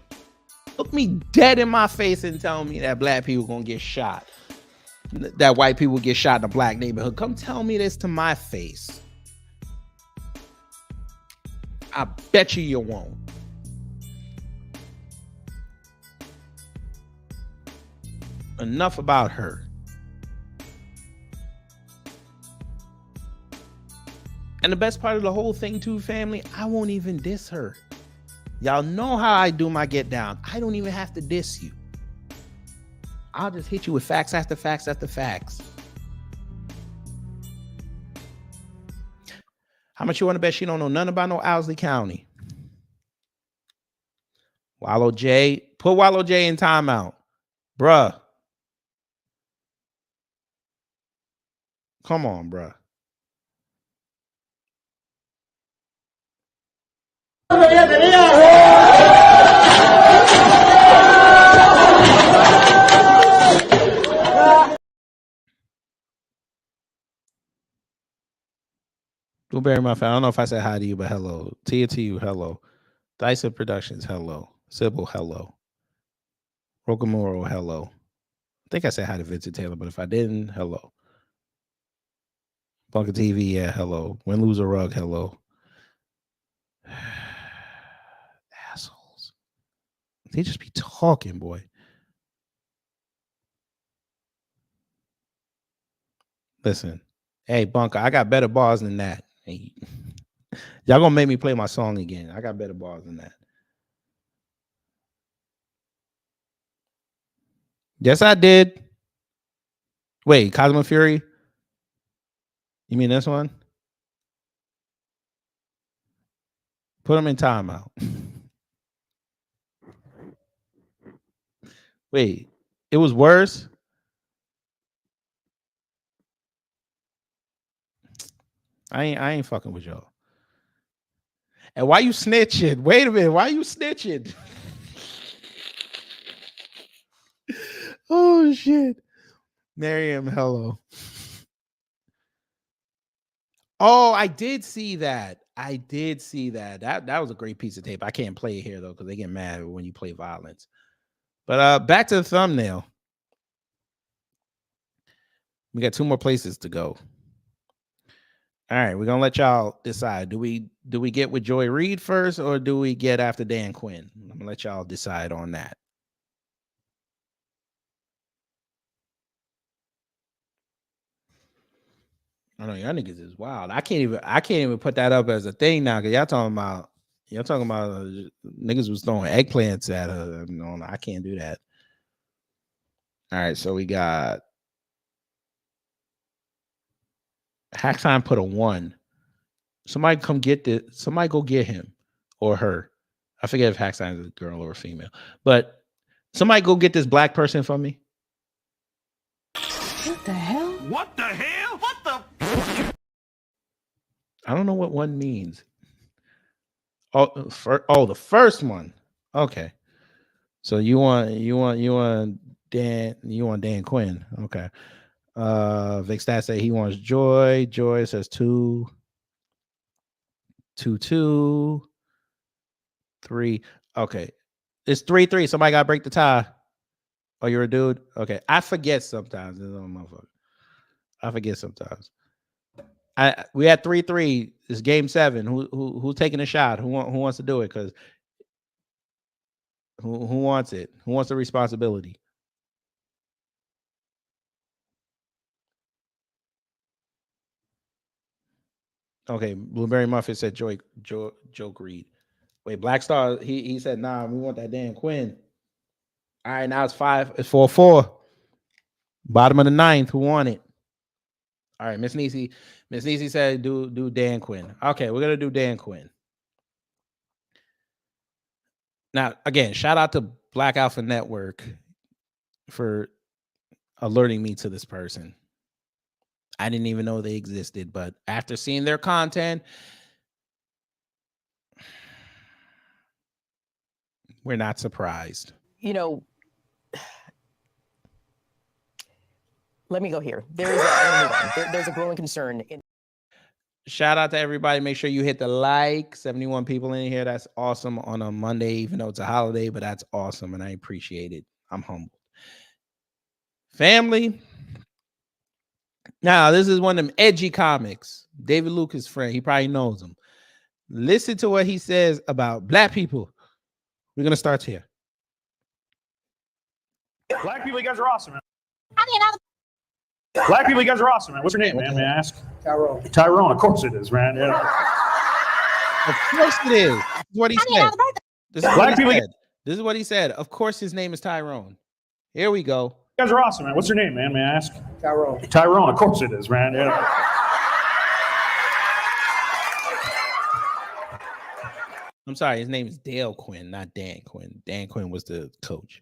Look me dead in my face and tell me that black people gonna get shot. That white people get shot in a black neighborhood. Come tell me this to my face. I bet you won't. Enough about her. And the best part of the whole thing too, family, I won't even diss her. Y'all know how I do my get down. I don't even have to diss you. I'll just hit you with facts after facts after facts. How much you want to bet she don't know nothing about no Owsley County? Wallow J. Put Wallow J in timeout. Bruh. Come on, bruh. Blueberry Muffin, I don't know if I said hi to you, but hello. Tia to you, hello. Dyson Productions, hello. Sybil, hello. Rokamuro, hello. I think I said hi to Vincent Taylor, but if I didn't, hello. Bunker TV, yeah, hello. Win, Lose, or Rug, hello. Assholes. They just be talking, boy. Listen. Hey, Bunker, I got better bars than that. Hey, y'all gonna make me play my song again. I got better bars than that. Yes, I did. Wait, Cosmo Fury? You mean this one? Put him in timeout. Wait, it was worse? I ain't fucking with y'all. And why you snitching? Wait a minute, why you snitching? Oh shit. Miriam, hello. Oh, I did see that. I did see that. That was a great piece of tape. I can't play it here though, because they get mad when you play violence. But back to the thumbnail. We got 2 more places to go. All right, we're gonna let y'all decide. Do we get with Joy Reid first, or do we get after Dan Quinn? I'm gonna let y'all decide on that. I know y'all niggas is wild. I can't even put that up as a thing now, because y'all talking about niggas was throwing eggplants at her. No, I can't do that. All right, so we got Hacksign put a 1. Somebody come get this. Somebody go get him or her. I forget if Hacksign is a girl or a female, but somebody go get this black person for me. What the hell? What the hell? What the? I don't know what 1 means. Oh, the first one. Okay. So you want Dan Quinn. Okay. Vic Stat say he wants Joy. Joy says 2, 2, 2, 3. Okay. It's 3, 3. Somebody gotta break the tie. Oh, you're a dude? Okay. I forget sometimes. I forget sometimes. We had 3, 3. It's game 7. Who's taking a shot? Who wants to do it? Because who wants it? Who wants the responsibility? Okay, Blueberry Muffin said Joe Reid. Wait, Black Star, he said, nah, we want that Dan Quinn. All right, now it's 4-4. Bottom of the ninth. Who won it? All right, Miss Nisi. Miss Nisi said do Dan Quinn. Okay, we're gonna do Dan Quinn. Now, again, shout out to Black Alpha Network for alerting me to this person. I didn't even know they existed, but after seeing their content, we're not surprised. You know, let me go here. There's a growing concern in. Shout out to everybody. Make sure you hit the like. 71 people in here. That's awesome on a Monday, even though it's a holiday, but that's awesome, and I appreciate it. I'm humbled. Family. Now, this is one of them edgy comics. David Lucas' friend. He probably knows him. Listen to what he says about black people. We're going to start here. Black people, you guys are awesome, man. Black people, you guys are awesome, man. What's your name, man? May I ask? Tyrone. Tyrone, of course it is, man. Yeah. Of course it is. This is what he said. This is what he said. Of course his name is Tyrone. Here we go. You guys are awesome, man. What's your name, man? May I ask? Tyrone. Tyrone, of course it is, man. Yeah. I'm sorry, his name is Dale Quinn, not Dan Quinn. Dan Quinn was the coach.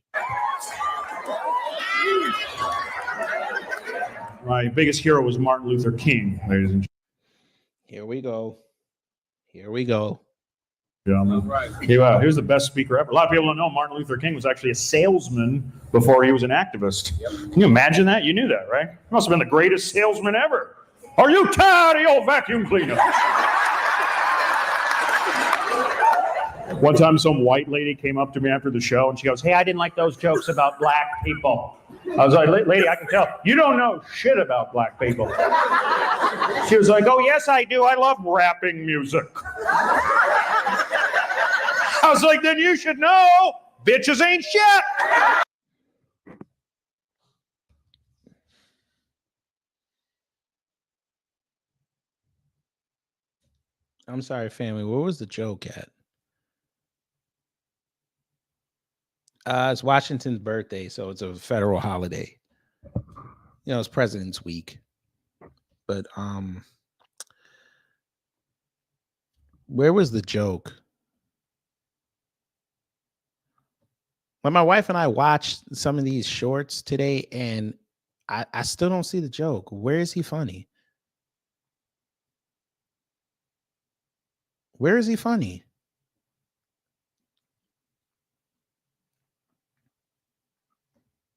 My biggest hero was Martin Luther King, ladies and Here we go. Here we go. gentlemen. He was the best speaker ever. A lot of people don't know Martin Luther King was actually a salesman before he was an activist. Can you imagine that? You knew that, right? He must have been the greatest salesman ever. Are you tired of your vacuum cleaner? One time some white lady came up to me after the show and she goes, "Hey, I didn't like those jokes about black people." I was like, "Lady, I can tell you don't know shit about black people." She was like, "Oh, yes, I do. I love rapping music." I was like, "Then you should know bitches ain't shit." I'm sorry, family. Where was the joke at? It's Washington's birthday, so it's a federal holiday. You know, it's President's Week. But where was the joke? When my wife and I watched some of these shorts today, and I still don't see the joke. Where is he funny? Where is he funny?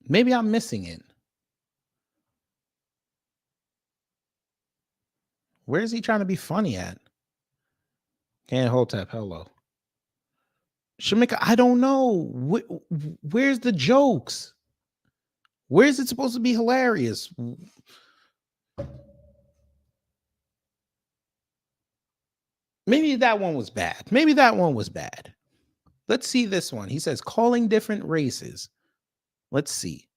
Maybe I'm missing it. Where is he trying to be funny at? Can't hold tap. Hello. Shamika, I don't know. Where's the jokes? Where is it supposed to be hilarious? Maybe that one was bad. Maybe that one was bad. Let's see this one. He says, calling different races. Let's see.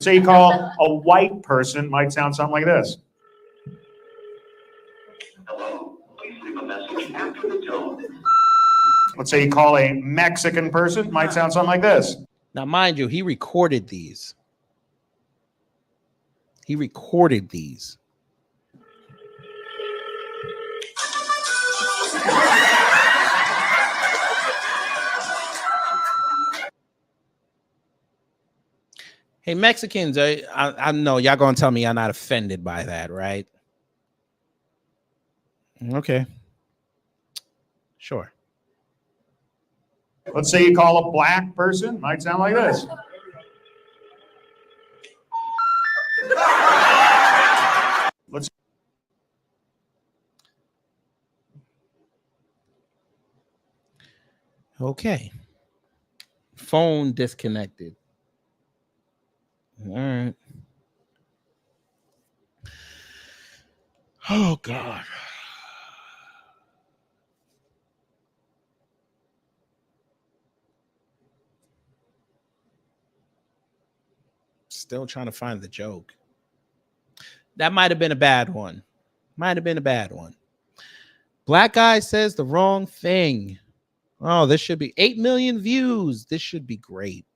Say you call a white person, might sound something like this. Hello, please leave a message after the tone. Let's say you call a Mexican person, might sound something like this. Now, mind you, he recorded these. He recorded these. Hey, Mexicans, I know y'all gonna tell me y'all not offended by that, right? Okay. Sure. Let's say you call a black person, might sound like this. Okay. Phone disconnected. All right. Oh, God. Still trying to find the joke. That might have been a bad one. Might have been a bad one. Black guy says the wrong thing. Oh, this should be 8 million views. This should be great.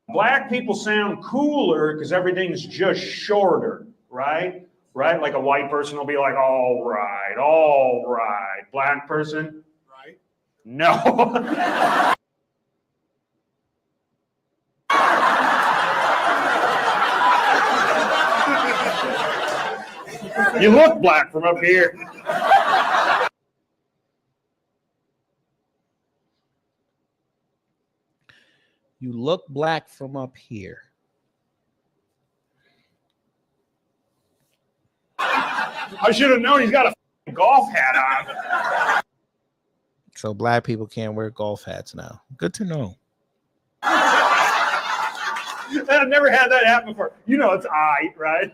Black people sound cooler because everything's just shorter, right? Right? Like a white person will be like, all right, all right. Black person? Right. No. You look black from up here. You look black from up here. I should have known he's got a golf hat on. So black people can't wear golf hats now. Good to know. I've never had that happen before. You know it's aight, right?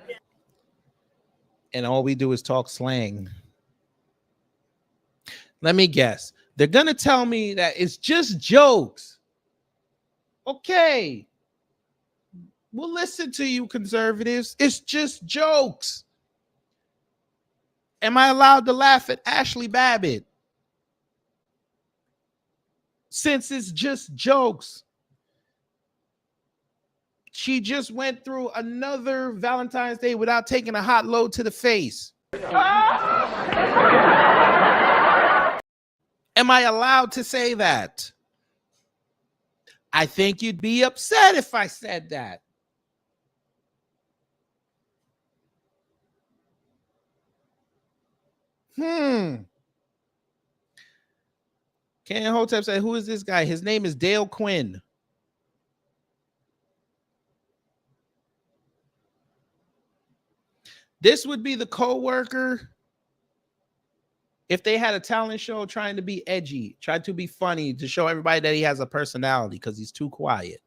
And all we do is talk slang. Let me guess. They're going to tell me that it's just jokes. Okay. We'll listen to you, conservatives. It's just jokes. Am I allowed to laugh at Ashley Babbitt? Since it's just jokes. She just went through another Valentine's Day without taking a hot load to the face. Am I allowed to say that? I think you'd be upset if I said that. Ken Hotep said, who is this guy? His name is Dale Quinn. This would be the co-worker if they had a talent show trying to be edgy, trying to be funny, to show everybody that he has a personality because he's too quiet.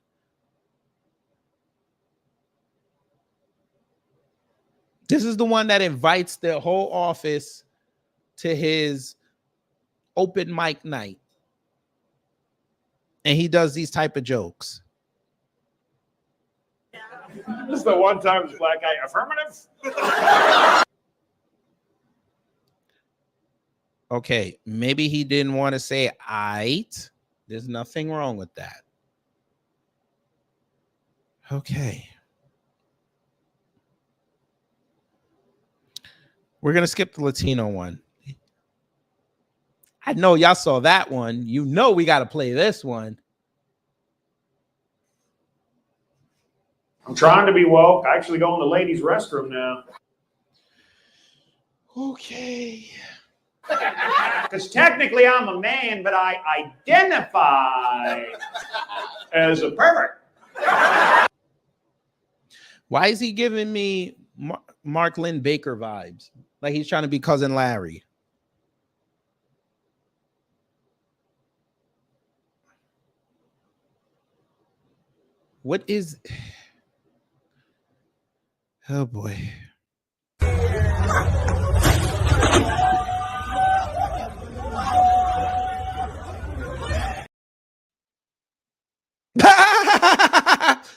This is the one that invites the whole office to his open mic night. And he does these type of jokes. This is the one time this black guy affirmative. Okay, maybe he didn't want to say aight. There's nothing wrong with that. Okay. We're going to skip the Latino one. I know y'all saw that one. You know we got to play this one. I'm trying to be woke. I actually go in the ladies' restroom now. Okay. Because technically I'm a man, but I identify as a pervert. Why is he giving me Mark Lynn Baker vibes? Like he's trying to be Cousin Larry. What is... Oh boy.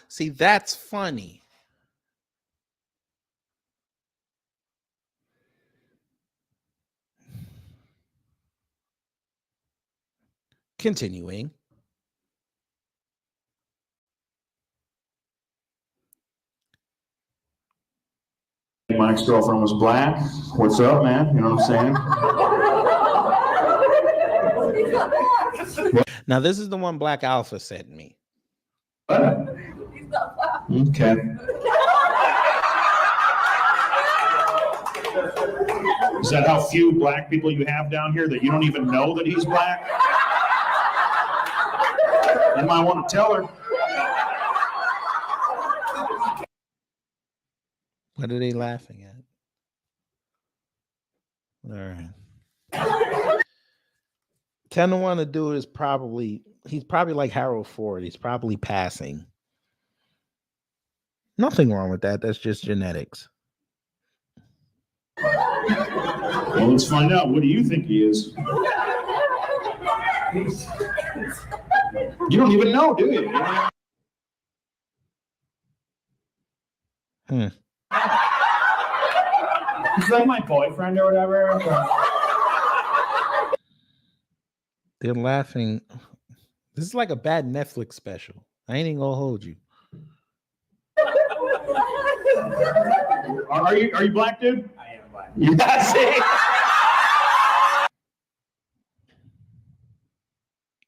See, that's funny. Continuing. My ex-girlfriend was black. What's up, man? You know what I'm saying? Now, this is the one Black Alpha sent me. Okay. Is that how few black people you have down here that you don't even know that he's black? You might want to tell her. What are they laughing at? All right. 10-1 to do is probably, he's probably like Harold Ford. He's probably passing. Nothing wrong with that. That's just genetics. Well, let's find out. What do you think he is? You don't even know, do you? He's like my boyfriend or whatever. They're laughing. This is like a bad Netflix special. I ain't even gonna hold you. Are you black, dude? I am black. Yeah, see?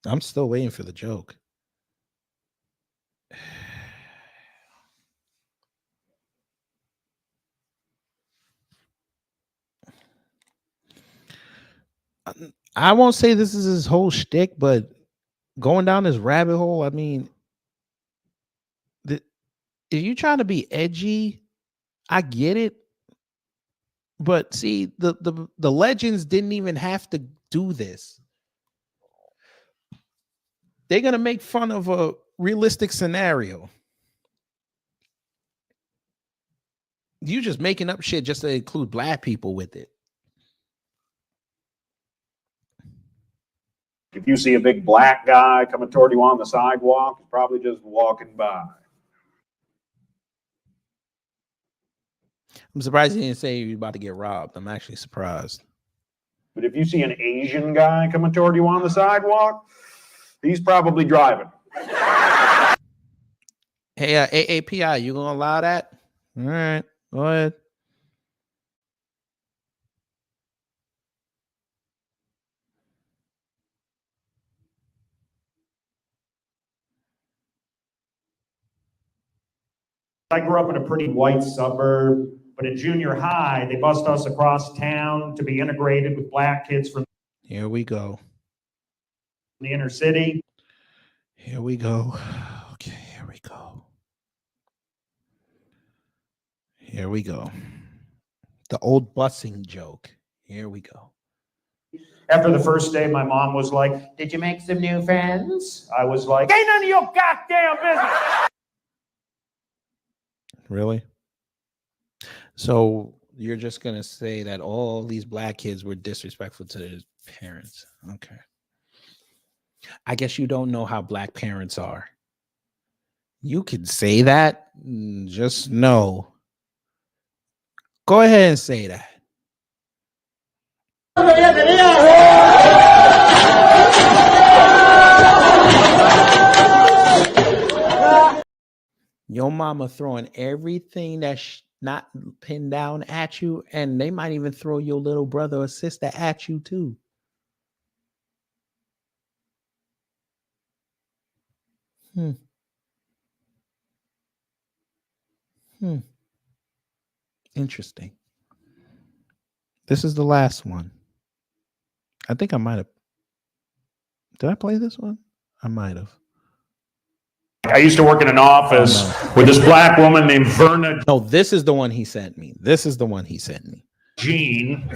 I'm still waiting for the joke. I won't say this is his whole shtick, but going down this rabbit hole, I mean, if you trying to be edgy, I get it. But see, the legends didn't even have to do this. They're gonna make fun of a realistic scenario. You just making up shit just to include black people with it. If you see a big black guy coming toward you on the sidewalk, he's probably just walking by. I'm surprised he didn't say he was about to get robbed. I'm actually surprised. But if you see an Asian guy coming toward you on the sidewalk, he's probably driving. Hey, AAPI, you gonna allow that? All right, go ahead. I grew up in a pretty white suburb, but in junior high, they bussed us across town to be integrated with black kids from Here we go. the inner city. Here we go. Okay, here we go. Here we go. The old busing joke. Here we go. After the first day, my mom was like, "Did you make some new friends?" I was like, "Ain't none of your goddamn business." Really? So you're just gonna say that all these black kids were disrespectful to their parents? Okay. I guess you don't know how black parents are. You could say that. Just know. Go ahead and say that. Your mama throwing everything that's not pinned down at you, and they might even throw your little brother or sister at you too. Interesting. This is the last one. I think I might have. Did I play this one? I might have. I used to work in an office with this black woman named Verna. No, this is the one he sent me. This is the one he sent me. Jean.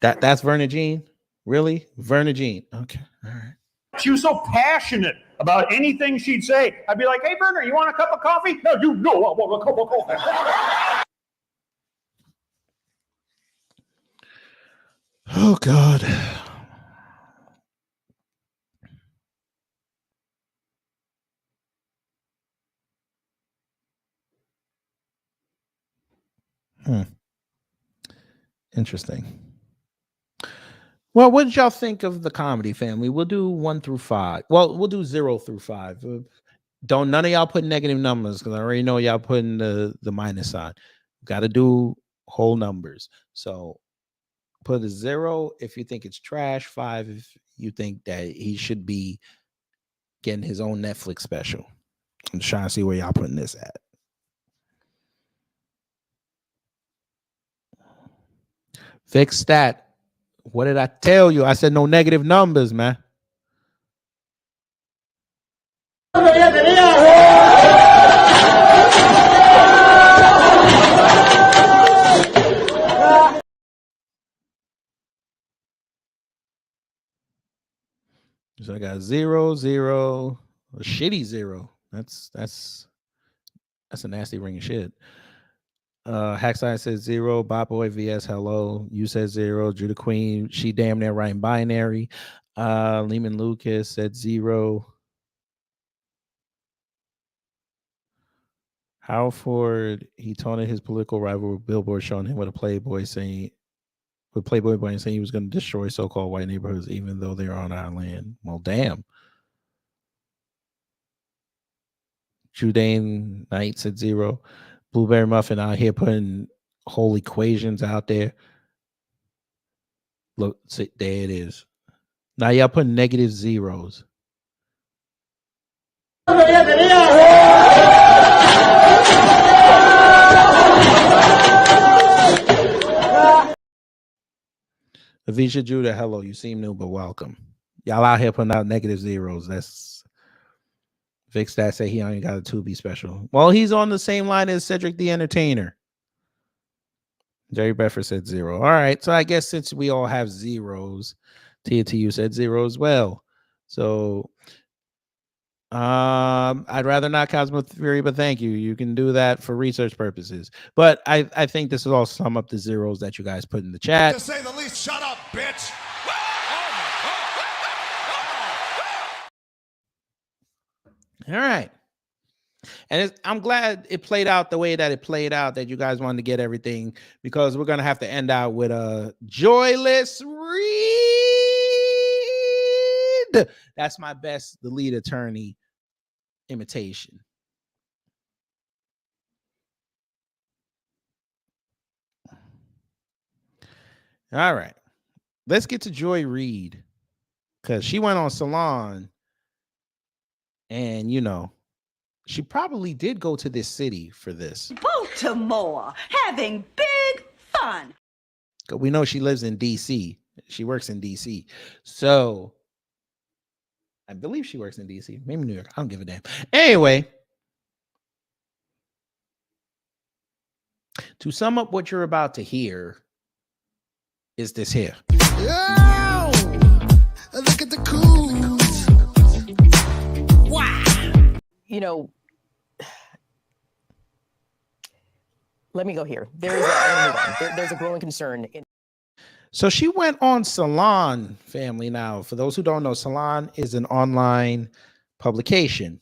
That's Verna Jean? Really? Verna Jean. Okay. All right. She was so passionate about anything she'd say. I'd be like, "Hey, Verna, you want a cup of coffee?" "No, you know I want a cup of coffee." Oh, God. Interesting. Well, what did y'all think of the comedy family? We'll do 1 through 5. Well, we'll do 0 through 5. Don't none of y'all put negative numbers because I already know y'all putting the minus sign. Got to do whole numbers. So put a 0 if you think it's trash, 5 if you think that he should be getting his own Netflix special. I'm just trying to see where y'all putting this at. Fix that. What did I tell you? I said no negative numbers, man. So I got 0, 0, a shitty 0. That's a nasty ring of shit. Hackside says 0. Bot Boy VS hello. You said 0. Judah Queen, she damn near writing binary. Lehman Lucas said 0. Howard Ford, he taunted his political rival with Billboard showing him with a Playboy saying, with Playboy Bunny saying he was going to destroy so-called white neighborhoods, even though they're on our land. Well, damn. Judane Knight said 0. Blueberry Muffin out here putting whole equations out there. Look, see, there it is. Now y'all putting negative zeros. Avisha Judah, hello. You seem new, but welcome. Y'all out here putting out negative zeros. That's Vic Stat say he only got a Tubi special. Well, he's on the same line as Cedric the Entertainer. Jerry Bedford said 0. All right. So I guess since we all have zeros, TTU said 0 as well. So I'd rather not Cosmo Theory, but thank you. You can do that for research purposes. But I think this is all sum up the zeros that you guys put in the chat. To say the least, shut up, bitch. All right. And I'm glad it played out the way that it played out, that you guys wanted to get everything, because we're going to have to end out with a joyless read. That's my best the lead attorney imitation. All right. Let's get to Joy Reid, because she went on Salon and, you know, she probably did go to this city for this. Baltimore, having big fun. We know she lives in D.C. She works in D.C. So I believe she works in D.C. Maybe New York. I don't give a damn. Anyway, to sum up what you're about to hear is this here. Yo, look at the coos. Wow. You know, let me go here. There's a growing concern. So she went on Salon, family. Now, for those who don't know, Salon is an online publication.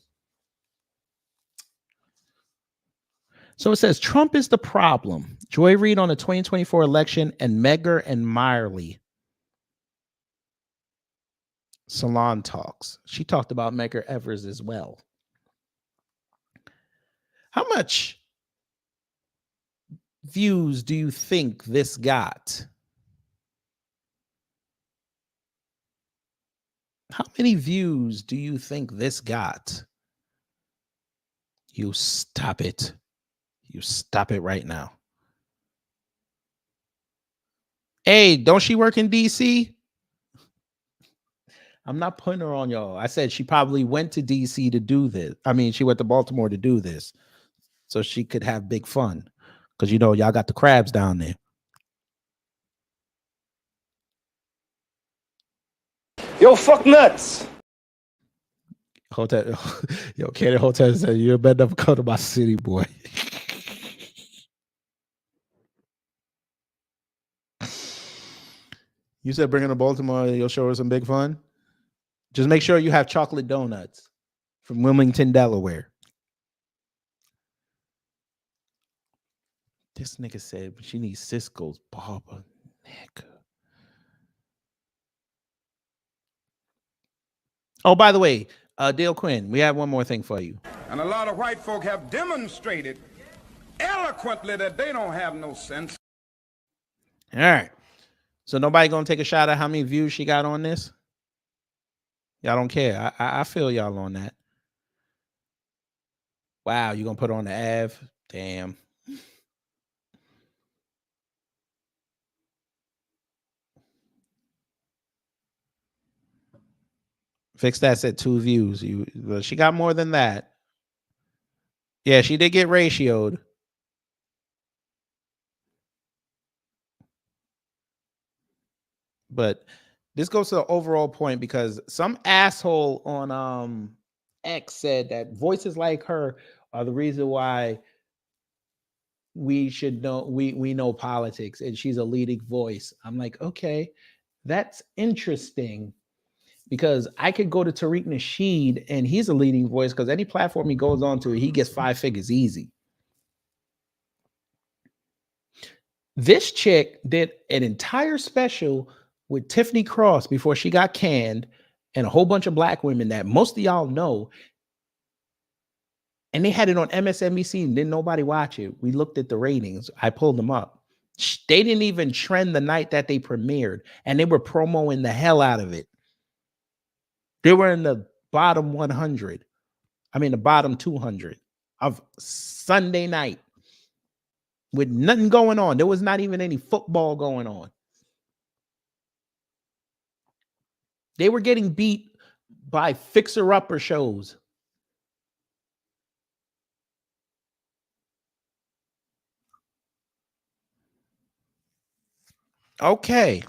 So it says, Trump is the problem. Joy Reid on the 2024 election and Medgar and Miley. Salon Talks. She talked about Medgar Evers as well. How much views do you think this got? How many views do you think this got? You stop it. You stop it right now. Hey, don't she work in DC? I'm not putting her on y'all. I said she probably went to DC to do this. I mean, she went to Baltimore to do this so she could have big fun. Because, you know, y'all got the crabs down there. Yo, fuck nuts. Hotel, yo, Candy Hotel said, you better never come to my city, boy. You said bring her to Baltimore, you'll show her some big fun. Just make sure you have chocolate donuts from Wilmington, Delaware. This nigga said she needs Cisco's barber. Nigga. Oh, by the way, Dale Quinn, we have one more thing for you. And a lot of white folk have demonstrated eloquently that they don't have no sense. All right. So nobody gonna take a shot at how many views she got on this? Y'all don't care. I feel y'all on that. Wow, you gonna put her on the Av? Damn. Fix that said 2 views. She got more than that. Yeah, she did get ratioed. But this goes to the overall point, because some asshole on X said that voices like her are the reason why we should know we know politics, and she's a leading voice. I'm like, okay, that's interesting, because I could go to Tariq Nasheed and he's a leading voice, because any platform he goes on to, he gets 5 figures easy. This chick did an entire special with Tiffany Cross before she got canned and a whole bunch of black women that most of y'all know. And they had it on MSNBC and didn't nobody watch it. We looked at the ratings. I pulled them up. They didn't even trend the night that they premiered, and they were promoting the hell out of it. They were in the bottom 100. I mean, the bottom 200 of Sunday night with nothing going on. There was not even any football going on. They were getting beat by fixer-upper shows. Okay.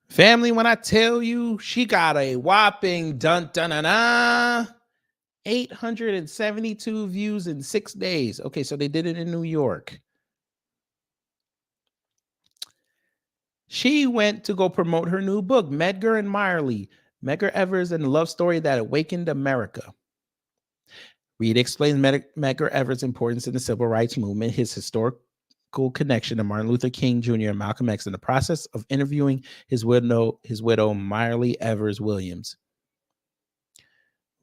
Family, when I tell you she got a whopping 872 views in 6 days. Okay, so they did it in New York. She went to go promote her new book, Medgar and Marley, Medgar Evers and the Love Story That Awakened America. Reed explains Medgar Evers' importance in the civil rights movement, his historical connection to Martin Luther King Jr. and Malcolm X in the process of interviewing his widow Marley Evers Williams.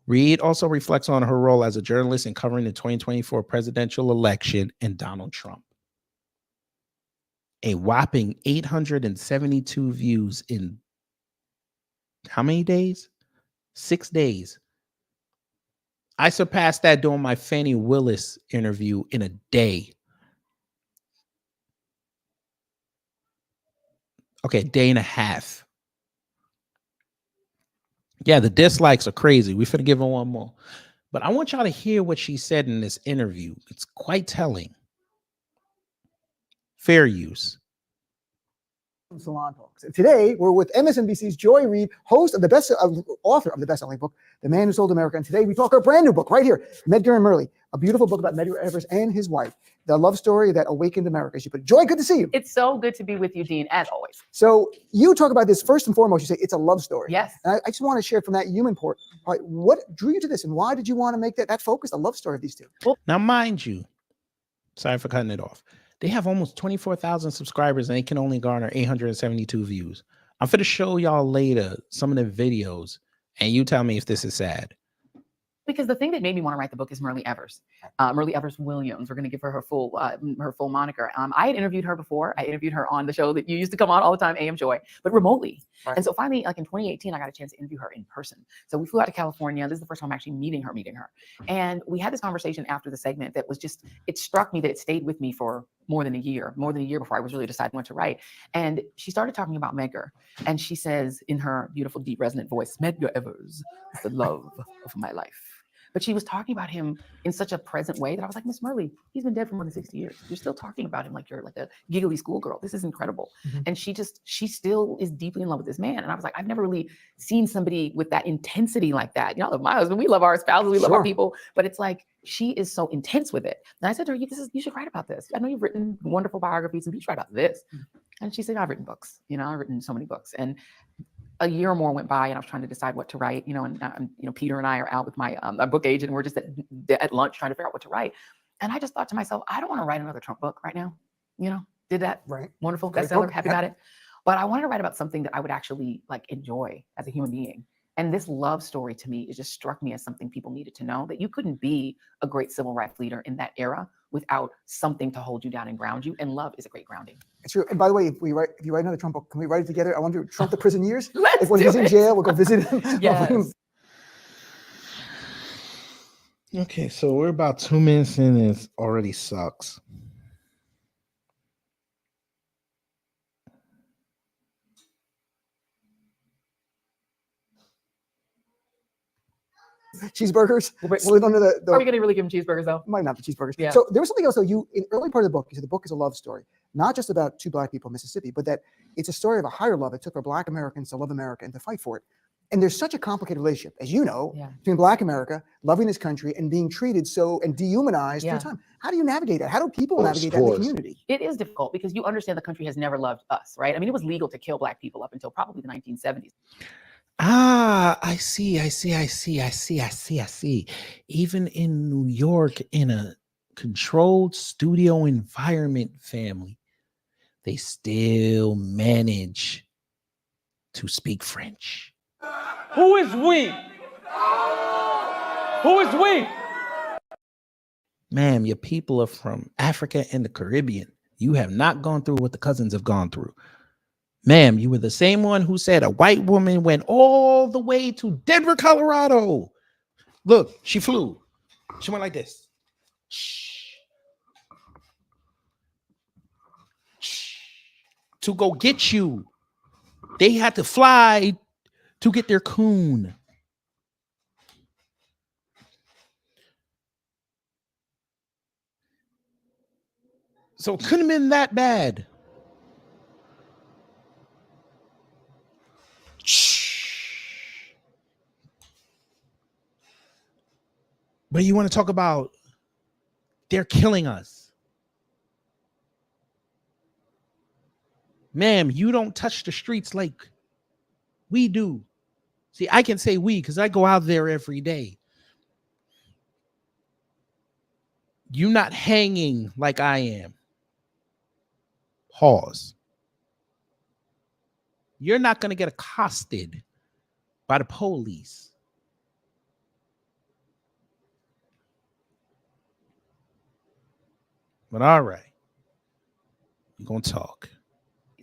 Reed also reflects on her role as a journalist in covering the 2024 presidential election and Donald Trump. A whopping 872 views in how many days? 6 days. I surpassed that during my Fannie Willis interview in a day. Okay, a day and a half. Yeah, the dislikes are crazy. We're finna give her one more. But I want y'all to hear what she said in this interview. It's quite telling. Fair use. Salon Talks. Today, we're with MSNBC's Joy Reid, host of author of the best-selling book, The Man Who Sold America. And today, we talk our brand new book right here, Medgar and Marley, a beautiful book about Medgar Evers and his wife, the love story that awakened America. As you put it. Joy, good to see you. It's so good to be with you, Dean, as always. So you talk about this first and foremost. You say it's a love story. Yes. And I just want to share from that human part. What drew you to this, and why did you want to make that focus, a love story of these two? Now, mind you, sorry for cutting it off. They have almost 24,000 subscribers and they can only garner 872 views. I'm going to show y'all later some of the videos and you tell me if this is sad. Because the thing that made me want to write the book is Marley Evers. Marley Evers Williams. We're going to give her her full moniker. I had interviewed her before. I interviewed her on the show that you used to come on all the time, AM Joy, but remotely. Right. And so finally, like in 2018, I got a chance to interview her in person. So we flew out to California. This is the first time I'm actually meeting her. And we had this conversation after the segment that was just, it struck me that it stayed with me for more than a year before I was really deciding what to write. And she started talking about Medgar. And she says in her beautiful, deep, resonant voice, Medgar Evers is the love of my life. But she was talking about him in such a present way that I was like, Miss Marley, he's been dead for more than 60 years. You're still talking about him like you're like a giggly schoolgirl. This is incredible. Mm-hmm. And she still is deeply in love with this man. And I was like, I've never really seen somebody with that intensity like that. You know, my husband, we love our spouses, we love our people, but it's like, she is so intense with it. And I said to her, you should write about this. I know you've written wonderful biographies, and you should write about this. And she said, I've written books. You know, I've written so many books. And a year or more went by and I was trying to decide what to write, and Peter and I are out with my book agent and we're just at lunch trying to figure out what to write. And I just thought to myself, I don't want to write another Trump book right now. Did that. Right. Wonderful bestseller, happy about it. But I wanted to write about something that I would actually enjoy as a human being. And this love story to me, it just struck me as something people needed to know, that you couldn't be a great civil rights leader in that era without something to hold you down and ground you. And love is a great grounding. It's true. And by the way, if you write another Trump book, can we write it together? I want to do Trump the prison years. When he's in jail, we'll go visit him. Yes. Okay, so we're about 2 minutes in and it already sucks. Cheeseburgers. Are we going to really give him cheeseburgers though? Might not the cheeseburgers. Yeah. So there was something else though. You in early part of the book, you said the book is a love story, not just about two black people in Mississippi, but that it's a story of a higher love. It took our black Americans to love America and to fight for it. And there's such a complicated relationship, as you know, between black America loving this country and being treated so and dehumanized through time. How do you navigate that? How do people navigate that in the community? It is difficult because you understand the country has never loved us, right? I mean, it was legal to kill black people up until probably the 1970s. I see. Even in New York, in a controlled studio environment, family, they still manage to speak French. Who is we? Who is we? Ma'am, your people are from Africa and the Caribbean. You have not gone through what the cousins have gone through. Ma'am, you were the same one who said a white woman went all the way to Denver, Colorado. Look, she flew. She went like this. To go get you. They had to fly to get their coon. So it couldn't have been that bad. But you want to talk about they're killing us. Ma'am, you don't touch the streets like we do. See, I can say we because I go out there every day. You're not hanging like I am. Pause. You're not going to get accosted by the police. But all right, we're going to talk.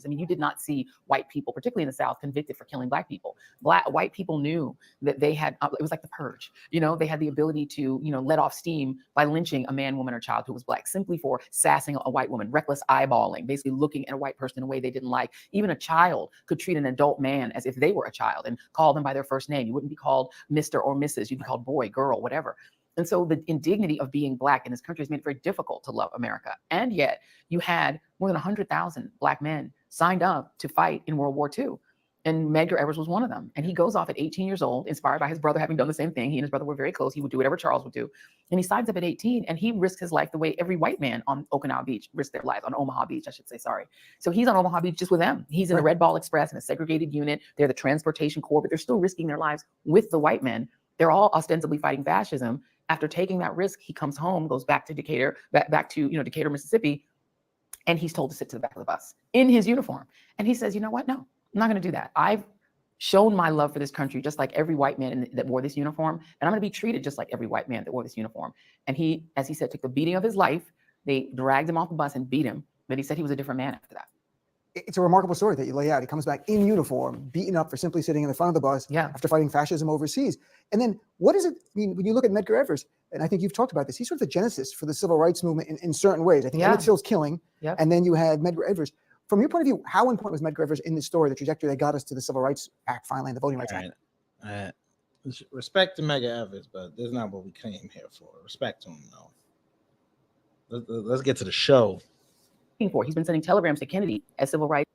I mean, you did not see white people, particularly in the South, convicted for killing black people. White people knew that they had, it was like the purge. You know, they had the ability to, you know, let off steam by lynching a man, woman, or child who was black simply for sassing a white woman, reckless eyeballing, basically looking at a white person in a way they didn't like. Even a child could treat an adult man as if they were a child and call them by their first name. You wouldn't be called Mr. or Mrs. You'd be called boy, girl, whatever. And so the indignity of being black in this country has made it very difficult to love America. And yet you had more than 100,000 black men signed up to fight in World War II. And Medgar Evers was one of them. And he goes off at 18 years old, inspired by his brother having done the same thing. He and his brother were very close. He would do whatever Charles would do. And he signs up at 18 and he risks his life the way every white man on Okinawa Beach risked their lives, on Omaha Beach, I should say, sorry. So he's on Omaha Beach just with them. He's in the Red Ball Express in a segregated unit. They're the transportation corps, but they're still risking their lives with the white men. They're all ostensibly fighting fascism. After taking that risk, he comes home, goes back to Decatur, back to Decatur, Mississippi, and he's told to sit to the back of the bus in his uniform. And he says, you know what? No, I'm not going to do that. I've shown my love for this country just like every white man that wore this uniform, and I'm going to be treated just like every white man that wore this uniform. And he, as he said, took the beating of his life. They dragged him off the bus and beat him, but he said he was a different man after that. It's a remarkable story that you lay out. He comes back in uniform, beaten up for simply sitting in the front of the bus after fighting fascism overseas. And then what does it mean when you look at Medgar Evers? And I think you've talked about this. He's sort of the genesis for the civil rights movement in certain ways. I think Emmett Till's killing, and then you had Medgar Evers. From your point of view, how important was Medgar Evers in this story, the trajectory that got us to the Civil Rights Act finally, and the Voting Rights Act? Respect to Medgar Evers, but that's not what we came here for. Respect to him, though. Let's get to the show. He's been sending telegrams to Kennedy as civil rights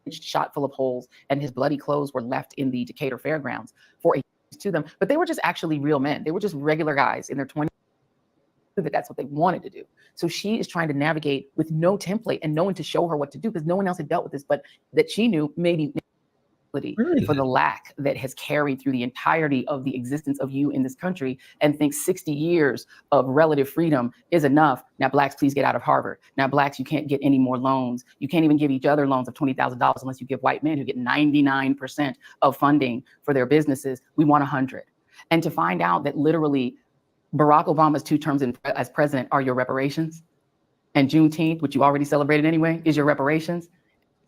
shot full of holes, and his bloody clothes were left in the Decatur Fairgrounds for a to them. But they were just actually real men. They were just regular guys in their 20s. That's what they wanted to do. So she is trying to navigate with no template and no one to show her what to do, because no one else had dealt with this, but that she knew maybe for the lack that has carried through the entirety of the existence of you in this country, and thinks 60 years of relative freedom is enough. Now, blacks, please get out of Harvard. Now, blacks, you can't get any more loans. You can't even give each other loans of $20,000 unless you give white men who get 99% of funding for their businesses. We want 100. And to find out that literally Barack Obama's 2 terms as president are your reparations, and Juneteenth, which you already celebrated anyway, is your reparations.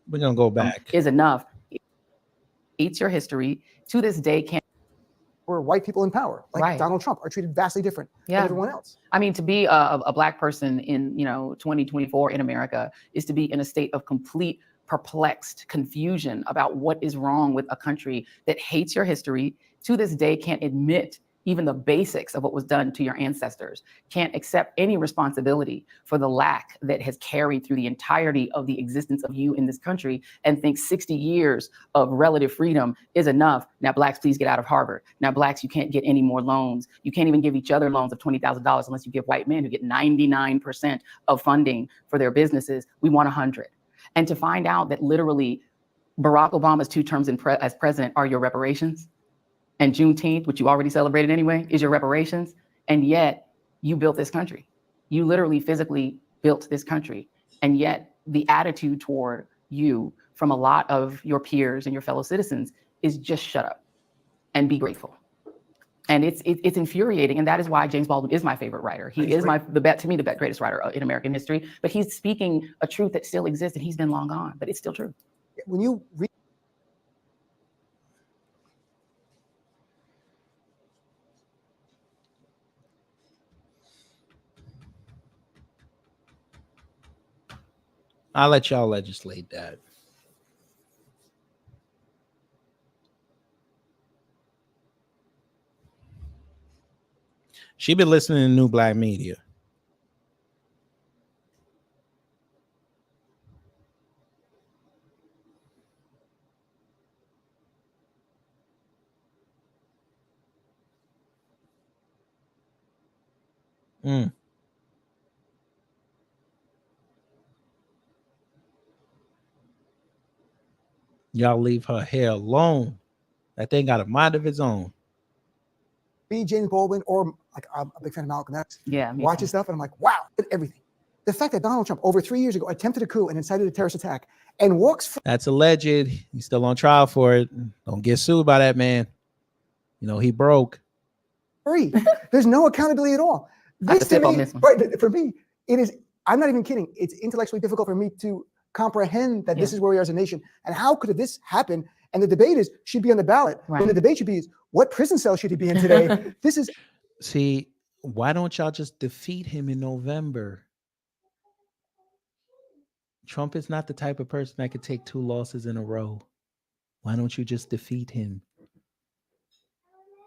We're going to go back. Is enough. Eats your history. To this day, can't. Where white people in power, like Donald Trump, are treated vastly different than everyone else. I mean, to be a black person in 2024 in America is to be in a state of complete perplexed confusion about what is wrong with a country that hates your history, to this day can't admit even the basics of what was done to your ancestors, can't accept any responsibility for the lack that has carried through the entirety of the existence of you in this country, and thinks 60 years of relative freedom is enough. Now, blacks, please get out of Harvard. Now, blacks, you can't get any more loans. You can't even give each other loans of $20,000 unless you give white men who get 99% of funding for their businesses. We want 100. And to find out that literally Barack Obama's 2 terms as president are your reparations, and Juneteenth, which you already celebrated anyway, is your reparations. And yet you built this country. You literally physically built this country. And yet the attitude toward you from a lot of your peers and your fellow citizens is just shut up and be grateful. And it's infuriating, and that is why James Baldwin is my favorite writer. He is to me the greatest writer in American history. But he's speaking a truth that still exists, and he's been long gone, but it's still true. When you read, I'll let y'all legislate that. She been listening to New Black Media. Y'all leave her hair alone. That thing got a mind of its own. read James Baldwin, or like I'm a big fan of Malcolm X. Yeah, watch his stuff, and I'm like, wow, everything. The fact that Donald Trump over 3 years ago attempted a coup and incited a terrorist attack and walks. That's alleged. He's still on trial for it. Don't get sued by that man. You know he broke. Free. There's no accountability at all. This to me, right, for me, it is. I'm not even kidding. It's intellectually difficult for me to comprehend that this is where we are as a nation. And how could this happen? And the debate is, should be on the ballot. Right. When the debate should be is, what prison cell should he be in today? This is. See, why don't y'all just defeat him in November? Trump is not the type of person that could take 2 losses in a row. Why don't you just defeat him?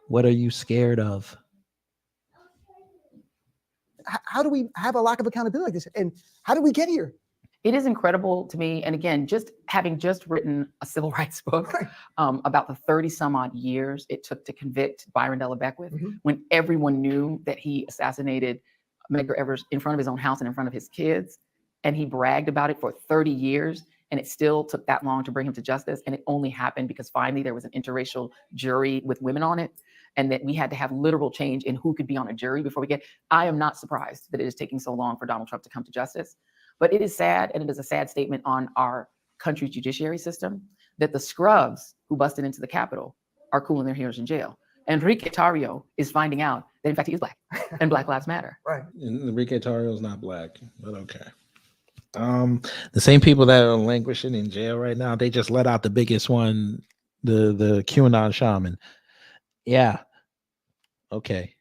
What are you scared of? How do we have a lack of accountability like this? And how did we get here? It is incredible to me. And again, just having just written a civil rights book about the 30 some odd years it took to convict Byron Della Beckwith, when everyone knew that he assassinated Medgar Evers in front of his own house and in front of his kids. And he bragged about it for 30 years. And it still took that long to bring him to justice. And it only happened because finally there was an interracial jury with women on it. And that we had to have literal change in who could be on a jury before we get. I am not surprised that it is taking so long for Donald Trump to come to justice. But it is sad, and it is a sad statement on our country's judiciary system, that the scrubs who busted into the Capitol are cooling their heels in jail. Enrique Tarrio is finding out that, in fact, he is black, and Black Lives Matter. Right. Enrique Tarrio is not black, but okay. The same people that are languishing in jail right now, they just let out the biggest one, the QAnon shaman. Yeah. Okay.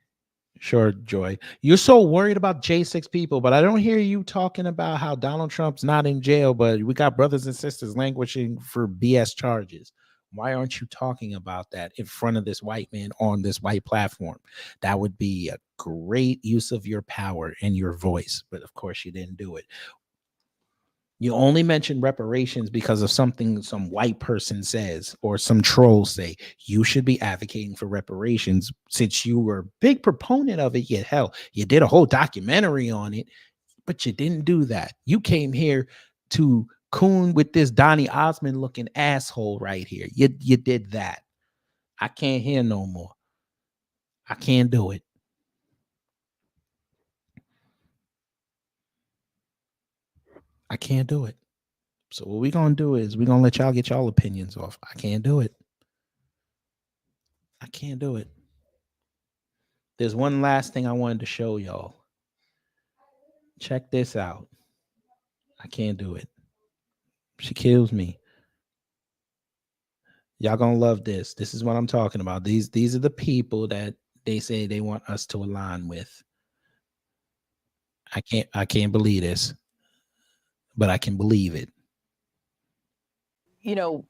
Sure, Joy. You're so worried about J6 people, but I don't hear you talking about how Donald Trump's not in jail, but we got brothers and sisters languishing for BS charges. Why aren't you talking about that in front of this white man on this white platform? That would be a great use of your power and your voice, but of course you didn't do it. You only mention reparations because of something some white person says or some trolls say. You should be advocating for reparations since you were a big proponent of it. Yet, hell, you did a whole documentary on it, but you didn't do that. You came here to coon with this Donny Osmond looking asshole right here. You did that. I can't hear no more. I can't do it. I can't do it. So what we're going to do is we're going to let y'all get y'all opinions off. I can't do it. I can't do it. There's one last thing I wanted to show y'all. Check this out. I can't do it. She kills me. Y'all going to love this. This is what I'm talking about. These are the people that they say they want us to align with. I can't believe this. But I can believe it. You know,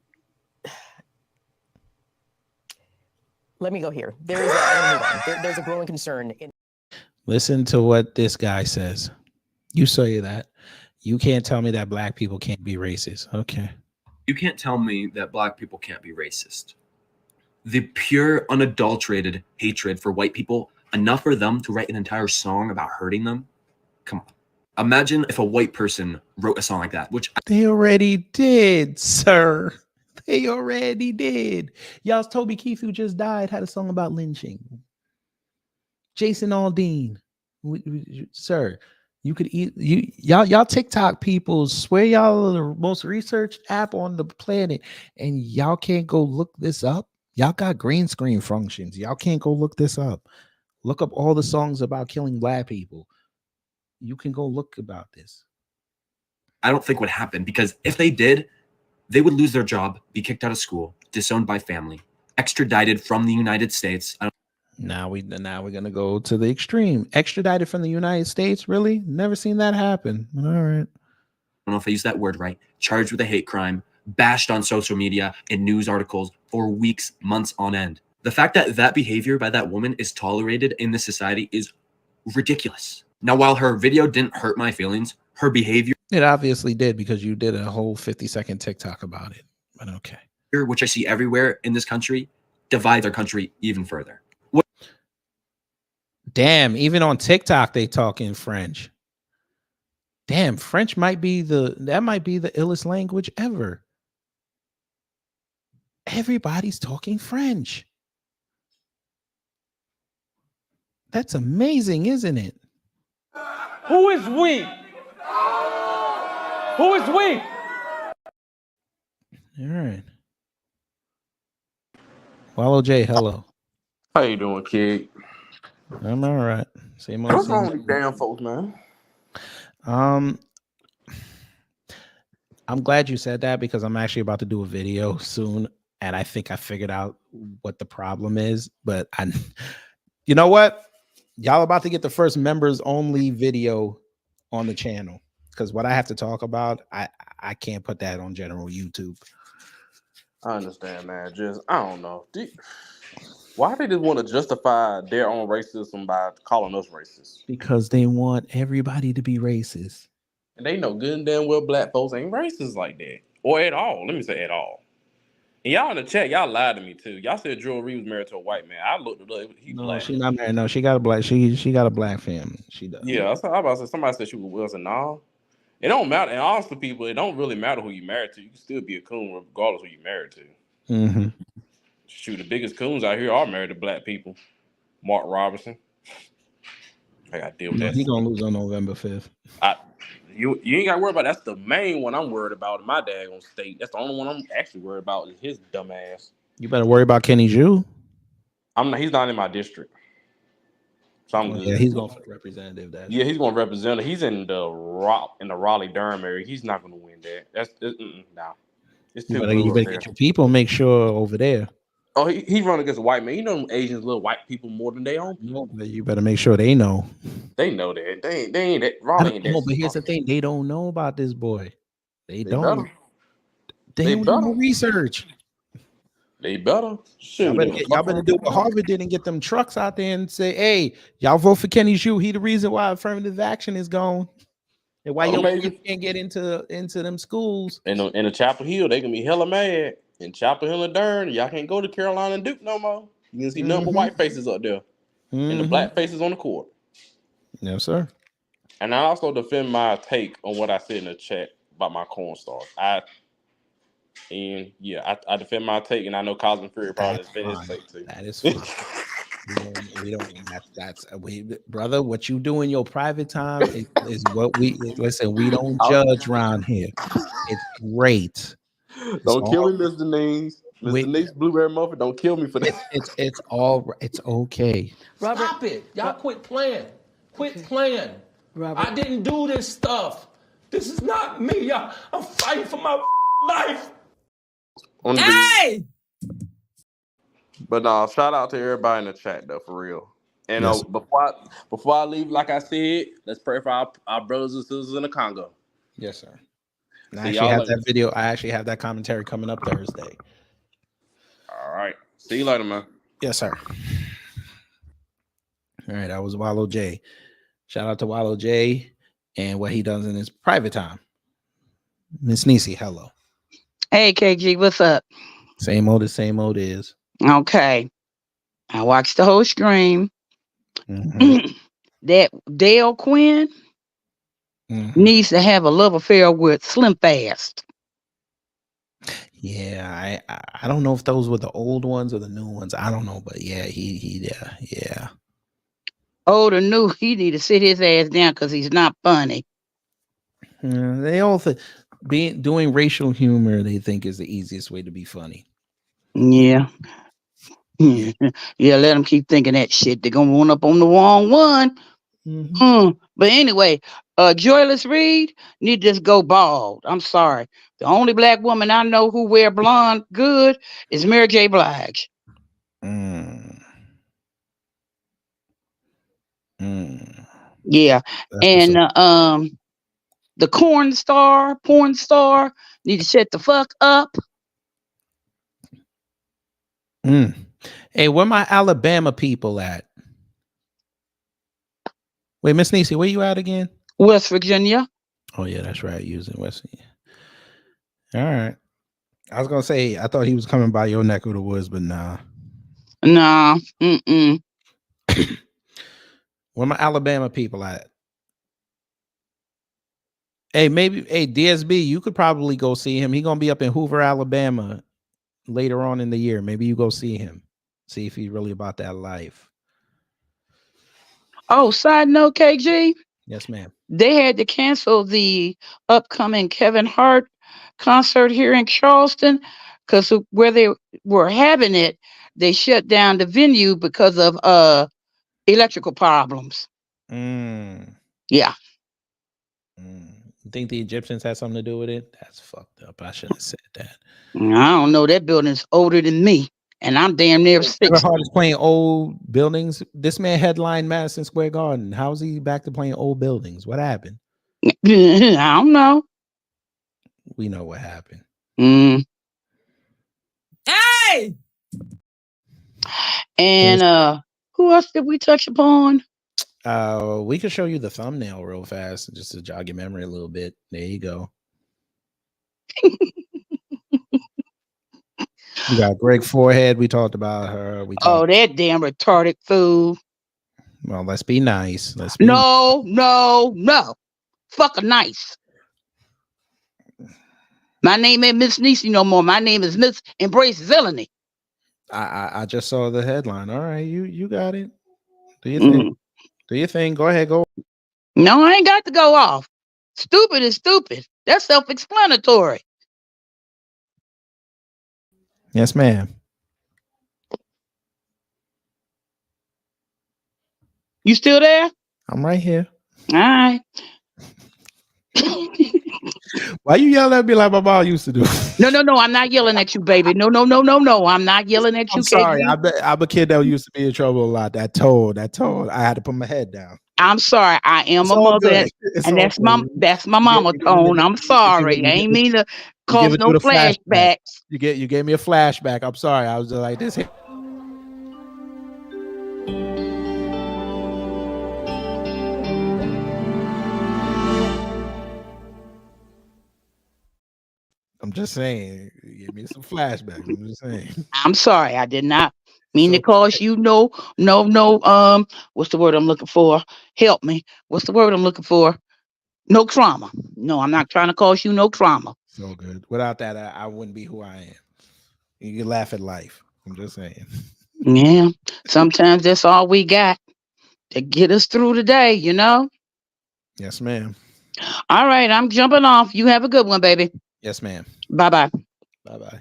let me go here. There's a growing concern. Listen to what this guy says. You say that. You can't tell me that black people can't be racist. Okay. You can't tell me that black people can't be racist. The pure, unadulterated hatred for white people, enough for them to write an entire song about hurting them? Come on. Imagine if a white person wrote a song like that, which they already did, sir. They already did. Y'all's Toby Keith, who just died, had a song about lynching. Jason Aldean, Sir, you could eat y'all TikTok people swear y'all are the most researched app on the planet, and y'all can't go look this up. Y'all got green screen functions. Y'all can't go look this up. Look up all the songs about killing black people. You can go look about this. I don't think would happen, because if they did, they would lose their job, be kicked out of school, disowned by family, extradited from the United States. Now we're gonna go to the extreme. Extradited from the United States? Really? Never seen that happen. All right. I don't know if I use that word right. Charged with a hate crime, bashed on social media and news articles for weeks, months on end. The fact that that behavior by that woman is tolerated in this society is ridiculous. Now, while her video didn't hurt my feelings, her behavior, it obviously did, because you did a whole 50-second TikTok about it. But okay. Which I see everywhere in this country, divides our country even further. Damn, even on TikTok they talk in French. Damn, French might be the illest language ever. Everybody's talking French. That's amazing, isn't it? Who is we? Who is we? All right. Wallow J, hello. How you doing, kid? I'm all right. Same old. What's wrong with these damn folks, man? I'm glad you said that, because I'm actually about to do a video soon, and I think I figured out what the problem is. But you know what? Y'all about to get the first members only video on the channel, because what I have to talk about, I can't put that on general YouTube. I understand, man. Just I don't know. Why they just want to justify their own racism by calling us racist? Because they want everybody to be racist. And they know good and damn well black folks ain't racist like that. Or at all. Let me say at all. And y'all in the chat, y'all lied to me too. Y'all said Joel Reed was married to a white man. I looked it up. He No, black. she's not married. No, she got a black. She got a black family. She does. Yeah, I was about to say, somebody said she was Wilson. No. It don't matter. And honestly, people, it don't really matter who you married to. You can still be a coon regardless who you married to. Mm-hmm. Shoot, the biggest coons out here are married to black people. Mark Robertson. I got to deal with that. He's gonna lose on November 5th. You ain't got to worry about that. That's the main one I'm worried about in my daggone state. That's the only one I'm actually worried about is his dumb ass. You better worry about Kenny Jew. He's not in my district. So I'm good. Yeah, he's going for the representative. Yeah, he's going to represent. He's in the Raleigh-Durham area. He's not going to win that. Nah. It's too you better get your people, make sure over there. Oh, he run against a white man. You know them Asians love white people more than they own people. You better make sure they know. They know that. They ain't that. Raleigh ain't that. No, but here's the thing. They don't know about this boy. They don't. Better. They don't do no research. They better. Y'all better do what Harvard did and get them trucks out there and say, hey, y'all vote for Kenny Jew. He the reason why affirmative action is gone. And why you can't get into them schools. In the Chapel Hill, they can be hella mad. In Chapel Hill and Durham, y'all can't go to Carolina and Duke no more. You can see nothing but white faces up there. And the black faces on the court. Yes, sir. And I also defend my take on what I said in the chat about my corn stars. I defend my take, and I know Cosmic Fury probably defend his take too. That is fine. Brother, what you do in your private time is what we listen. We don't judge around here. It's great. Don't kill me, Mr. Denise. Mr. Denise Blueberry Muffin, don't kill me for that. It's okay. Robert, stop it. Y'all quit playing. Quit playing. Robert. I didn't do this stuff. This is not me. I'm fighting for my life. Hey! But shout out to everybody in the chat though, for real. And Yes. Before I leave, like I said, let's pray for our brothers and sisters in the Congo. Yes, sir. I actually have that commentary coming up Thursday. All right. See you later, man. Yes, sir. All right, that was Wallow J. Shout out to Wallow J and what he does in his private time. Miss Niecy, hello. Hey, KG, what's up? Same old is. Okay. I watched the whole stream. That Dale Quinn needs to have a love affair with Slim Fast. Yeah, I don't know if those were the old ones or the new ones. I don't know, but yeah, he. Old or new, he need to sit his ass down because he's not funny. They all think doing racial humor, they think is the easiest way to be funny. Yeah. Yeah, let them keep thinking that shit. They're gonna run up on the wrong one. But anyway, Joyless Reed need to just go bald. I'm sorry. The only black woman I know who wear blonde good is Mary J. Blige. Yeah, and the porn star need to shut the fuck up. Hey, where my Alabama people at? Wait, Miss Niecy, where you at again? West Virginia. Oh yeah, that's right. Using West Virginia. All right. I was gonna say I thought he was coming by your neck of the woods, but nah. Nah. Where my Alabama people at? Hey, maybe DSB, you could probably go see him. He gonna be up in Hoover, Alabama later on in the year. Maybe you go see him. See if he's really about that life. Oh, side note, KG. Yes, ma'am. They had to cancel the upcoming Kevin Hart concert here in Charleston because where they were having it, they shut down the venue because of electrical problems. Yeah. You think the Egyptians had something to do with it? That's fucked up. I shouldn't have said that. I don't know. That building's older than me, and I'm damn near 60. Kevin Hart is playing old buildings. This man headlined Madison Square Garden. How is he back to playing old buildings? What happened? I don't know. We know what happened. Hey! And who else did we touch upon? We could show you the thumbnail real fast just to jog your memory a little bit. There you go. We got Greg Forehead. We talked about her. That damn retarded fool. Well, let's be nice. No. Fuck a nice. My name ain't Miss Niecy no more. My name is Miss Embrace Villainy. I just saw the headline. All right, you got it. Do your thing. Do your thing. Go ahead. Go. No, I ain't got to go off. Stupid is stupid. That's self-explanatory. Yes, ma'am. You still there? I'm right here. All right. Why you yelling at me like my mom used to do? No. I'm not yelling at you, baby. No. I'm not yelling at you. I'm sorry. I'm a kid that used to be in trouble a lot. That told. I had to put my head down. I'm sorry. I am a mother, and that's my mama tone. I'm sorry. I ain't mean to cause no flashbacks. You gave me a flashback. I'm sorry. I was just like this. I'm just saying, give me some flashbacks. I'm just saying. I'm sorry. I did not mean to cause you no. What's the word I'm looking for? Help me. What's the word I'm looking for? No trauma. No, I'm not trying to cause you no trauma. So good. Without that, I wouldn't be who I am. You can laugh at life. I'm just saying. Yeah. Sometimes that's all we got to get us through the day, you know? Yes, ma'am. All right. I'm jumping off. You have a good one, baby. Yes, ma'am. Bye-bye. Bye-bye.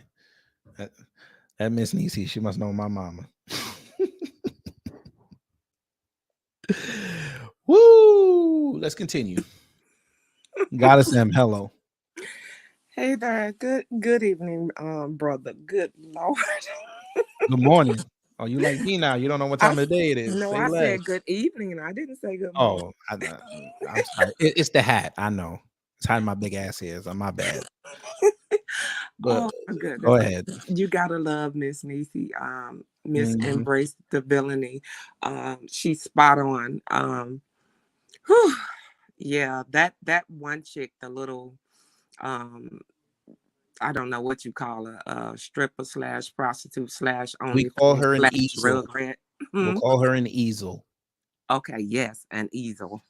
That Miss Niecy, she must know my mama. Woo! Let's continue. Goddess M, hello. Hey there. Good evening, brother. Good Lord. Good morning. Oh, you like me now? You don't know what time of the day it is. No, I said good evening. I didn't say good morning. I'm sorry. It's the hat. I know. It's hiding my big ass ears. I'm my bad. But go ahead. You gotta love Miss Niecy. Miss Embrace the Villainy. She's spot on. Yeah, that one chick, the little I don't know what you call her, stripper / prostitute / only. We call her an easel. We'll call her an easel. Okay, yes, an easel.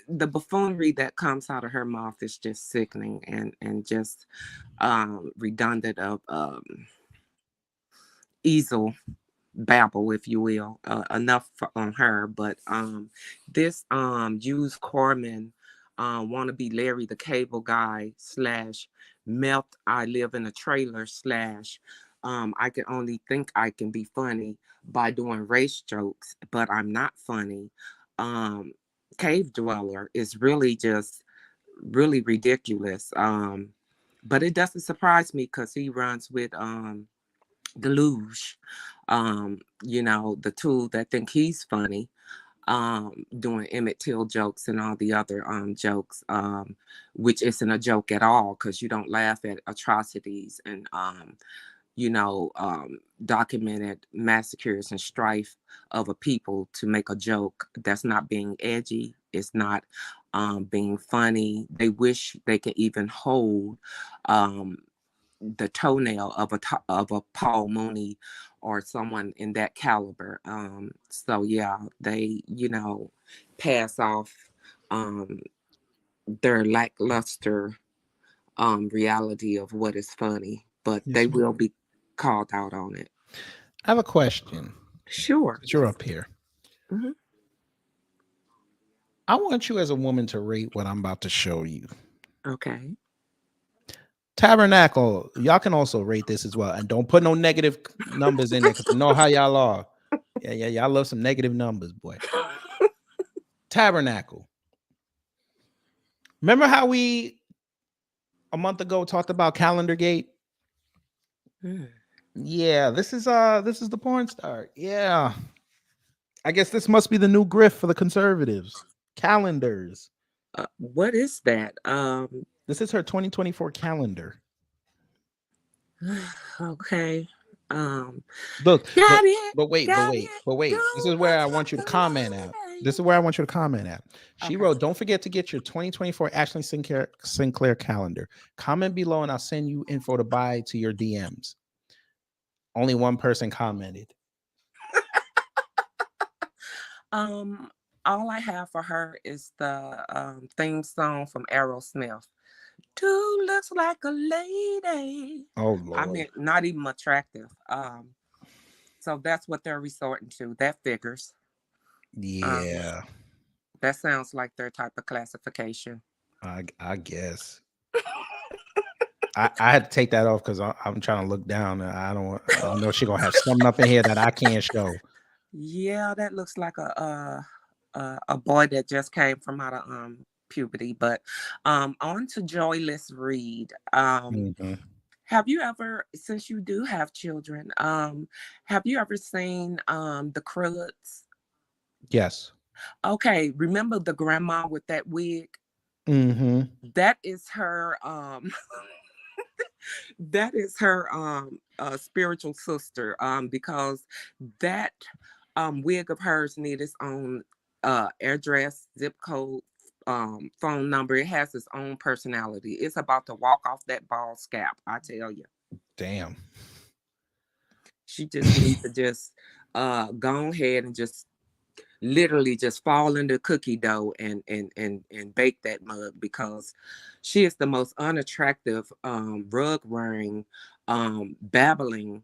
The buffoonery that comes out of her mouth is just sickening and just redundant of easel babble, if you will. Enough on her. But this used Corman wanna be Larry the Cable Guy / melt I live in a trailer / I can only think I can be funny by doing race jokes, but I'm not funny. Cave Dweller is really just really ridiculous. But it doesn't surprise me because he runs with Deluge, the two that think he's funny, doing Emmett Till jokes and all the other jokes, which isn't a joke at all because you don't laugh at atrocities and documented massacres and strife of a people to make a joke. That's not being edgy. It's not being funny. They wish they could even hold the toenail of a Paul Mooney or someone in that caliber. So yeah, they pass off their lackluster reality of what is funny, but Yes, they ma'am. will be called out on it. I have a question. Sure. Since you're up here. Mhm. I want you as a woman to rate what I'm about to show you. Okay. Tabernacle, y'all can also rate this as well. And don't put no negative numbers in there because I know how y'all are. Yeah, y'all love some negative numbers, boy. Tabernacle. Remember how we a month ago talked about Calendar Gate? Yeah, this is the porn star. Yeah. I guess this must be the new grift for the conservatives. Calendars. What is that? This is her 2024 calendar. Okay. Look, Got it. but wait. This is where I want you to comment at. She wrote, don't forget to get your 2024 Ashley Sinclair calendar. Comment below and I'll send you info to buy to your DMs. Only one person commented. All I have for her is the theme song from Aerosmith. Dude looks like a lady. Oh Lord. I mean, not even attractive. So that's what they're resorting to. That figures. Yeah. That sounds like their type of classification. I guess. I had to take that off because I'm trying to look down and I don't know if she's gonna have something up in here that I can't show. Yeah, that looks like a boy that just came from out of puberty. But on to Joyless Reed. Have you ever, since you do have children, have you ever seen the Cruds? Yes. Okay, remember the grandma with that wig? Mm-hmm. That is her that is her spiritual sister, because that wig of hers needs its own address, zip code, phone number. It has its own personality. It's about to walk off that bald scalp, I tell you. Damn. She just needs to just go ahead and just literally just fall into cookie dough and bake that mug, because she is the most unattractive rug wearing babbling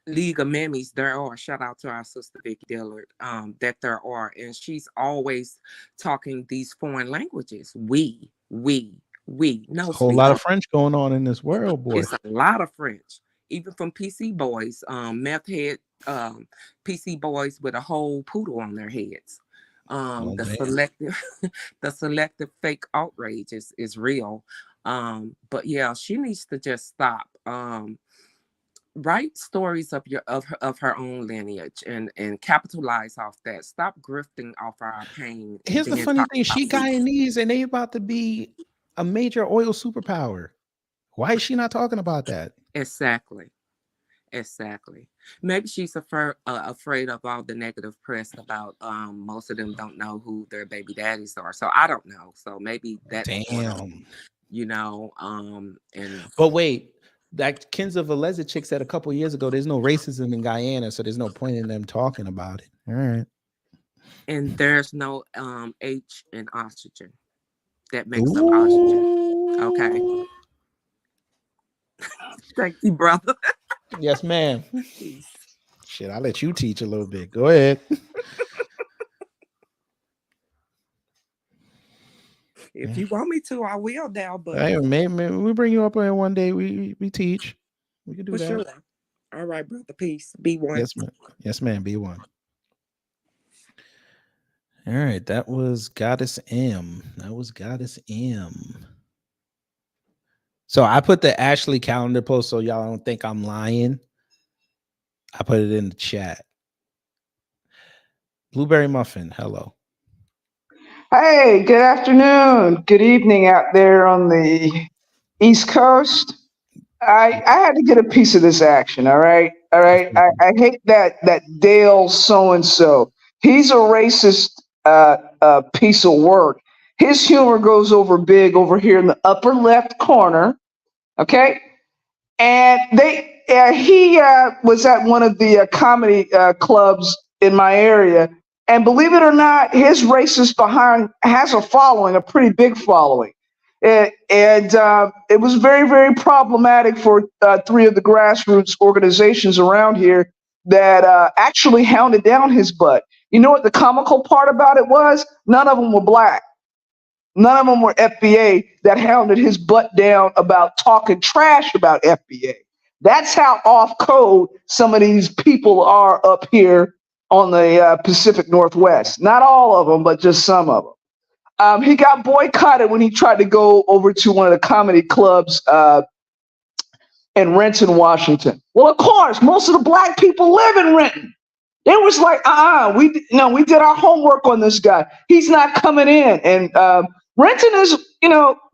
League of Mammies there are. Shout out to our sister Vicky Dillard, that there are. And she's always talking these foreign languages. We. No, a whole lot of French going on in this world, boy. It's a lot of French. Even from PC boys, meth head PC boys with a whole poodle on their heads. The selective fake outrage is real. But yeah, she needs to just stop. Write stories of her own lineage and capitalize off that. Stop grifting off our pain. Here's the funny thing: she Guyanese, and they about to be a major oil superpower. Why is she not talking about that? Exactly. Maybe she's afraid of all the negative press about most of them don't know who their baby daddies are. So I don't know. So maybe that's damn. And but wait, that Kenza Veleza chick said a couple years ago, there's no racism in Guyana, so there's no point in them talking about it. All right. And there's no H in oxygen that makes up oxygen. Okay. Thank you, brother. Yes, ma'am. Shit, I'll let you teach a little bit. Go ahead. If you want me to, I will now. But Hey, maybe we bring you up here one day. We teach. We can do for that. sure. All right, brother. Peace. Be one. Yes, ma'am. Yes, ma'am. Be one. All right, that was Goddess M. So I put the Ashley calendar post so y'all don't think I'm lying. I put it in the chat. Blueberry Muffin, hello. Hey, good afternoon, good evening out there on the East Coast. I had to get a piece of this action. All right. I hate that Dale so and so. He's a racist piece of work. His humor goes over big over here in the upper left corner. Okay, and he was at one of the comedy clubs in my area, and believe it or not, his racist behind has a following, a pretty big following. And it was very, very problematic for three of the grassroots organizations around here that actually hounded down his butt. You know what the comical part about it was? None of them were black. None of them were FBA that hounded his butt down about talking trash about FBA. That's how off code some of these people are up here on the Pacific Northwest. Not all of them, but just some of them. He got boycotted when he tried to go over to one of the comedy clubs in Renton, Washington. Well, of course, most of the black people live in Renton. It was like, we did our homework on this guy. He's not coming in. And Renton is,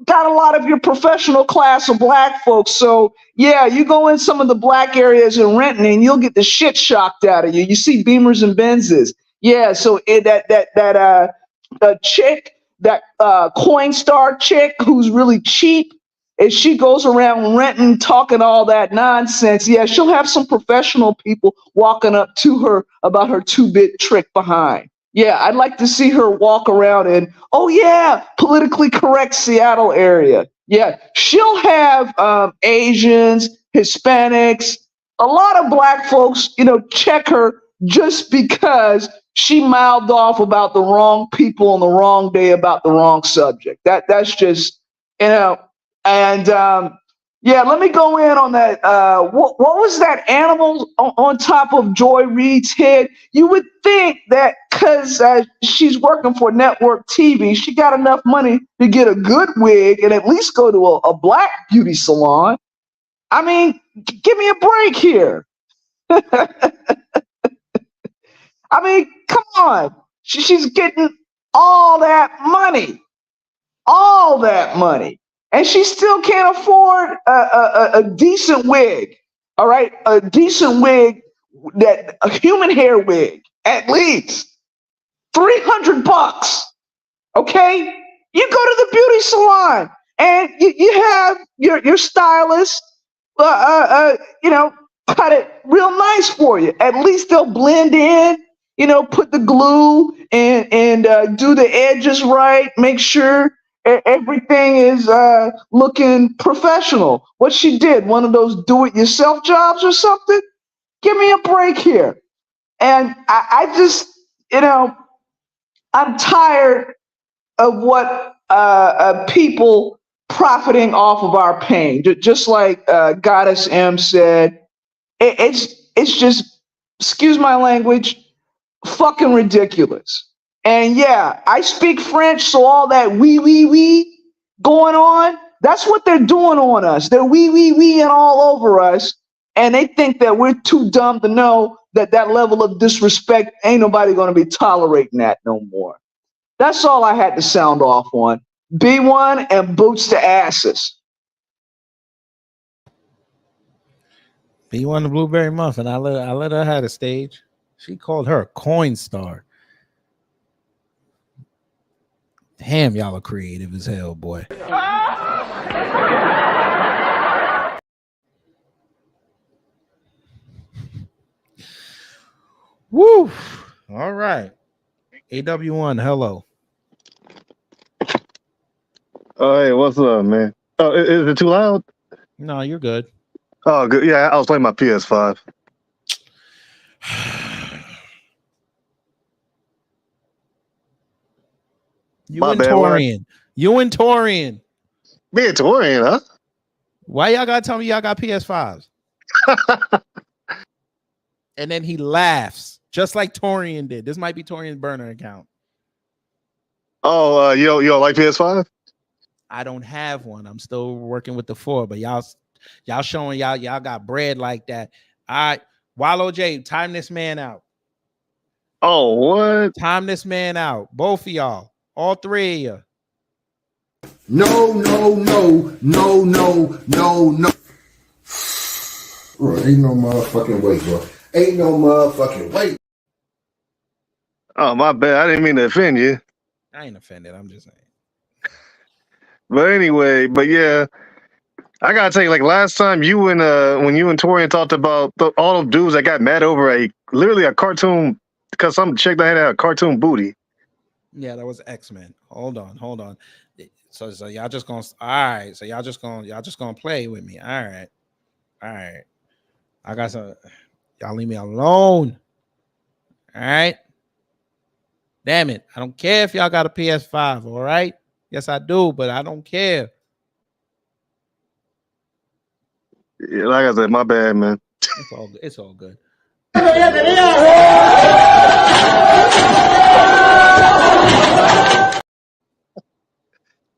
got a lot of your professional class of black folks. So yeah, you go in some of the black areas in Renton and you'll get the shit shocked out of you. You see Beamers and Benzes. Yeah. So that chick, that Coinstar chick who's really cheap, if she goes around Renton talking all that nonsense, yeah, she'll have some professional people walking up to her about her 2-bit trick behind. Yeah, I'd like to see her walk around in, oh yeah, politically correct Seattle area. Yeah, she'll have Asians, Hispanics, a lot of black folks, check her just because she mouthed off about the wrong people on the wrong day about the wrong subject. That's just, and yeah, let me go in on that. What was that animal on top of Joy Reid's head? You would think that because she's working for network TV, she got enough money to get a good wig and at least go to a black beauty salon. I mean, give me a break here. I mean, come on. She's getting all that money. And she still can't afford a decent wig. All right, a decent wig, a human hair wig, at least $300. Okay, you go to the beauty salon and you have your stylist, cut it real nice for you. At least they'll blend in. Put the glue and do the edges right. Make sure everything is looking professional. What she did, one of those do-it-yourself jobs or something? Give me a break here. And I just, I'm tired of what people profiting off of our pain. Just like Goddess M said, it's just, excuse my language, fucking ridiculous. And yeah, I speak French, so all that we going on, that's what they're doing on us. They're we and all over us. And they think that we're too dumb to know that level of disrespect, ain't nobody going to be tolerating that no more. That's all I had to sound off on. B1 and boots to asses. B1 the Blueberry Muffin. I let her have a stage. She called her a coin star. Damn, y'all are creative as hell, boy. Woo! All right. AW1, hello. Oh, hey, what's up, man? Oh, is it too loud? No, you're good. Oh, good. Yeah, I was playing my PS5. You My and bad, what? Torian. You and Torian. Me and Torian, huh? Why y'all gotta tell me y'all got PS5s? And then he laughs, just like Torian did. This might be Torian's burner account. Oh, you don't like PS5? I don't have one. I'm still working with the 4, but y'all showing y'all got bread like that. All right, Wallow J, time this man out. Oh, what? Time this man out. Both of y'all. All three of you. No. Bro, ain't no motherfucking way, bro. Ain't no motherfucking way. Oh, my bad. I didn't mean to offend you. I ain't offended. I'm just saying. But anyway, yeah, I gotta tell you, like last time you and when you and Torian talked about all those dudes that got mad over literally a cartoon because some chick that had a cartoon booty. Yeah, that was X-Men. Hold on. So y'all just gonna so y'all just gonna play with me. All right. I got some. Y'all leave me alone. All right. Damn it. I don't care if y'all got a PS5, all right? Yes, I do, but I don't care. Yeah, like I said, my bad, man. It's all good.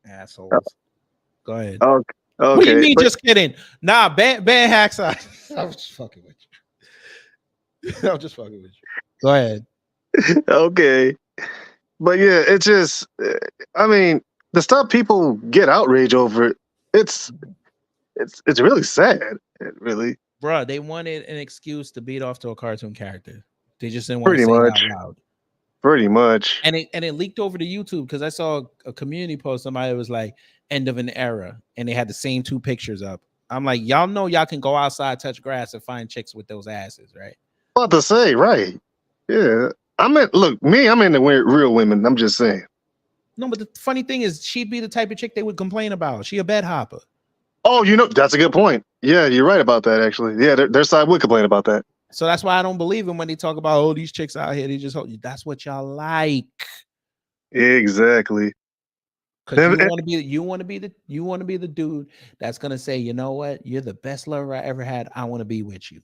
Assholes. Go ahead. Okay. What do you mean? Just kidding. Nah, ban hacks. I'm just fucking with you. I'm just fucking with you. Go ahead. Okay. But yeah, it's just, I mean, the stuff people get outraged over, it's really sad. Really. Bruh, they wanted an excuse to beat off to a cartoon character. They just didn't want Pretty to say much. it out loud. Pretty much. And it leaked over to YouTube because I saw a community post. Somebody was like, end of an era. And they had the same 2 pictures up. I'm like, y'all know y'all can go outside, touch grass, and find chicks with those asses, right? About to say, right. Yeah. I'm into real women. I'm just saying. No, but the funny thing is, she'd be the type of chick they would complain about. She a bed hopper. Oh, that's a good point. Yeah, you're right about that, actually. Yeah, their side would complain about that. So that's why I don't believe them when they talk about, oh, these chicks out here, they just that's what y'all like. Exactly. Because you want to be the dude that's gonna say, you know what, you're the best lover I ever had. I want to be with you.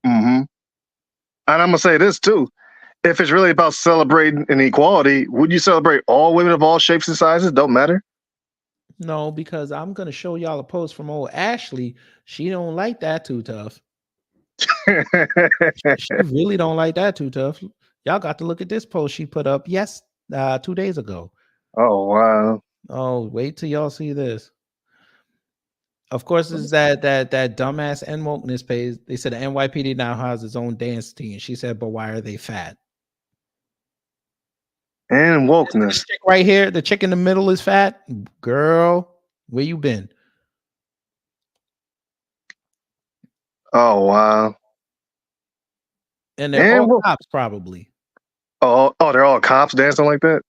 Mm-hmm. And I'm gonna say this too. If it's really about celebrating inequality, would you celebrate all women of all shapes and sizes? Don't matter. No, because I'm gonna show y'all a post from old Ashley. She don't like that too tough. She really don't like that too tough. Y'all got to look at this post she put up 2 days ago. Oh wow. Oh, wait till y'all see this. Of course, is that dumbass and wokeness page. They said the NYPD now has its own dance team. She said, but why are they fat? And wokeness. This chick right here, the chick in the middle is fat. Girl, where you been? Oh wow. And they're all cops, probably. Oh, they're all cops dancing like that?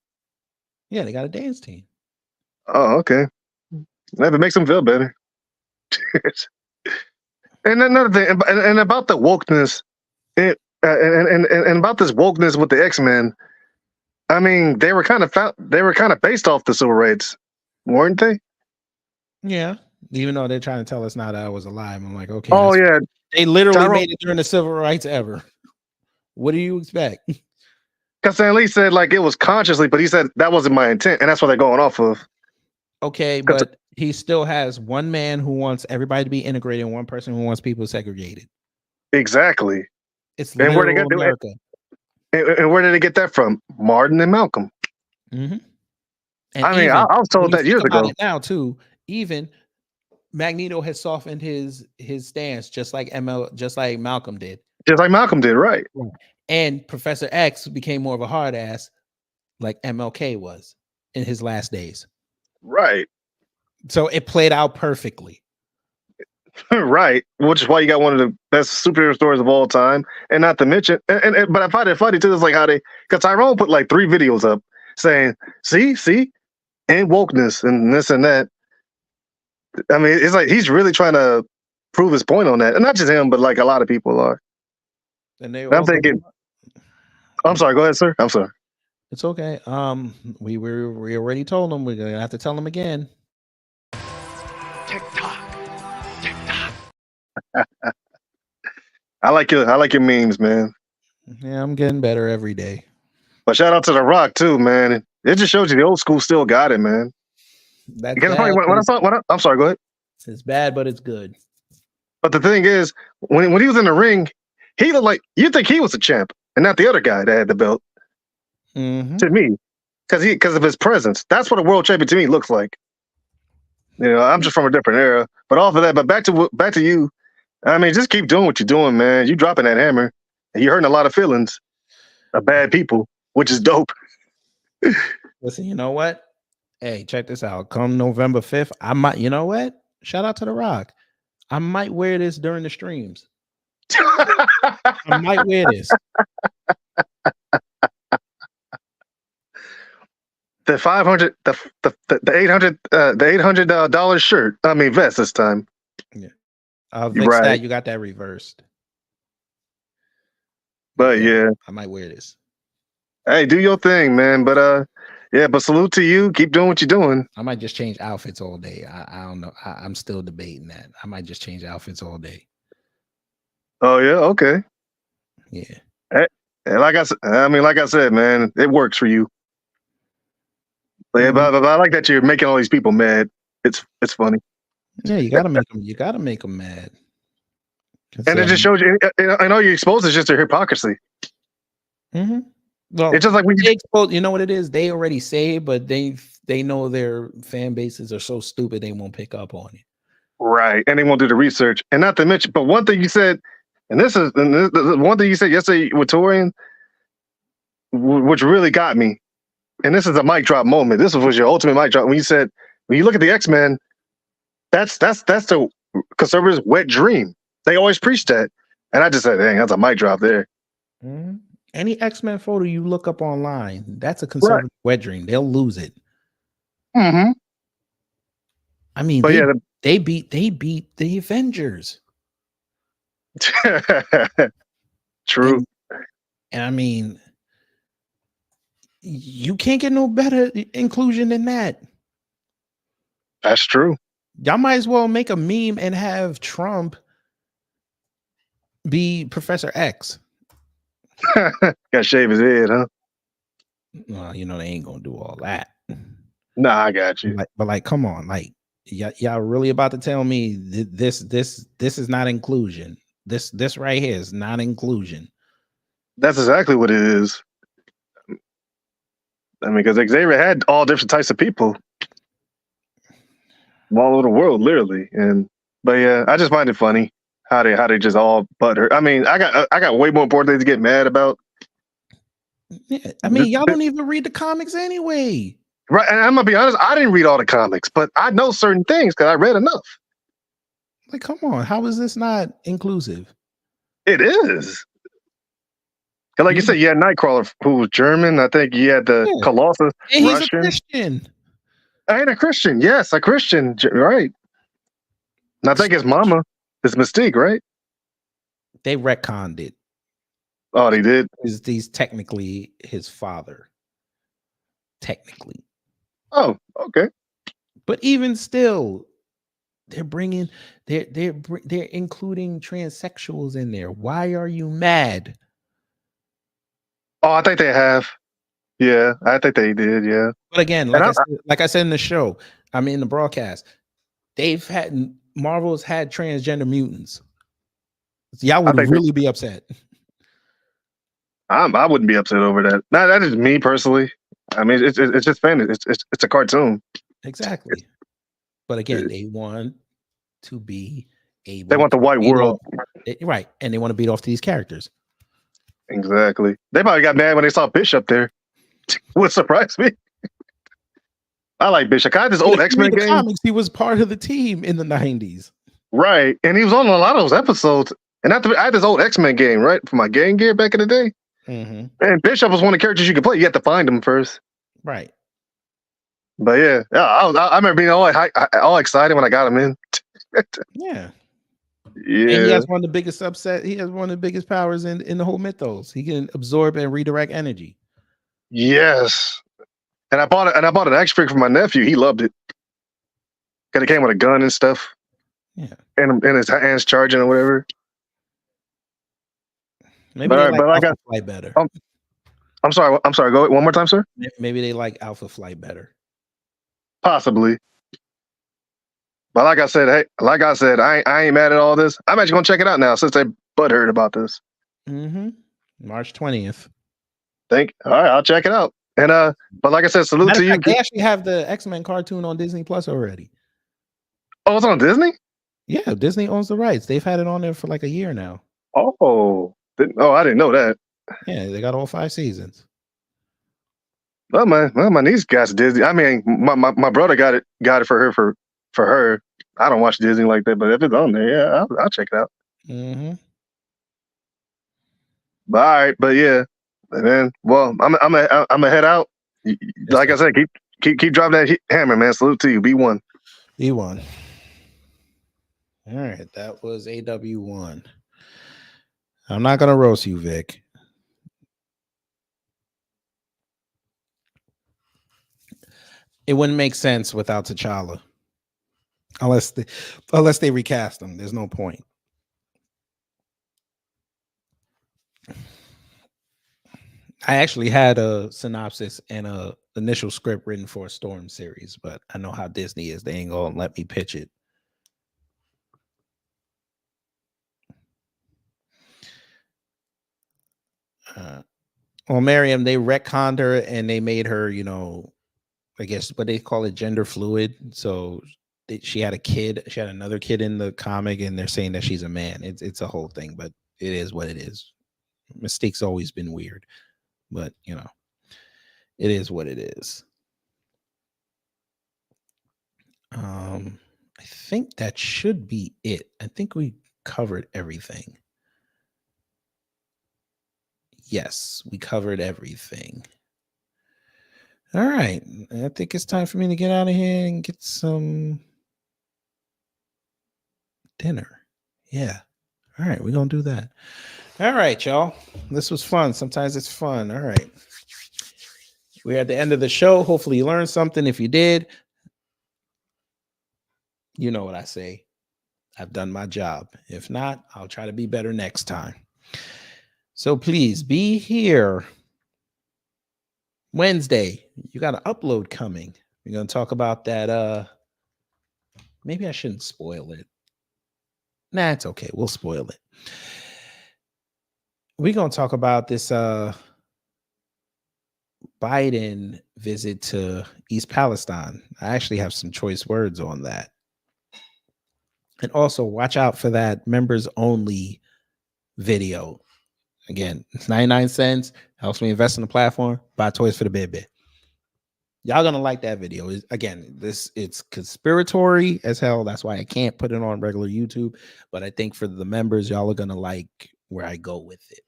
Yeah, they got a dance team. Oh, okay. If it makes them feel better. And another thing, and about the wokeness, and about this wokeness with the X-Men, I mean, they were kind of based off the civil rights, weren't they? Yeah, even though they're trying to tell us now that I was alive, I'm like, okay. Oh yeah, they literally made it during the civil rights era. What do you expect? Because Stan Lee said like it was consciously, but he said that wasn't my intent, and that's what they're going off of. Okay, but he still has one man who wants everybody to be integrated and one person who wants people segregated. Exactly. It's literal America. And where did they get that from? Martin and Malcolm. Mm-hmm. I mean, I was told that years ago. Now too, even Magneto has softened his stance, just like Malcolm did. Just like Malcolm did, right? And Professor X became more of a hard ass, like MLK was in his last days. Right. So it played out perfectly. Right. Which is why you got one of the best superhero stories of all time. And not to mention, but I find it funny too, is like how because Tyrone put like 3 videos up saying, see, and wokeness and this and that. I mean, it's like he's really trying to prove his point on that, and not just him, but like a lot of people are. And they And I'm also, thinking, I'm sorry. Go ahead, sir. I'm sorry. it's okay. We already told them we're gonna have to tell them again. I like your memes, man. Yeah, I'm getting better every day. But shout out to The Rock too, man. It just shows you the old school still got it, man. That's Because bad, when I saw, I'm sorry. Go ahead. it's bad, but it's good. But the thing is, when he was in the ring, he looked like you think he was a champ, and not the other guy that had the belt. Mm-hmm. To me, because of his presence, that's what a world champion to me looks like. You know, I'm just from a different era. But off of that, but back to you. I mean, just keep doing what you're doing, man. You dropping that hammer, and you're hurting a lot of feelings of bad people, which is dope. Listen, you know what? Hey, check this out. Come November 5th, I might, you know what? Shout out to The Rock. I might wear this during the streams. I might wear this. The 500, the $800 shirt. I mean vest this time. Yeah, I'll You're fix right. that. You got that reversed. But yeah, I might wear this. hey, do your thing, man. But yeah, but salute to you. Keep doing what you're doing. I might just change outfits all day. I don't know. I'm still debating that. I might just change outfits all day. Oh yeah, okay. Yeah. Hey, like I said, man, it works for you. But, yeah, but I like that you're making all these people mad. It's funny. Yeah, you gotta make them. You gotta make them mad. And it just shows you. And all you expose is just their hypocrisy. Mm-hmm. Well, it's just like when you expose. You know what it is? They already say, but they know their fan bases are so stupid they won't pick up on it. Right, and they won't do the research. And not to mention, but one thing you said, and this the one thing you said yesterday with Torian, which really got me. And this is a mic drop moment. This was your ultimate mic drop when you said, when you look at the X-Men, that's the conservatives' wet dream. They always preach that, and I just said, dang, that's a mic drop there. Mm-hmm. Any X-Men photo you look up online, that's a conservative wet dream. They'll lose it. Mm-hmm. I mean, but they beat the Avengers. True. And I mean, you can't get no better inclusion than that. That's true. Y'all might as well make a meme and have Trump be Professor X. Gotta shave his head, huh? Well, you know they ain't gonna do all that. Nah, I got you. But like, come on, like y'all really about to tell me this is not inclusion? This right here is not inclusion. That's exactly what it is. I mean, because Xavier had all different types of people all over the world, literally. But yeah, I just find it funny how they just all butter. I mean, I got way more important things to get mad about. Yeah, I mean, y'all don't even read the comics anyway. Right, and I'm gonna be honest, I didn't read all the comics, but I know certain things because I read enough. Like, come on, how is this not inclusive? It is. Like you said, you had Nightcrawler who was German. I think you had the Colossus And he's Russian. a Christian. I ain't a Christian. Yes, a Christian. Right. And I think his mama is Mystique, right? They retconned it. Oh, they did? He's technically his father. Technically. Oh, okay. But even still, they're including transsexuals in there. Why are you mad? Oh, I think they have. Yeah, I think they did. Yeah. But again, like I said in the show, I mean in the broadcast, Marvel's had transgender mutants. Y'all would really be upset. I wouldn't be upset over that. No, that is me personally. I mean, it's just fan. It's a cartoon. Exactly. But again, they want to be able. They want the white world, right? And they want to beat off to these characters. Exactly. They probably got mad when they saw Bishop there. Would surprise me. I like Bishop. I had this old X-Men game. Comics, he was part of the team in the 90s. Right. And he was on a lot of those episodes. And I had this old X-Men game, right? For my Game Gear back in the day. Mm-hmm. And Bishop was one of the characters you could play. You had to find him first. Right. But yeah, I remember being all excited when I got him in. Yeah. And he Yeah. has one of the biggest subset. He has one of the biggest powers in the whole mythos. He can absorb and redirect energy. Yes. And I bought an X Fig for my nephew. He loved it. Cause it came with a gun and stuff. Yeah. And his hands charging or whatever. Maybe they like but I got. Alpha Flight better. I'm sorry. Go one more time, sir. Maybe they like Alpha Flight better. Possibly. But like I said, I ain't mad at all this. I'm actually gonna check it out now since they butthurt about this. March 20th. All right, I'll check it out. And but like I said, salute to you. They actually have the X-Men cartoon on Disney Plus already. Oh, it's on Disney? Yeah, Disney owns the rights. They've had it on there for like a year now. Oh, I didn't know that. Yeah, they got all 5 seasons. Well, my niece got Disney. I mean, my brother got it for her. I don't watch Disney like that, but if it's on there, yeah, I'll check it out. But all right, but yeah, and then I'm gonna head out. Like I said, keep dropping that hammer, man. Salute to you. B1. B1. All right, that was AW1. I'm not gonna roast you, Vic. It wouldn't make sense without T'Challa, unless they recast him. There's no point. I actually had a synopsis and a initial script written for a Storm series, but I know how Disney is. They ain't gonna let me pitch it. Well, Miriam, they retconned her and they made her, I guess what they call it, gender fluid. So she had a kid. She had another kid in the comic, and they're saying that she's a man. It's a whole thing, but it is what it is. Mystique's always been weird, but it is what it is. I think that should be it. I think we covered everything. Yes, we covered everything. All right. I think it's time for me to get out of here and get some dinner. Yeah. All right. We're going to do that. All right, y'all. This was fun. Sometimes it's fun. All right. We're at the end of the show. Hopefully you learned something. If you did, you know what I say. I've done my job. If not, I'll try to be better next time. So please be here Wednesday. You got an upload coming. We're going to talk about that. Maybe I shouldn't spoil it. Nah, it's okay. We'll spoil it. We're going to talk about this Biden visit to East Palestine. I actually have some choice words on that. And also watch out for that members only video. Again, it's 99 cents. Helps me invest in the platform. Buy toys for the baby. Y'all gonna like that video. It's conspiratory as hell. That's why I can't put it on regular YouTube. But I think for the members, y'all are gonna like where I go with it.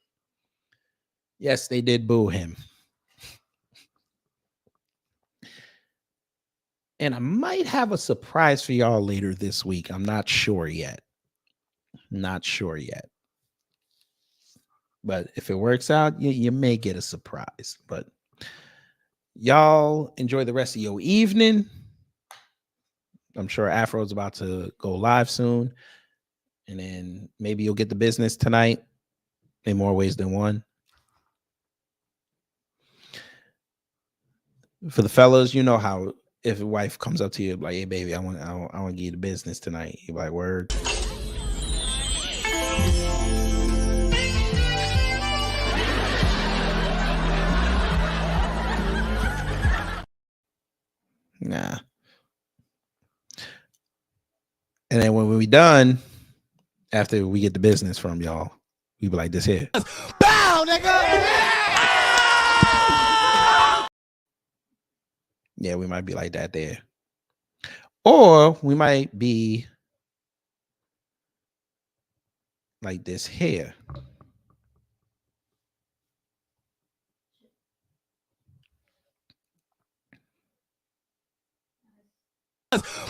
Yes, they did boo him. And I might have a surprise for y'all later this week. I'm not sure yet. But if it works out, you may get a surprise. But y'all enjoy the rest of your evening. I'm sure Afro's about to go live soon. And then maybe you'll get the business tonight in more ways than one. For the fellas, you know how if a wife comes up to you like, hey, baby, I want to give you the business tonight. You're like, word. Nah. And then when we done, after we get the business from y'all, we be like this here. Bow, nigga! Yeah, we might be like that there. Or we might be like this here.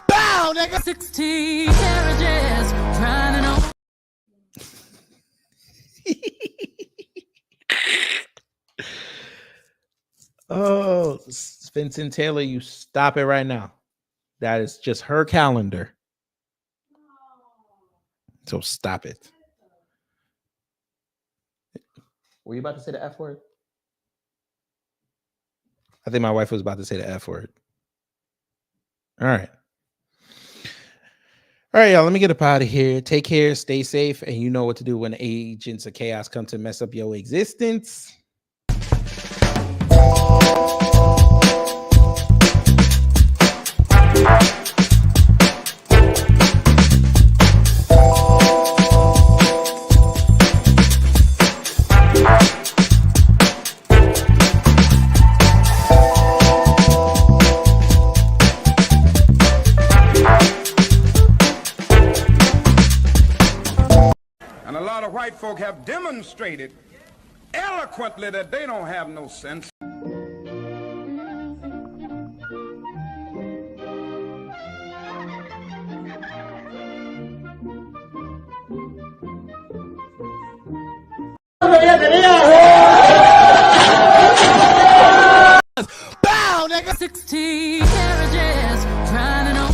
Bow, nigga! 16 carriages, trying to know. Oh, Vincent Taylor, you stop it right now. That is just her calendar. So stop it. Were you about to say the F word? I think my wife was about to say the F word. All right. All right, y'all. Let me get up out of here. Take care. Stay safe. And you know what to do when agents of chaos come to mess up your existence. And a lot of white folk have demonstrated eloquently that they don't have no sense. Bow, nigga. 16 carriages, trying to know.